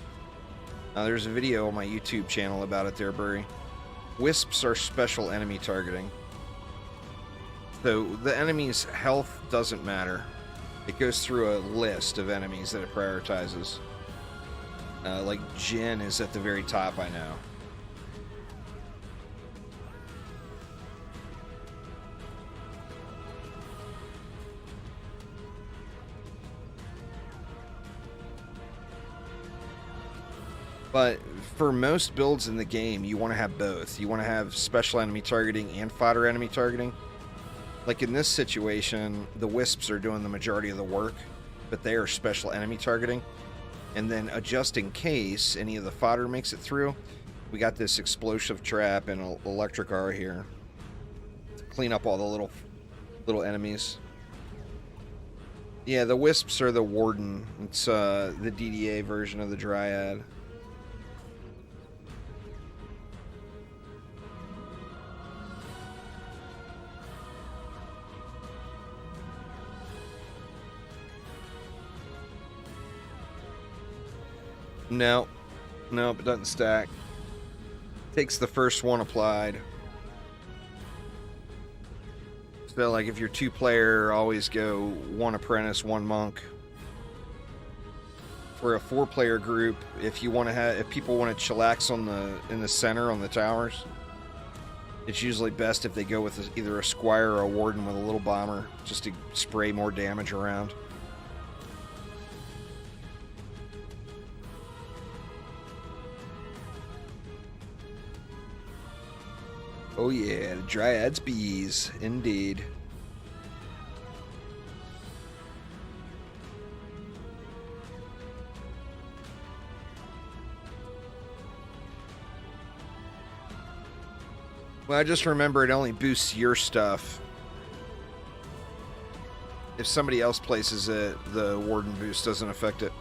There's a video on my YouTube channel about it there, Burry. Wisps are special enemy targeting. So the enemy's health doesn't matter. It goes through a list of enemies that it prioritizes. Like Jin is at the very top, I know. But for most builds in the game, you want to have both. You want to have special enemy targeting and fodder enemy targeting. Like in this situation, the Wisps are doing the majority of the work, but they are special enemy targeting. And then just in case any of the fodder makes it through, we got this explosive trap and electric R here to clean up all the little enemies. Yeah, the Wisps are the Warden. It's the DDA version of the Dryad. No, it doesn't stack. Takes the first one applied. So like if you're 2-player, always go 1 apprentice, 1 monk. For a 4-player group, if people want to chillax in the center on the towers, it's usually best if they go with either a squire or a warden with a little bomber, just to spray more damage around. Oh yeah, the Dryad's bees, indeed. Well, I just remember it only boosts your stuff. If somebody else places it, the Warden boost doesn't affect it.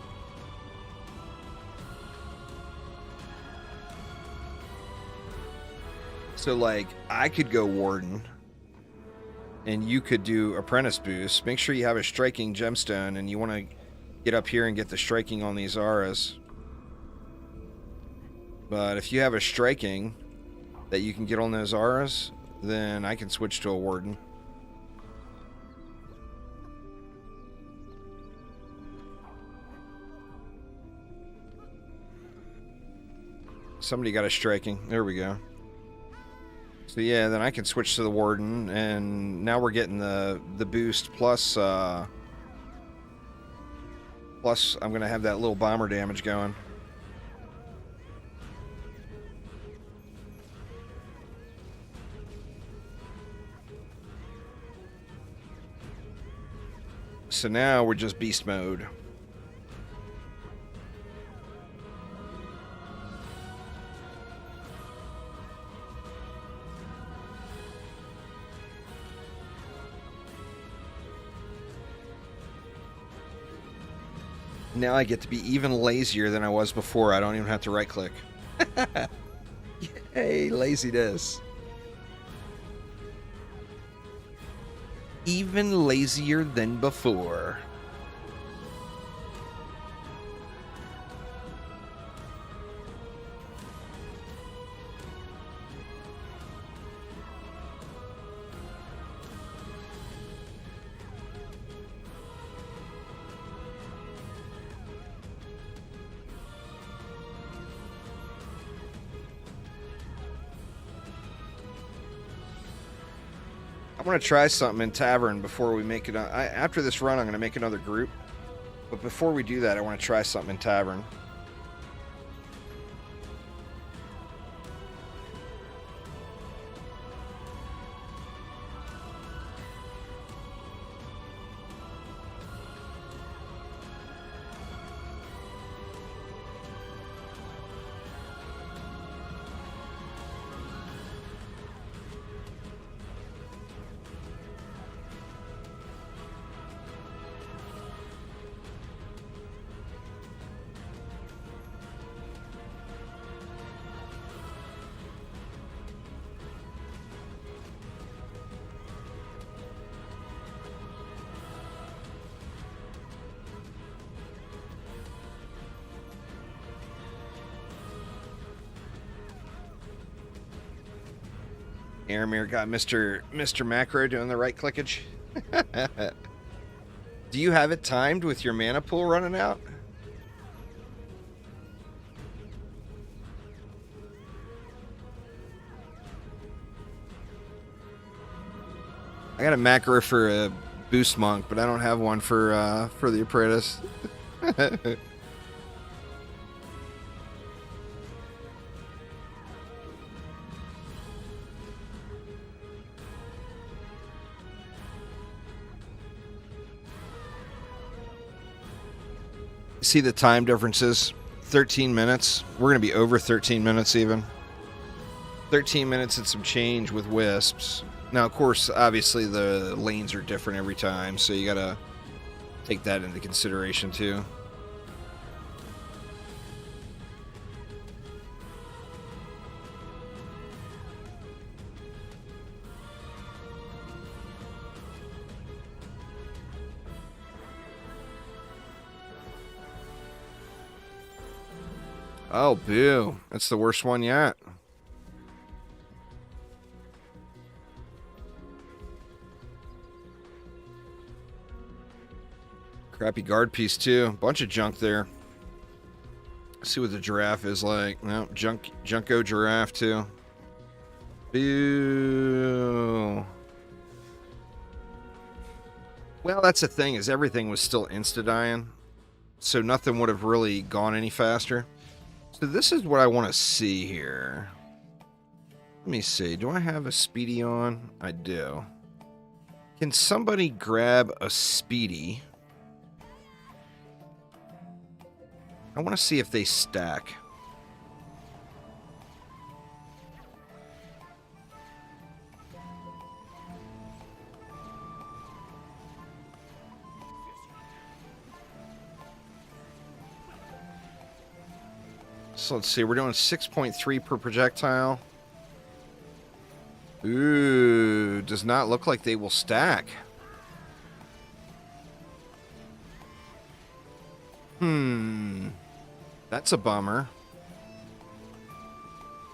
So, like, I could go Warden, and you could do Apprentice boost. Make sure you have a striking Gemstone, and you want to get up here and get the striking on these auras. But if you have a striking that you can get on those auras, then I can switch to a Warden. Somebody got a striking. There we go. So yeah, then I can switch to the Warden, and now we're getting the boost plus I'm gonna have that little bomber damage going. So now we're just beast mode. Now I get to be even lazier than I was before. I don't even have to right click. Yay, laziness. Even lazier than before. I want to try something in Tavern before we make it. After this run, I'm going to make another group. But before we do that, I want to try something in Tavern. Aramir got Mr. Macro doing the right clickage. Do you have it timed with your mana pool running out? I got a macro for a boost monk, but I don't have one for the apprentice. See the time differences? 13 minutes. We're going to be over 13 minutes even. 13 minutes and some change with wisps. Now, of course, obviously the lanes are different every time, so you got to take that into consideration too. Oh, boo. That's the worst one yet. Crappy guard piece, too. Bunch of junk there. Let's see what the giraffe is like. No, Junko giraffe, too. Boo. Well, that's the thing, is everything was still insta-dying. So nothing would have really gone any faster. So this is what I want to see here. Let me see. Do I have a speedy on? I do. Can somebody grab a speedy? I want to see if they stack. So let's see, we're doing 6.3 per projectile. Ooh, does not look like they will stack. That's a bummer.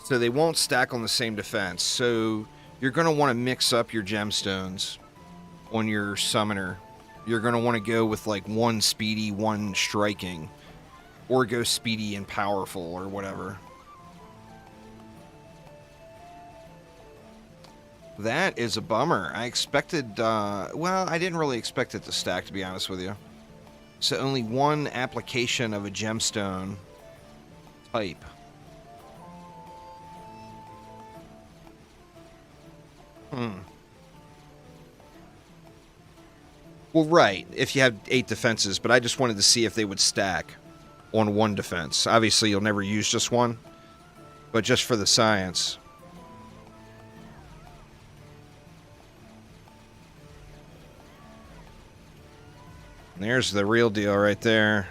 So they won't stack on the same defense. So you're going to want to mix up your gemstones on your summoner. You're going to want to go with like one speedy, one striking. Or go speedy and powerful, or whatever. That is a bummer. I expected, well, I didn't really expect it to stack, to be honest with you. So only one application of a gemstone type. Well, right, if you have 8 defenses, but I just wanted to see if they would stack on one defense. Obviously, you'll never use just one, but just for the science. And there's the real deal right there.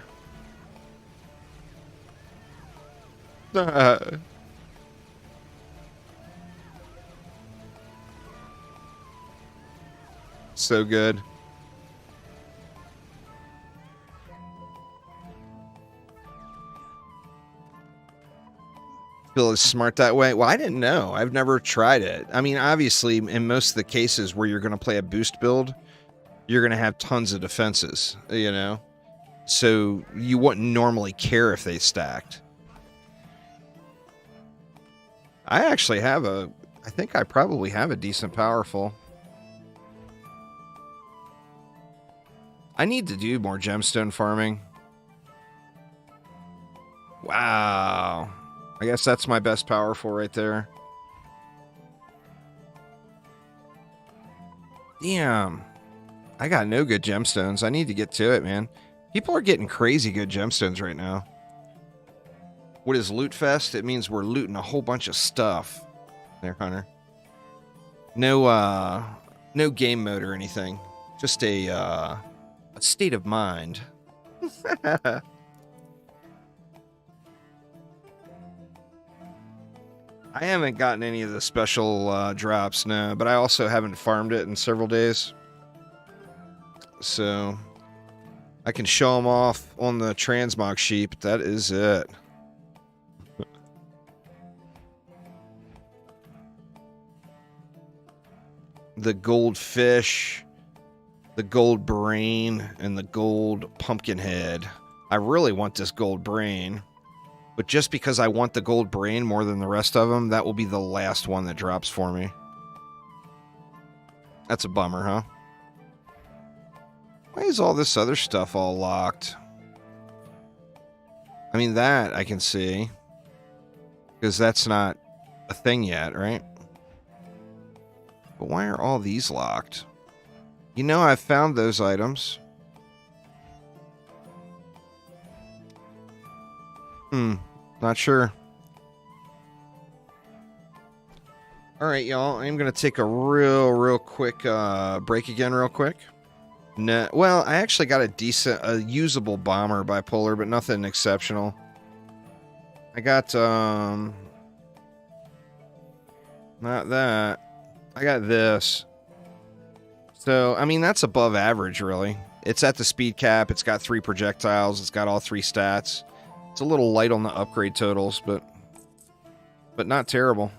So good. Feel as smart that way? Well, I didn't know. I've never tried it. I mean, obviously, in most of the cases where you're going to play a boost build, you're going to have tons of defenses, you know? So you wouldn't normally care if they stacked. I actually have I think I probably have a decent powerful. I need to do more gemstone farming. Wow. I guess that's my best powerful right there. Damn. I got no good gemstones. I need to get to it, man. People are getting crazy good gemstones right now. What is Loot Fest? It means we're looting a whole bunch of stuff. There, Hunter. No, no game mode or anything. Just a state of mind. I haven't gotten any of the special drops, no, but I also haven't farmed it in several days. So I can show them off on the transmog sheep. That is it. the gold fish, the gold brain, and the gold pumpkin head. I really want this gold brain, but just because I want the gold brain more than the rest of them, that will be the last one that drops for me. That's a bummer, huh? Why is all this other stuff all locked? I mean, that I can see, because that's not a thing yet, right? But why are all these locked? You know, I've found those items. Not sure. All right, y'all. I'm going to take a real quick break again real quick. No, well, I actually got a usable bomber bipolar, but nothing exceptional. I got, not that. I got this. So, I mean, that's above average, really. It's at the speed cap. It's got 3 projectiles. It's got all 3 stats. It's a little light on the upgrade totals, but not terrible.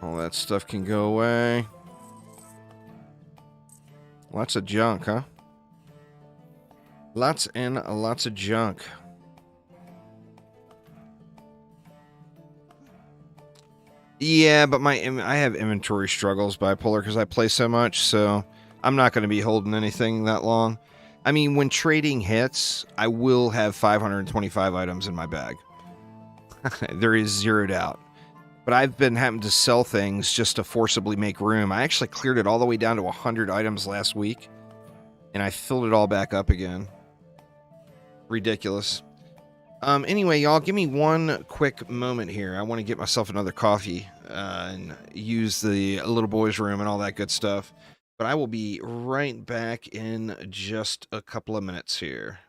All that stuff can go away. Lots of junk, huh? Lots and lots of junk. Yeah, but I have inventory struggles, bipolar, because I play so much, so I'm not going to be holding anything that long. I mean, when trading hits, I will have 525 items in my bag. There is zero doubt. But I've been having to sell things just to forcibly make room. I actually cleared it all the way down to 100 items last week, and I filled it all back up again. Ridiculous. Anyway, y'all, give me one quick moment here. I want to get myself another coffee and use the little boy's room and all that good stuff. But I will be right back in just a couple of minutes here.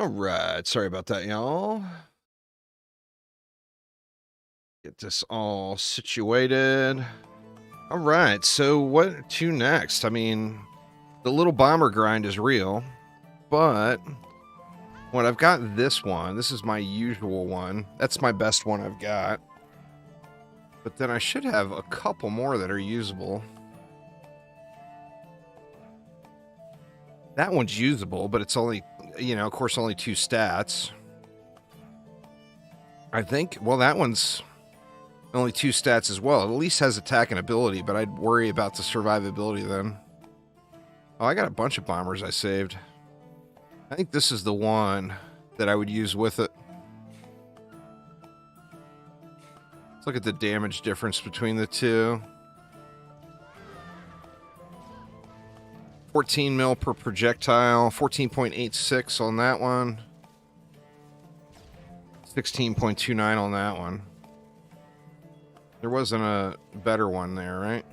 All right. Sorry about that, y'all. Get this all situated. All right. So what to next? I mean, the little bomber grind is real, but when I've got this one, this is my usual one. That's my best one I've got. But then I should have a couple more that are usable. That one's usable, but it's only, you know, of course, only 2 stats. I think, well, that one's only 2 stats as well. It at least has attack and ability, but I'd worry about the survivability then. Oh, I got a bunch of bombers I saved. I think this is the one that I would use with it. Let's look at the damage difference between the two. 14 mil per projectile, 14.86 on that one. 16.29 on that one. There wasn't a better one there, right?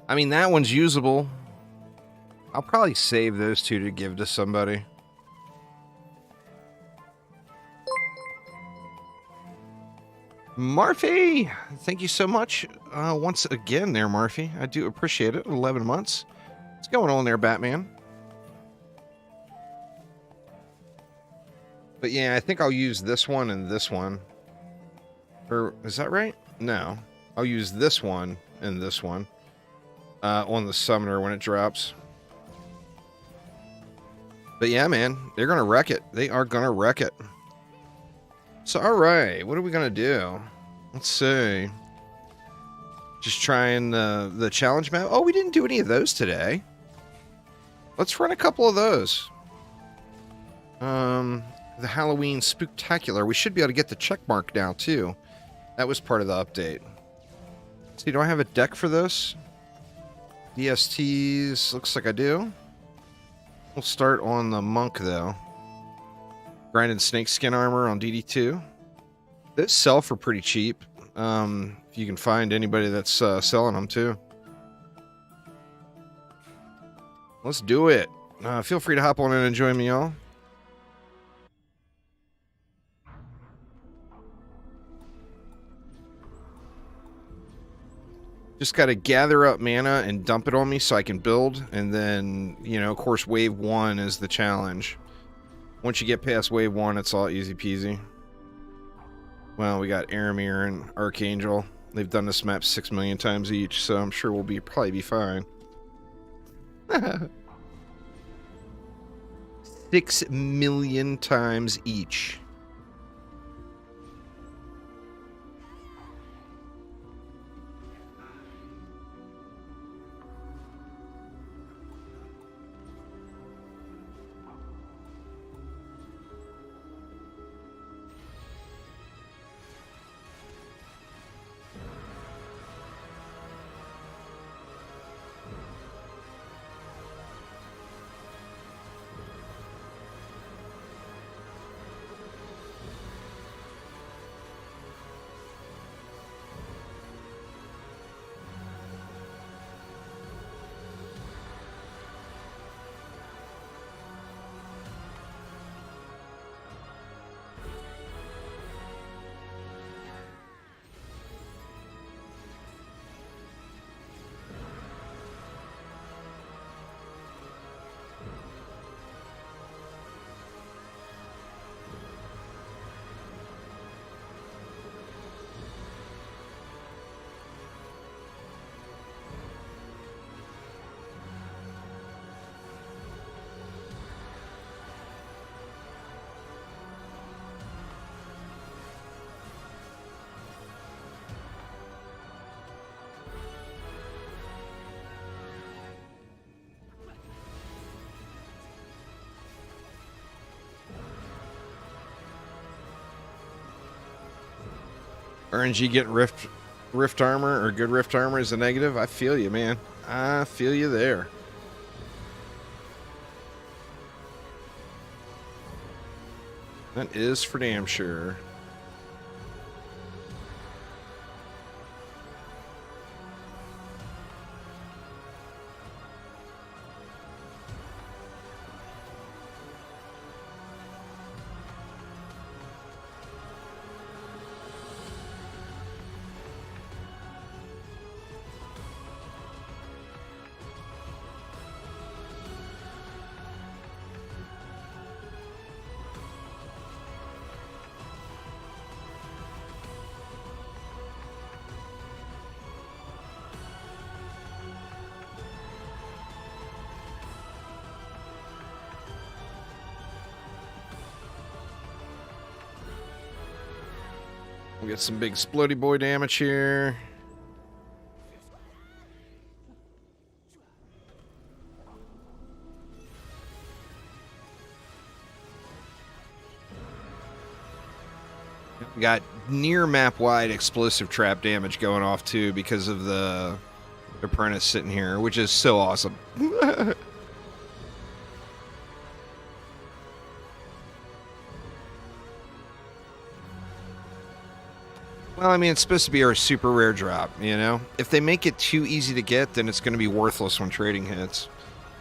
I mean, that one's usable. I'll probably save those 2 to give to somebody. Marfy! Thank you so much once again there, Marfy. I do appreciate it. 11 months. What's going on there, Batman? But yeah, I think I'll use this one and this one. Or, is that right? No. I'll use this one and this one on the summoner when it drops. But yeah, man, they're going to wreck it. They are going to wreck it. So, all right, what are we going to do? Let's see. Just trying the challenge map. Oh, we didn't do any of those today. Let's run a couple of those. The Halloween Spooktacular. We should be able to get the check mark now, too. That was part of the update. Let's see, do I have a deck for this? DSTs. Looks like I do. We'll start on the monk, though. Grinded snakeskin armor on DD2. Those sell for pretty cheap. If you can find anybody that's selling them, too. Let's do it. Feel free to hop on in and join me, y'all. Just got to gather up mana and dump it on me so I can build. And then, you know, of course, wave 1 is the challenge. Once you get past wave 1, it's all easy peasy. Well, we got Aramir and Archangel. They've done this map 6 million times each, so I'm sure we'll probably be fine. 6 million times each. RNG getting rift armor or good rift armor is a negative. I feel you, man. I feel you there. That is for damn sure. Get some big splody boy damage here. Got near map wide explosive trap damage going off too because of the apprentice sitting here, which is so awesome. Well, I mean, it's supposed to be our super rare drop, you know? If they make it too easy to get, then it's going to be worthless when trading hits,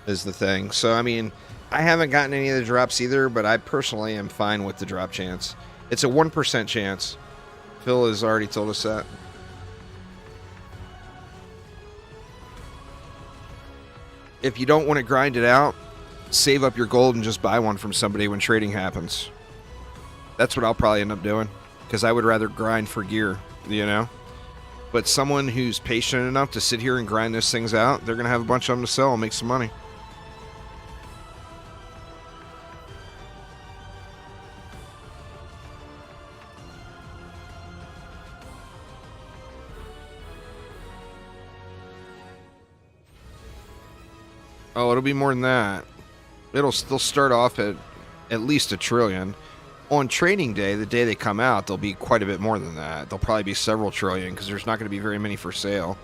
is the thing. So, I mean, I haven't gotten any of the drops either, but I personally am fine with the drop chance. It's a 1% chance. Phil has already told us that. If you don't want to grind it out, save up your gold and just buy one from somebody when trading happens. That's what I'll probably end up doing, because I would rather grind for gear, you know? But someone who's patient enough to sit here and grind those things out, they're going to have a bunch of them to sell and make some money. Oh, it'll be more than that. It'll still start off at least 1 trillion. On trading day, the day they come out, they'll be quite a bit more than that. They'll probably be several trillion because there's not going to be very many for sale.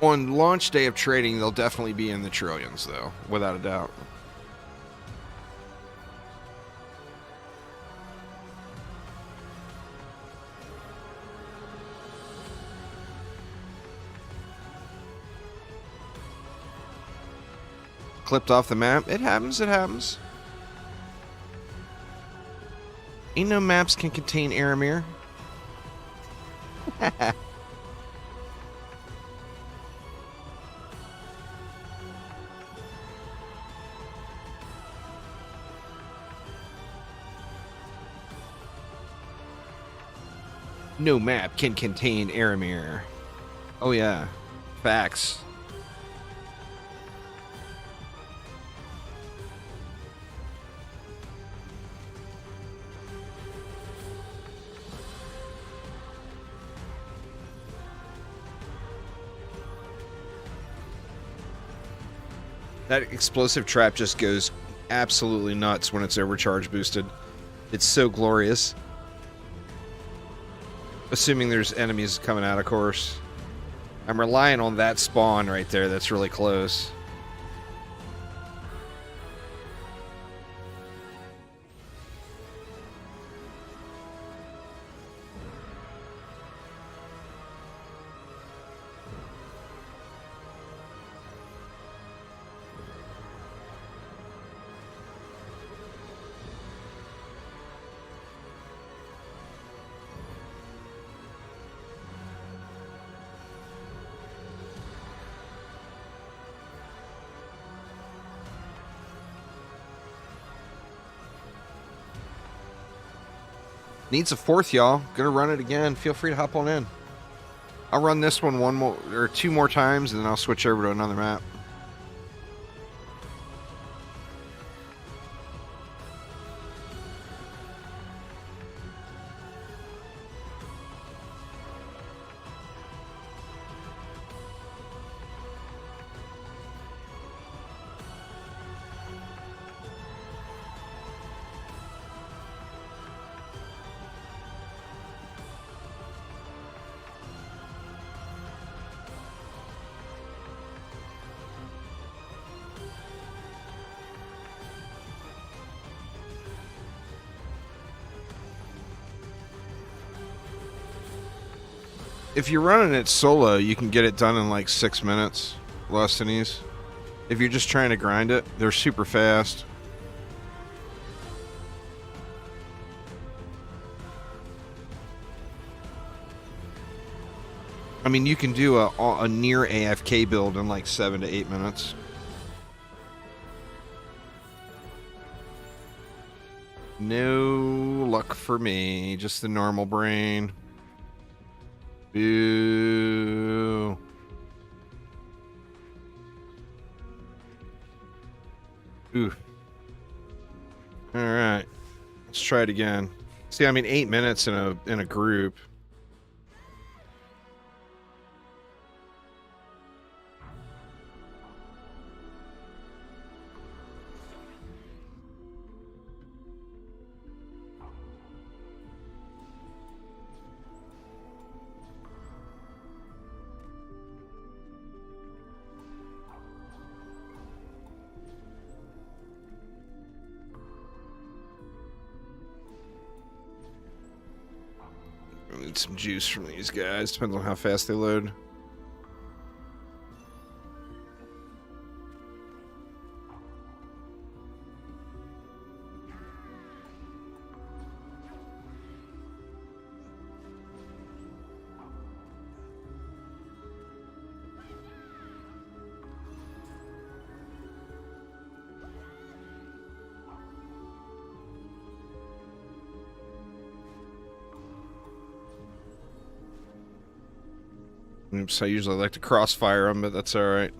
On launch day of trading, they'll definitely be in the trillions, though, without a doubt. Clipped off the map. It happens, it happens. Ain't no maps can contain Aramir. No map can contain Aramir. Oh yeah. Facts. That explosive trap just goes absolutely nuts when it's overcharge boosted. It's so glorious. Assuming there's enemies coming out, of course. I'm relying on that spawn right there that's really close. Needs a 4th, y'all. Gonna run it again. Feel free to hop on in. I'll run this one more or 2 more times, and then I'll switch over to another map. If you're running it solo, you can get it done in like 6 minutes, less than these. If you're just trying to grind it, they're super fast. I mean, you can do a near AFK build in like 7 to 8 minutes. No luck for me, just the normal brain. Boo. Ooh. All right. Let's try it again. See, I mean, 8 minutes in a group. I need some juice from these guys. Depends on how fast they load. Oops, I usually like to crossfire them, but that's alright.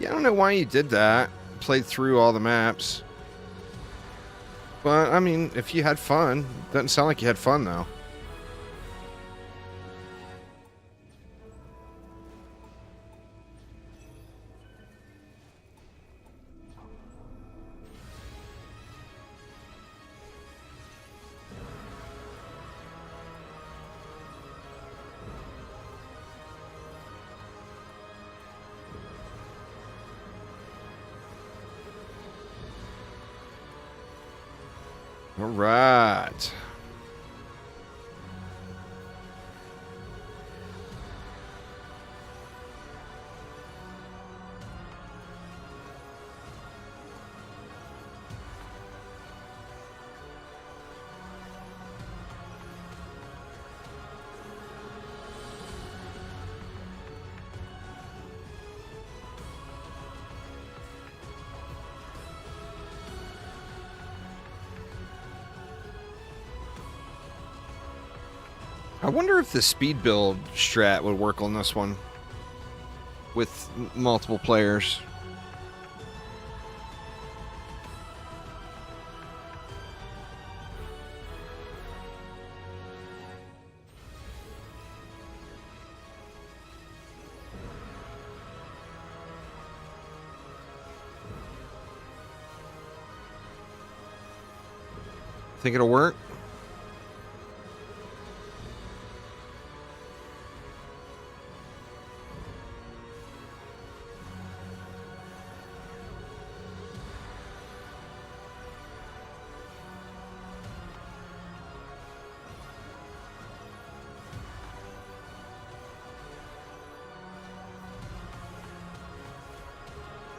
Yeah, I don't know why you did that. Played through all the maps. But, I mean, if you had fun. Doesn't sound like you had fun, though. All right. I wonder if the speed build strat would work on this one with multiple players. Think it'll work?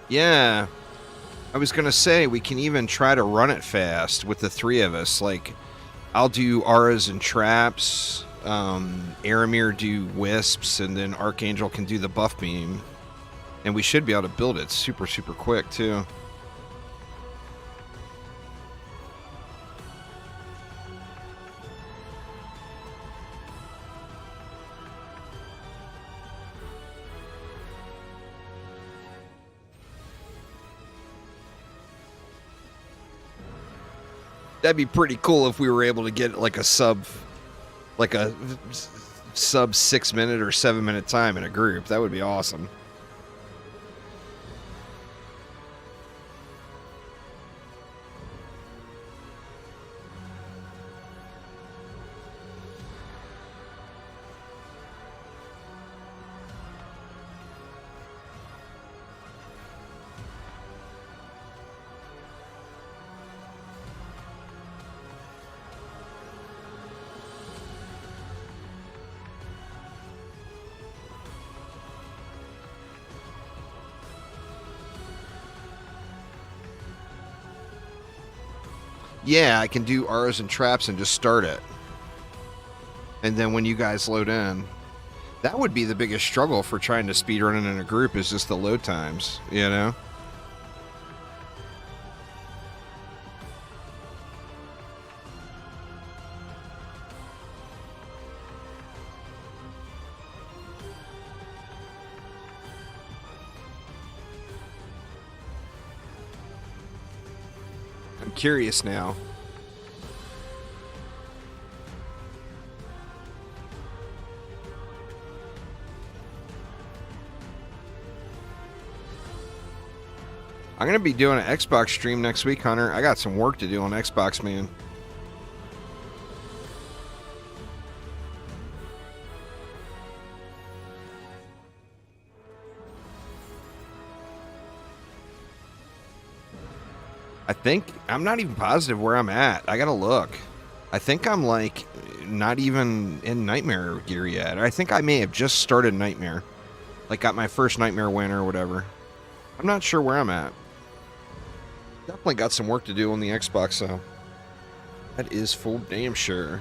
Yeah. I was going to say, we can even try to run it fast with the three of us. Like, I'll do auras and traps, Aramir do wisps, and then Archangel can do the buff beam. And we should be able to build it super, super quick, too. That'd be pretty cool if we were able to get like a sub 6 minute or 7 minute time in a group. That would be awesome. Yeah, I can do auras and traps and just start it. And then when you guys load in, that would be the biggest struggle for trying to speedrun it in a group, is just the load times, you know? I'm curious now. I'm going to be doing an Xbox stream next week, Hunter. I got some work to do on Xbox, man. I think, I'm not even positive where I'm at. I got to look. I think I'm like not even in Nightmare gear yet. I think I may have just started Nightmare. Like got my first Nightmare win or whatever. I'm not sure where I'm at. Definitely got some work to do on the Xbox, though. That is full damn sure.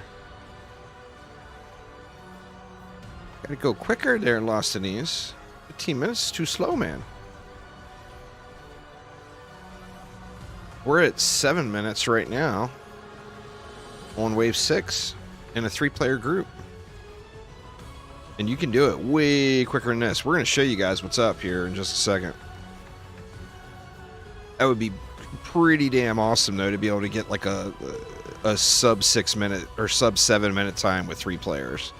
Gotta go quicker there, Lost Denise. 15 minutes is too slow, man. We're at 7 minutes right now on Wave 6 in a 3-player group. And you can do it way quicker than this. We're going to show you guys what's up here in just a second. That would be pretty damn awesome, though, to be able to get like a sub 6 minute or sub 7 minute time with 3 players.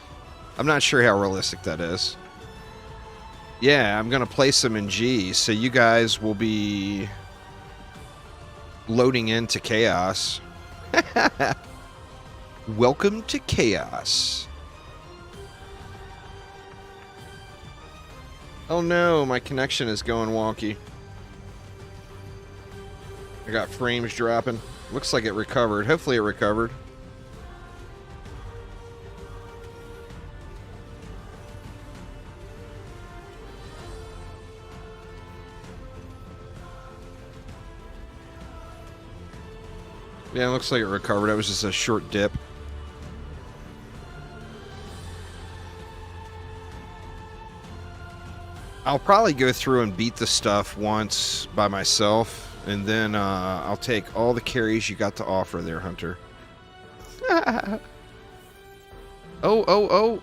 I'm not sure how realistic that is. Yeah, I'm going to place them in G, so you guys will be loading into Chaos. Welcome to Chaos. Oh no, my connection is going wonky. I got frames dropping. Looks like it recovered. Hopefully it recovered. Yeah, it looks like it recovered. It was just a short dip. I'll probably go through and beat the stuff once by myself. And then I'll take all the carries you got to offer there, Hunter. Oh.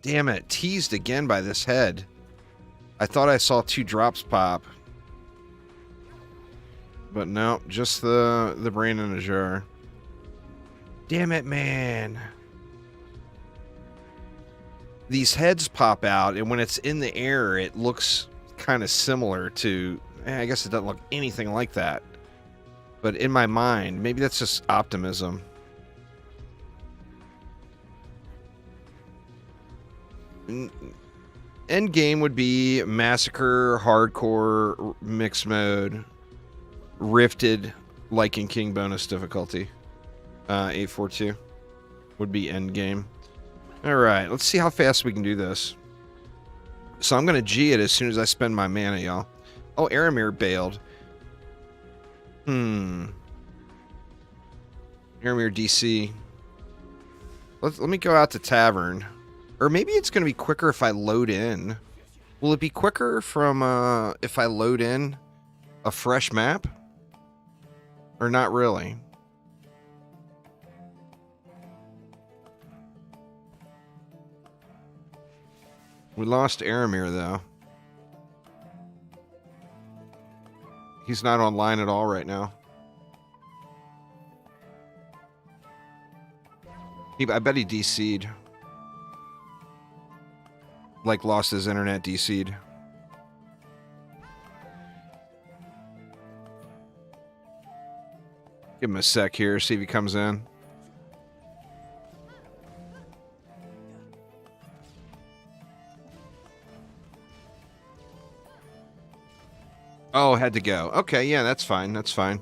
Damn it. Teased again by this head. I thought I saw 2 drops pop. But no, just the brain in a jar. Damn it, man. These heads pop out, and when it's in the air, it looks kind of similar to... I guess it doesn't look anything like that. But in my mind, maybe that's just optimism. End game would be Massacre, Hardcore, Mixed Mode, Rifted, like in King bonus difficulty. 842 would be end game. Alright, let's see how fast we can do this. So I'm going to G it as soon as I spend my mana, y'all. Oh, Aramir bailed. Aramir DC. Let me go out to Tavern. Or maybe it's going to be quicker if I load in. Will it be quicker from if I load in a fresh map? Or not really? We lost Aramir, though. He's not online at all right now. I bet he DC'd. Like, lost his internet, DC'd. Give him a sec here, see if he comes in. Oh, had to go. Okay, yeah, that's fine. That's fine.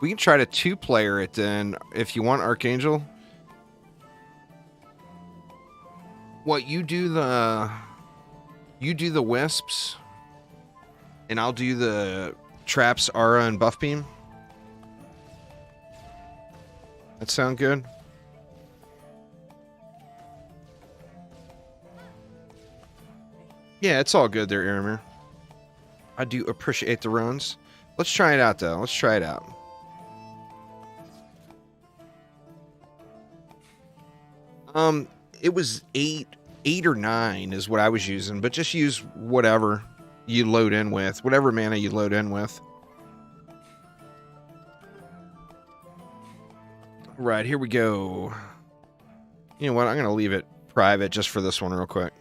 We can try to 2-player it then, if you want, Archangel. What, you do the wisps, and I'll do the traps, aura, and buff beam? That sound good? Yeah, it's all good there, Aramir. I do appreciate the runs. Let's try it out, though. Let's try it out. It was eight or 9 is what I was using, but just use whatever you load in with, whatever mana you load in with. Right, here we go. You know what? I'm going to leave it private just for this one real quick.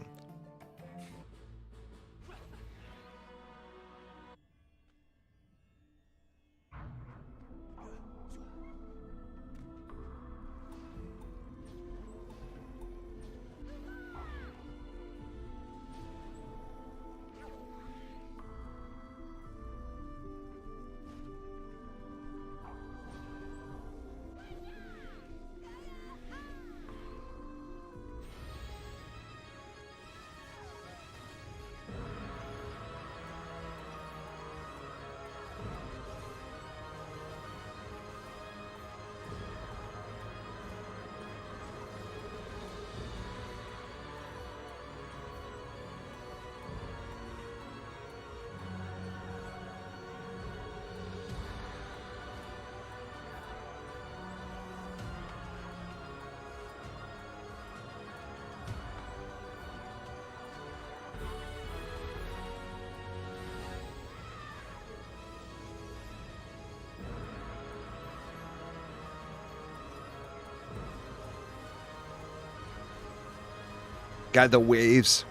God, the waves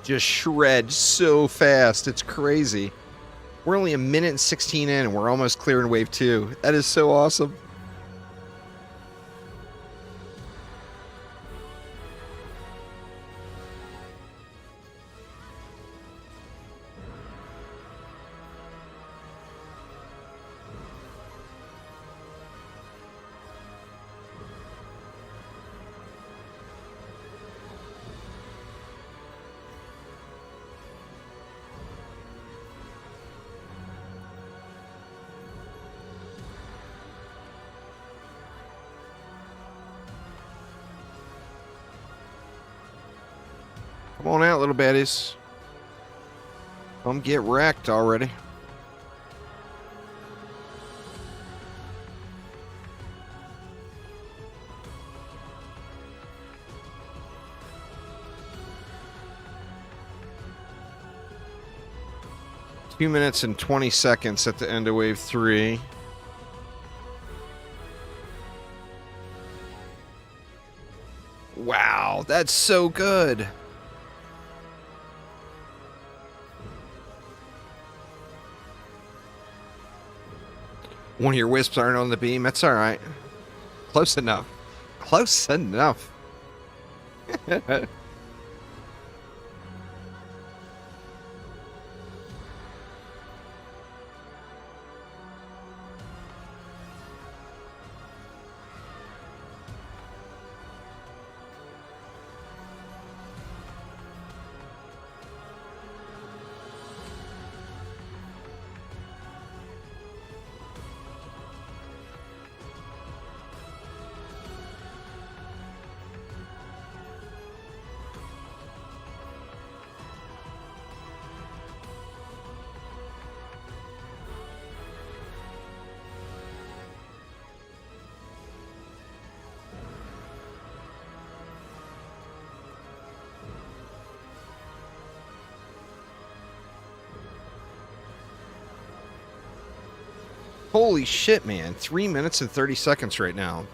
just shred so fast. It's crazy. We're only 1:16 in, and we're almost clearing wave 2. That is so awesome. Come on out, little baddies. Come get wrecked already. Two minutes and 20 seconds at the end of wave 3. Wow, that's so good. One of your wisps aren't on the beam. That's all right. Close enough. Close enough. Holy shit, man. 3 minutes and 30 seconds right now.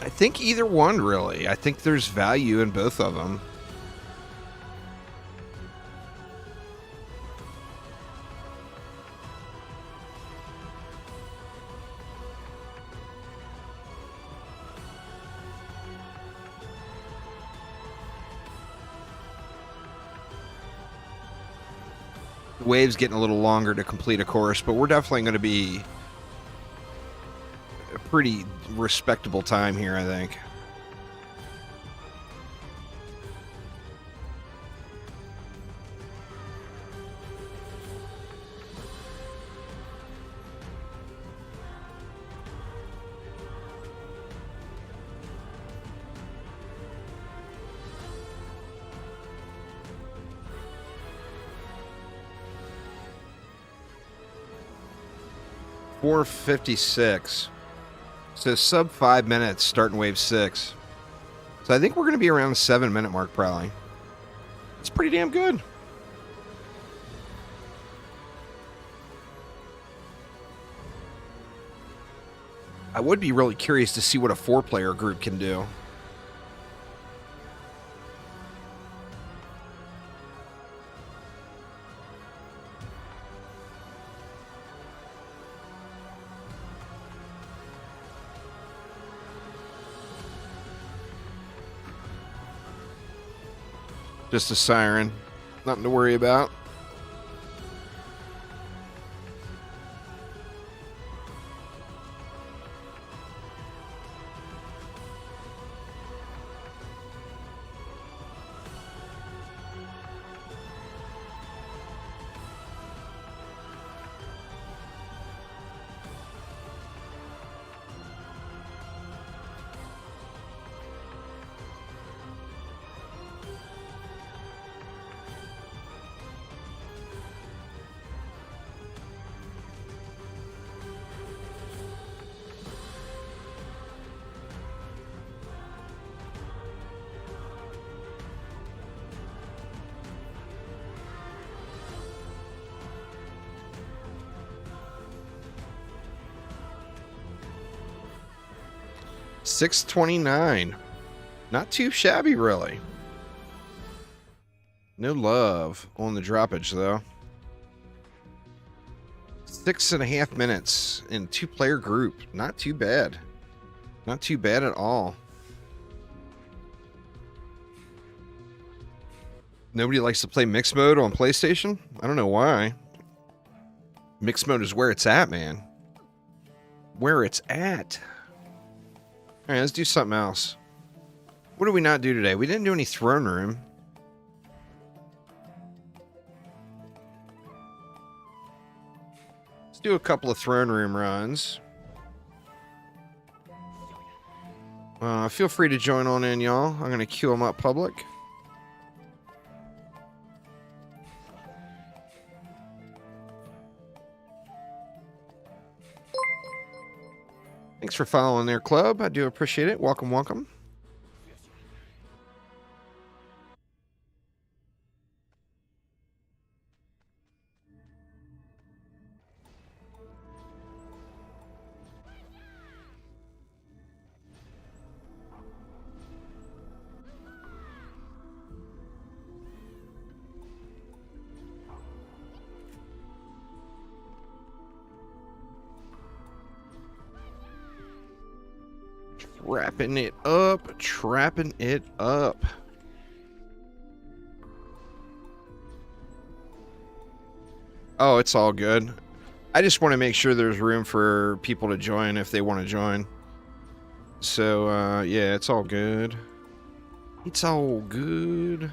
I think either one, really. I think there's value in both of them. The wave's getting a little longer to complete a course, but we're definitely going to be a pretty respectable time here, I think. .456. So sub 5 minutes starting wave 6. So I think we're going to be around the 7-minute mark probably. It's pretty damn good. I would be really curious to see what a 4-player group can do. Just a siren. Nothing to worry about. $6.29. Not too shabby, really. No love on the droppage, though. 6.5 minutes in 2-player group. Not too bad. Not too bad at all. Nobody likes to play mixed mode on PlayStation? I don't know why. Mixed mode is where it's at, man. Where it's at. Alright, let's do something else. What did we not do today? We didn't do any throne room. Let's do a couple of throne room runs. Feel free to join on in, y'all. I'm going to queue them up public. Thanks for following their club. I do appreciate it. Welcome, welcome. Wrapping it up, trapping it up. Oh, it's all good. I just want to make sure there's room for people to join if they want to join. So, yeah, it's all good. It's all good.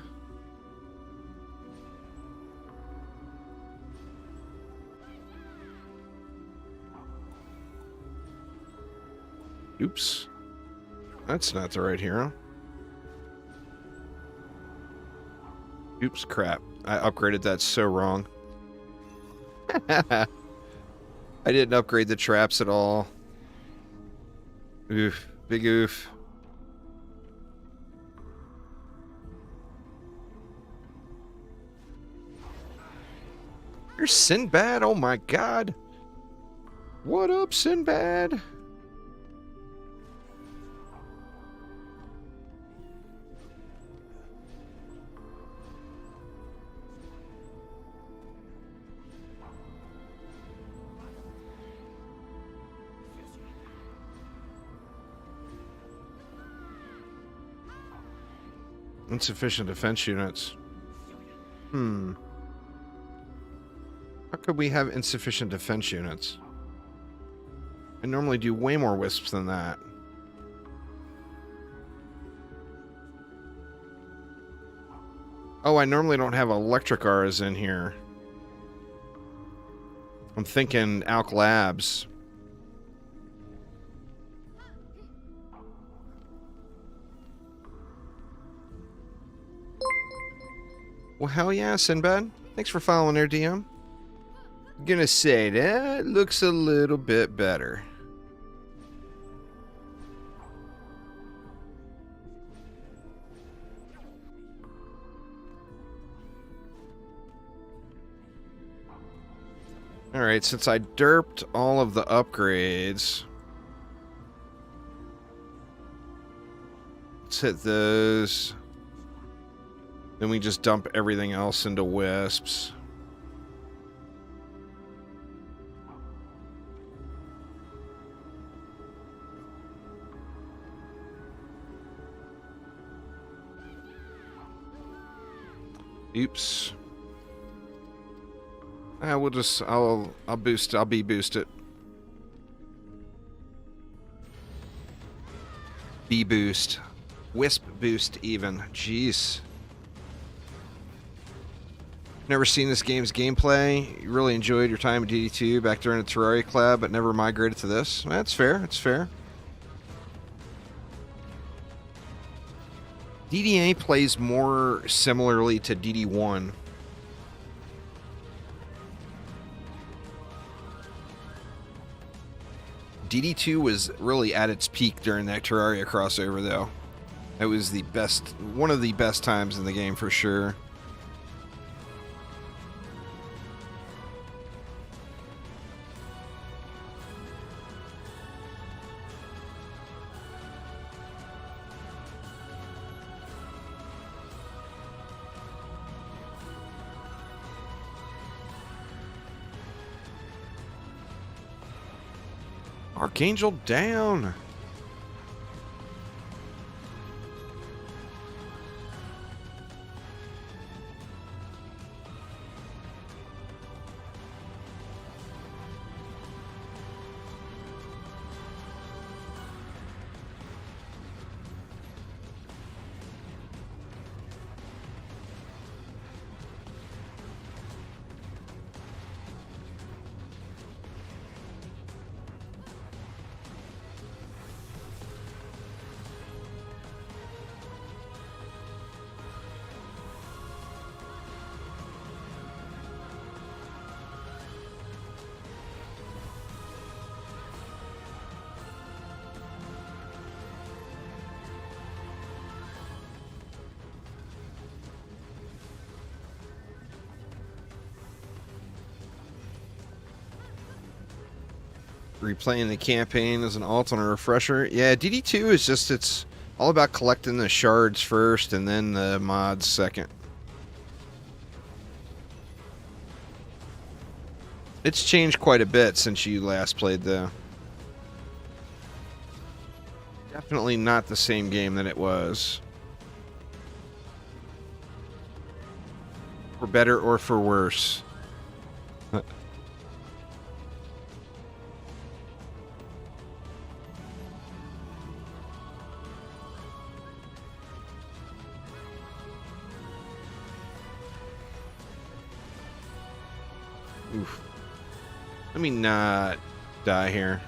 Oops. That's not the right hero. Oops, crap. I upgraded that so wrong. I didn't upgrade the traps at all. Oof. Big oof. You're Sinbad? Oh my god. What up, Sinbad? Insufficient defense units. How could we have insufficient defense units? I normally do way more wisps than that. Oh, I normally don't have electric auras in here. I'm thinking Alk Labs. Well, hell yeah, Sinbad. Thanks for following there, DM. Gonna say that looks a little bit better. Alright, since I derped all of the upgrades, let's hit those. Then we just dump everything else into wisps. Oops. We'll just I'll be boosted. B boost. Wisp boost even. Jeez. Never seen this game's gameplay. You really enjoyed your time at DD2 back during the Terraria Club, but never migrated to this. That's fair. That's fair. DDA plays more similarly to DD1. DD2 was really at its peak during that Terraria crossover, though. It was the best, one of the best times in the game for sure. Archangel down. Replaying the campaign as an alt on a refresher. Yeah, DD2 is just, it's all about collecting the shards first and then the mods second. It's changed quite a bit since you last played, though. Definitely not the same game that it was. For better or for worse. Oof. Let me not die here.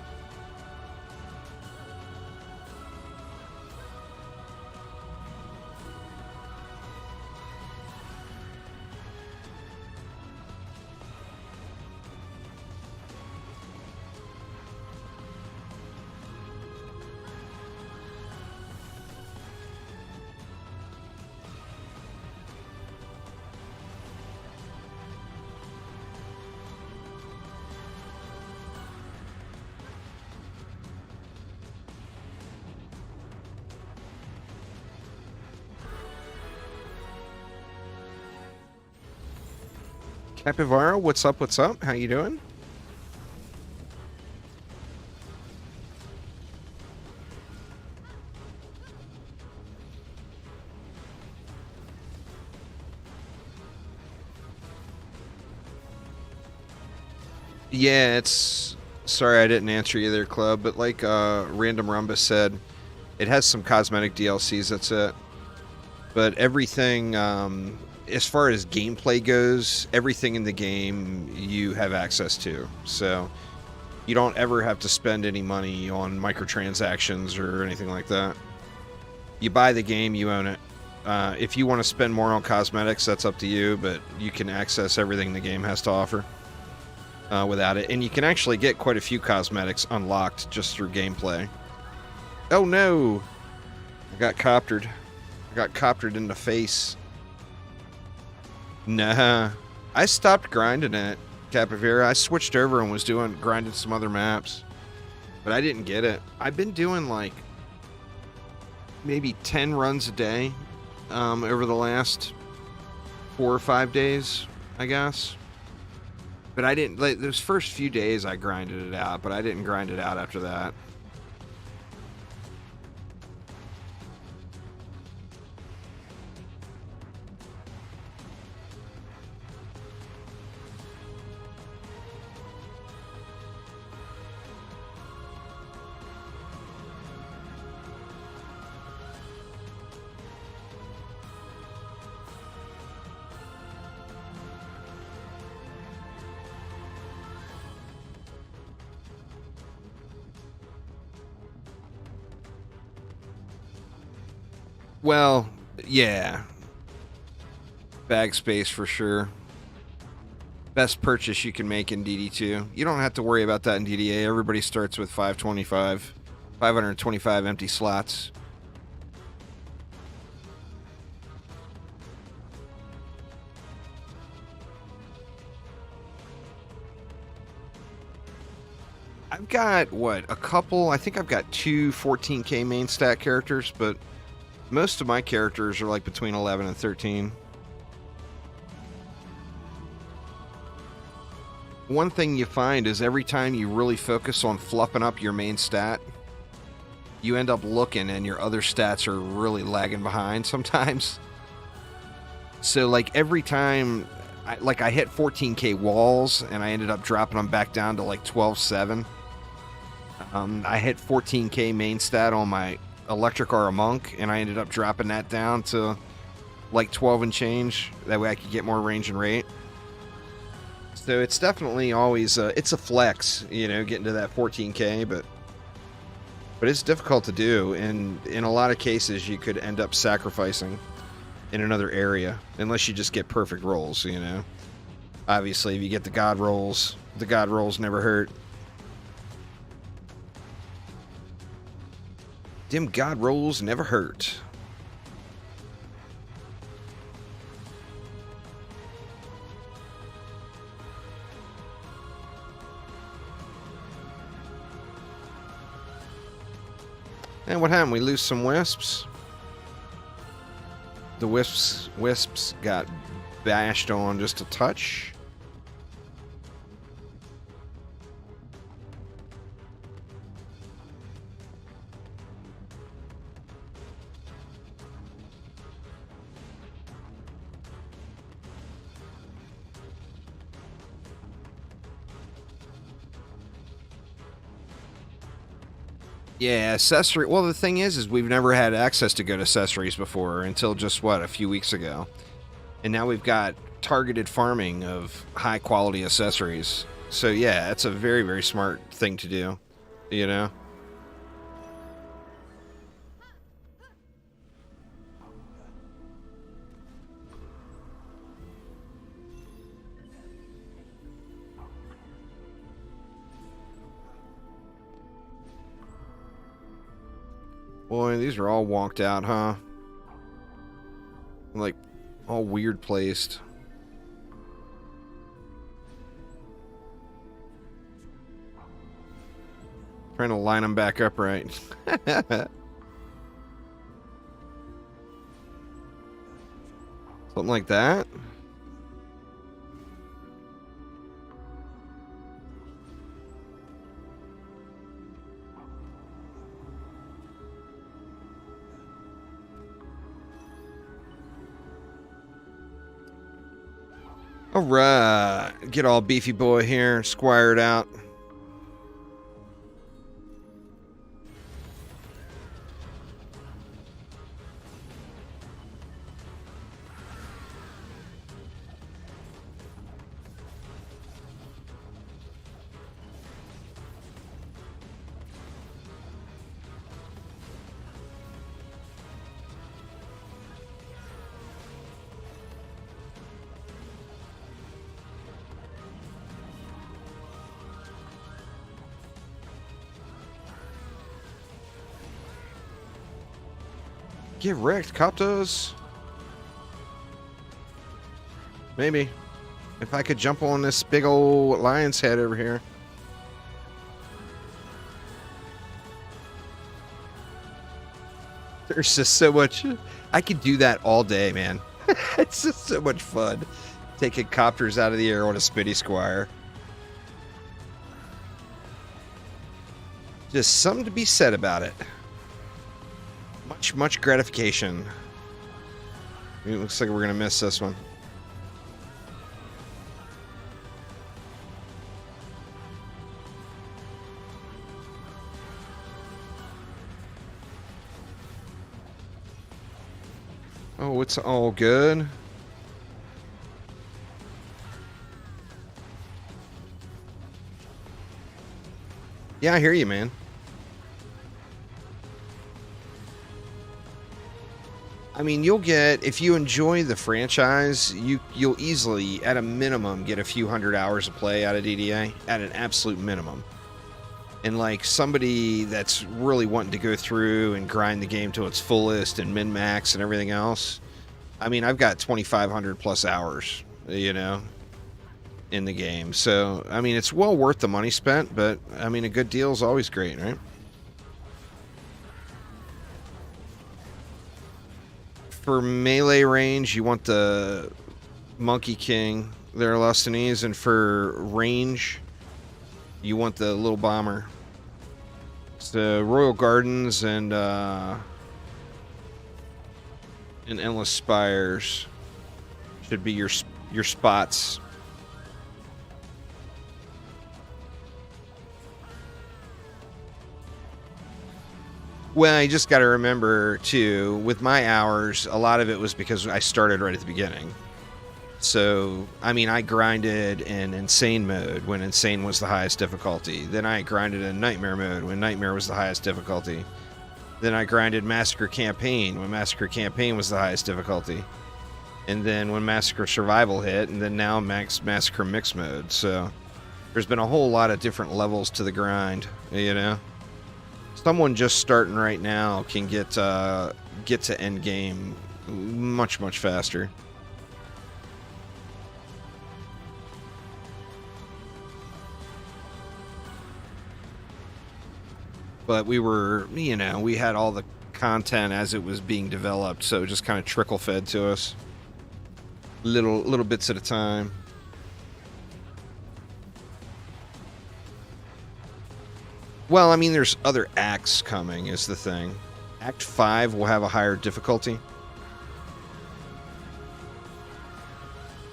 Capivara, what's up, what's up? How you doing? Yeah, it's... Sorry I didn't answer you there, Club, but like Random Rumbus said, it has some cosmetic DLCs, that's it. But everything, as far as gameplay goes, everything in the game you have access to. So you don't ever have to spend any money on microtransactions or anything like that. You buy the game, you own it. If you want to spend more on cosmetics, that's up to you, but you can access everything the game has to offer without it. And you can actually get quite a few cosmetics unlocked just through gameplay. Oh no! I got coptered. I got coptered in the face. Nah. I stopped grinding it, Capivira. I switched over and was grinding some other maps. But I didn't get it. I've been doing like maybe 10 runs a day over the last 4 or 5 days, I guess. But I didn't, like, those first few days I grinded it out, but I didn't grind it out after that. Well, yeah. Bag space for sure. Best purchase you can make in DD2. You don't have to worry about that in DDA. Everybody starts with 525 empty slots. I've got, what, a couple? I think I've got 2 14k main stat characters, but most of my characters are like between 11 and 13. One thing you find is every time you really focus on fluffing up your main stat, you end up looking and your other stats are really lagging behind sometimes. So like every time I hit 14k walls and I ended up dropping them back down to like 12.7. I hit 14k main stat on my Electric Aura Monk, and I ended up dropping that down to like 12 and change. That way I could get more range and rate. So it's definitely always it's a flex, you know, getting to that 14k, but it's difficult to do, and in a lot of cases you could end up sacrificing in another area unless you just get perfect rolls, you know. Obviously, if you get the god rolls never hurt. Them god rolls never hurt. And what happened? We lose some wisps. The wisps got bashed on just a touch. Yeah, accessory. Well, the thing is we've never had access to good accessories before until just, what, a few weeks ago. And now we've got targeted farming of high quality accessories. So yeah, it's a very, very smart thing to do, you know? Boy, these are all wonked out, huh? Like, all weird placed. Trying to line them back up right. Something like that. Oh, right. Get all beefy boy here, squired out. Get wrecked, copters. Maybe. If I could jump on this big old lion's head over here. There's just so much. I could do that all day, man. It's just so much fun. Taking copters out of the air on a Spitty Squire. Just something to be said about it. Much gratification. It looks like we're going to miss this one. Oh, it's all good. Yeah, I hear you, man. I mean, you'll get, if you enjoy the franchise, you'll easily, at a minimum, get a few hundred hours of play out of DDA, at an absolute minimum. And like somebody that's really wanting to go through and grind the game to its fullest and min-max and everything else, I mean, I've got 2,500 plus hours, you know, in the game. So, I mean, it's well worth the money spent, but I mean, a good deal is always great, right? For melee range, you want the Monkey King, their Lustinese, and for range, you want the little bomber. It's the Royal Gardens and Endless Spires should be your spots. Well, you just got to remember, too, with my hours, a lot of it was because I started right at the beginning. So, I mean, I grinded in Insane mode when Insane was the highest difficulty. Then I grinded in Nightmare mode when Nightmare was the highest difficulty. Then I grinded Massacre Campaign when Massacre Campaign was the highest difficulty. And then when Massacre Survival hit, and then now Massacre Mix mode. So, there's been a whole lot of different levels to the grind, you know? Someone just starting right now can get to end game much faster. But we were, you know, we had all the content as it was being developed, so it just kind of trickle fed to us, little bits at a time. Well, I mean, there's other acts coming, is the thing. Act 5 will have a higher difficulty.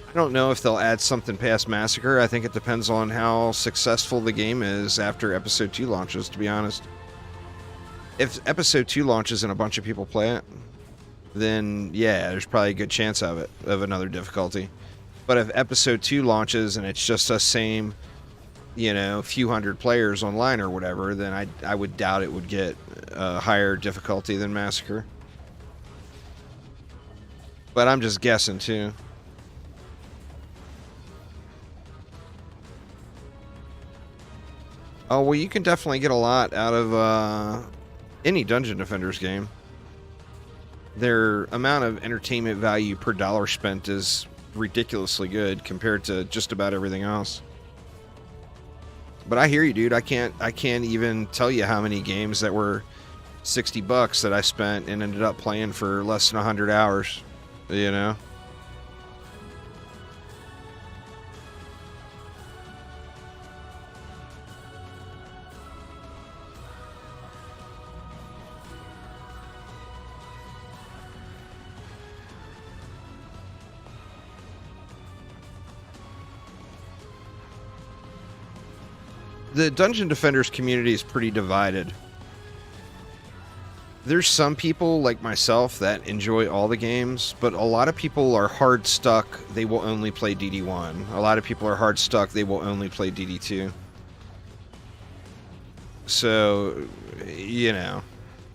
I don't know if they'll add something past Massacre. I think it depends on how successful the game is after Episode 2 launches, to be honest. If Episode 2 launches and a bunch of people play it, then yeah, there's probably a good chance of it, of another difficulty. But if Episode 2 launches and it's just the same, you know, few hundred players online or whatever, then I would doubt it would get a higher difficulty than Massacre. But I'm just guessing, too. Oh, well, you can definitely get a lot out of any Dungeon Defenders game. Their amount of entertainment value per dollar spent is ridiculously good compared to just about everything else. But I hear you, dude. I can't even tell you how many games that were $60 that I spent and ended up playing for less than 100 hours, you know? The Dungeon Defenders community is pretty divided. There's some people like myself that enjoy all the games, but a lot of people are hard stuck. They will only play DD1. A lot of people are hard stuck. They will only play DD2. So, you know,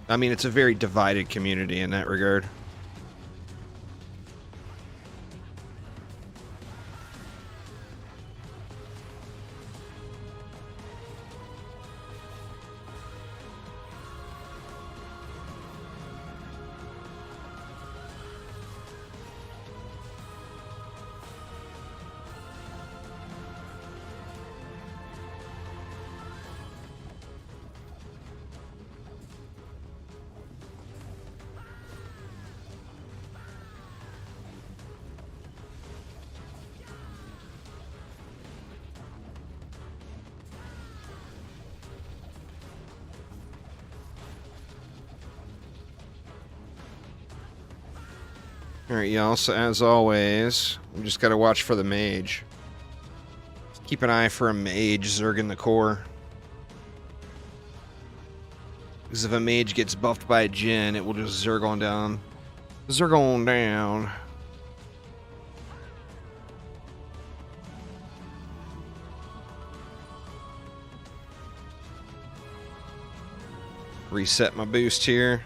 I mean, it's a very divided community in that regard. Alright, y'all, so as always, we just gotta watch for the mage. Keep an eye for a mage zerging the core. Because if a mage gets buffed by a djinn, it will just zerg on down. Zerg on down. Reset my boost here.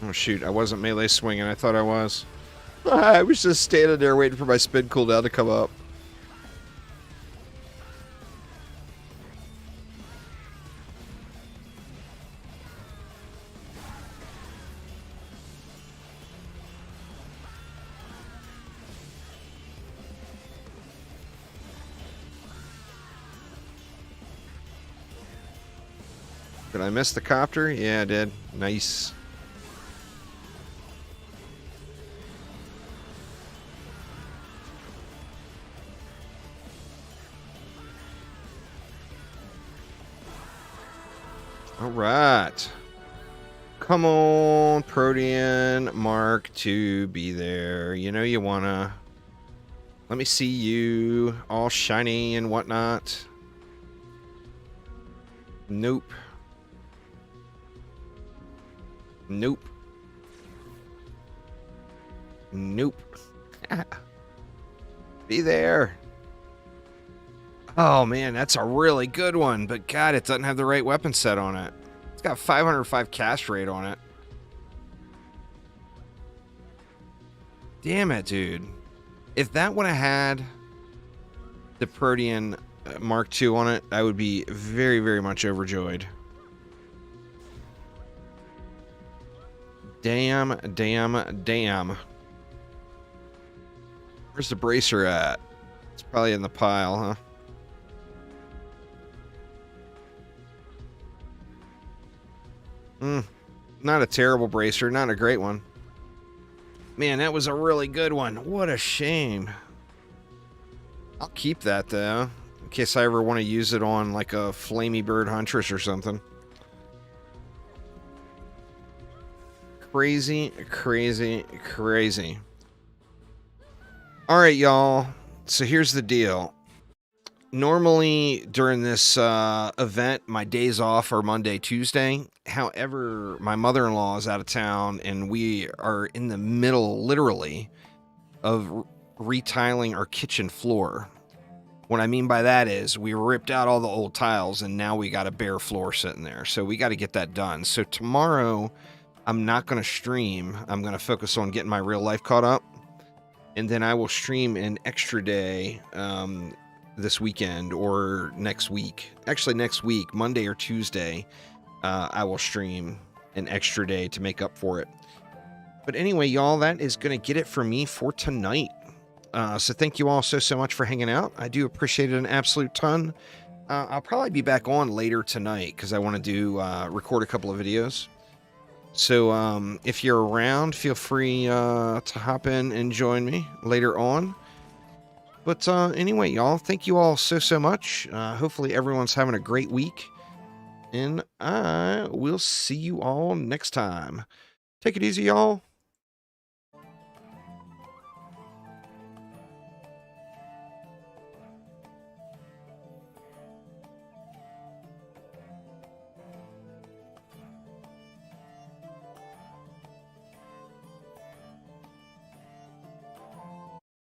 Oh shoot, I wasn't melee swinging, I thought I was. I was just standing there waiting for my spin cooldown to come up. Did I miss the copter? Yeah, I did. Nice. All right. Come on, Protean Mark II, be there. You know you wanna. Let me see you all shiny and whatnot. Nope. Nope. Nope. Be there. Oh man, that's a really good one, but God, it doesn't have the right weapon set on it. It's got 505 cast rate on it. Damn it, dude. If that would have had the Protean Mark II on it, I would be very, very much overjoyed. Damn, damn, damn. Where's the bracer at? It's probably in the pile, huh? Not a terrible bracer, not a great one. Man, that was a really good one. What a shame. I'll keep that, though, in case I ever want to use it on, like, a flamey bird huntress or something. Crazy, crazy, crazy. All right, y'all. So here's the deal. Normally, during this event, my days off are Monday, Tuesday. However, my mother-in-law is out of town, and we are in the middle, literally, of retiling our kitchen floor. What I mean by that is we ripped out all the old tiles, and now we got a bare floor sitting there. So we got to get that done. So tomorrow, I'm not going to stream. I'm going to focus on getting my real life caught up. And then I will stream an extra day this weekend or next week. Actually, next week, Monday or Tuesday, I will stream an extra day to make up for it. But anyway, y'all, that is going to get it for me for tonight. So thank you all so much for hanging out. I do appreciate it an absolute ton. I'll probably be back on later tonight because I want to do record a couple of videos. So if you're around, feel free to hop in and join me later on. But anyway, y'all, thank you all so much. Hopefully everyone's having a great week. And I will see you all next time. Take it easy, y'all.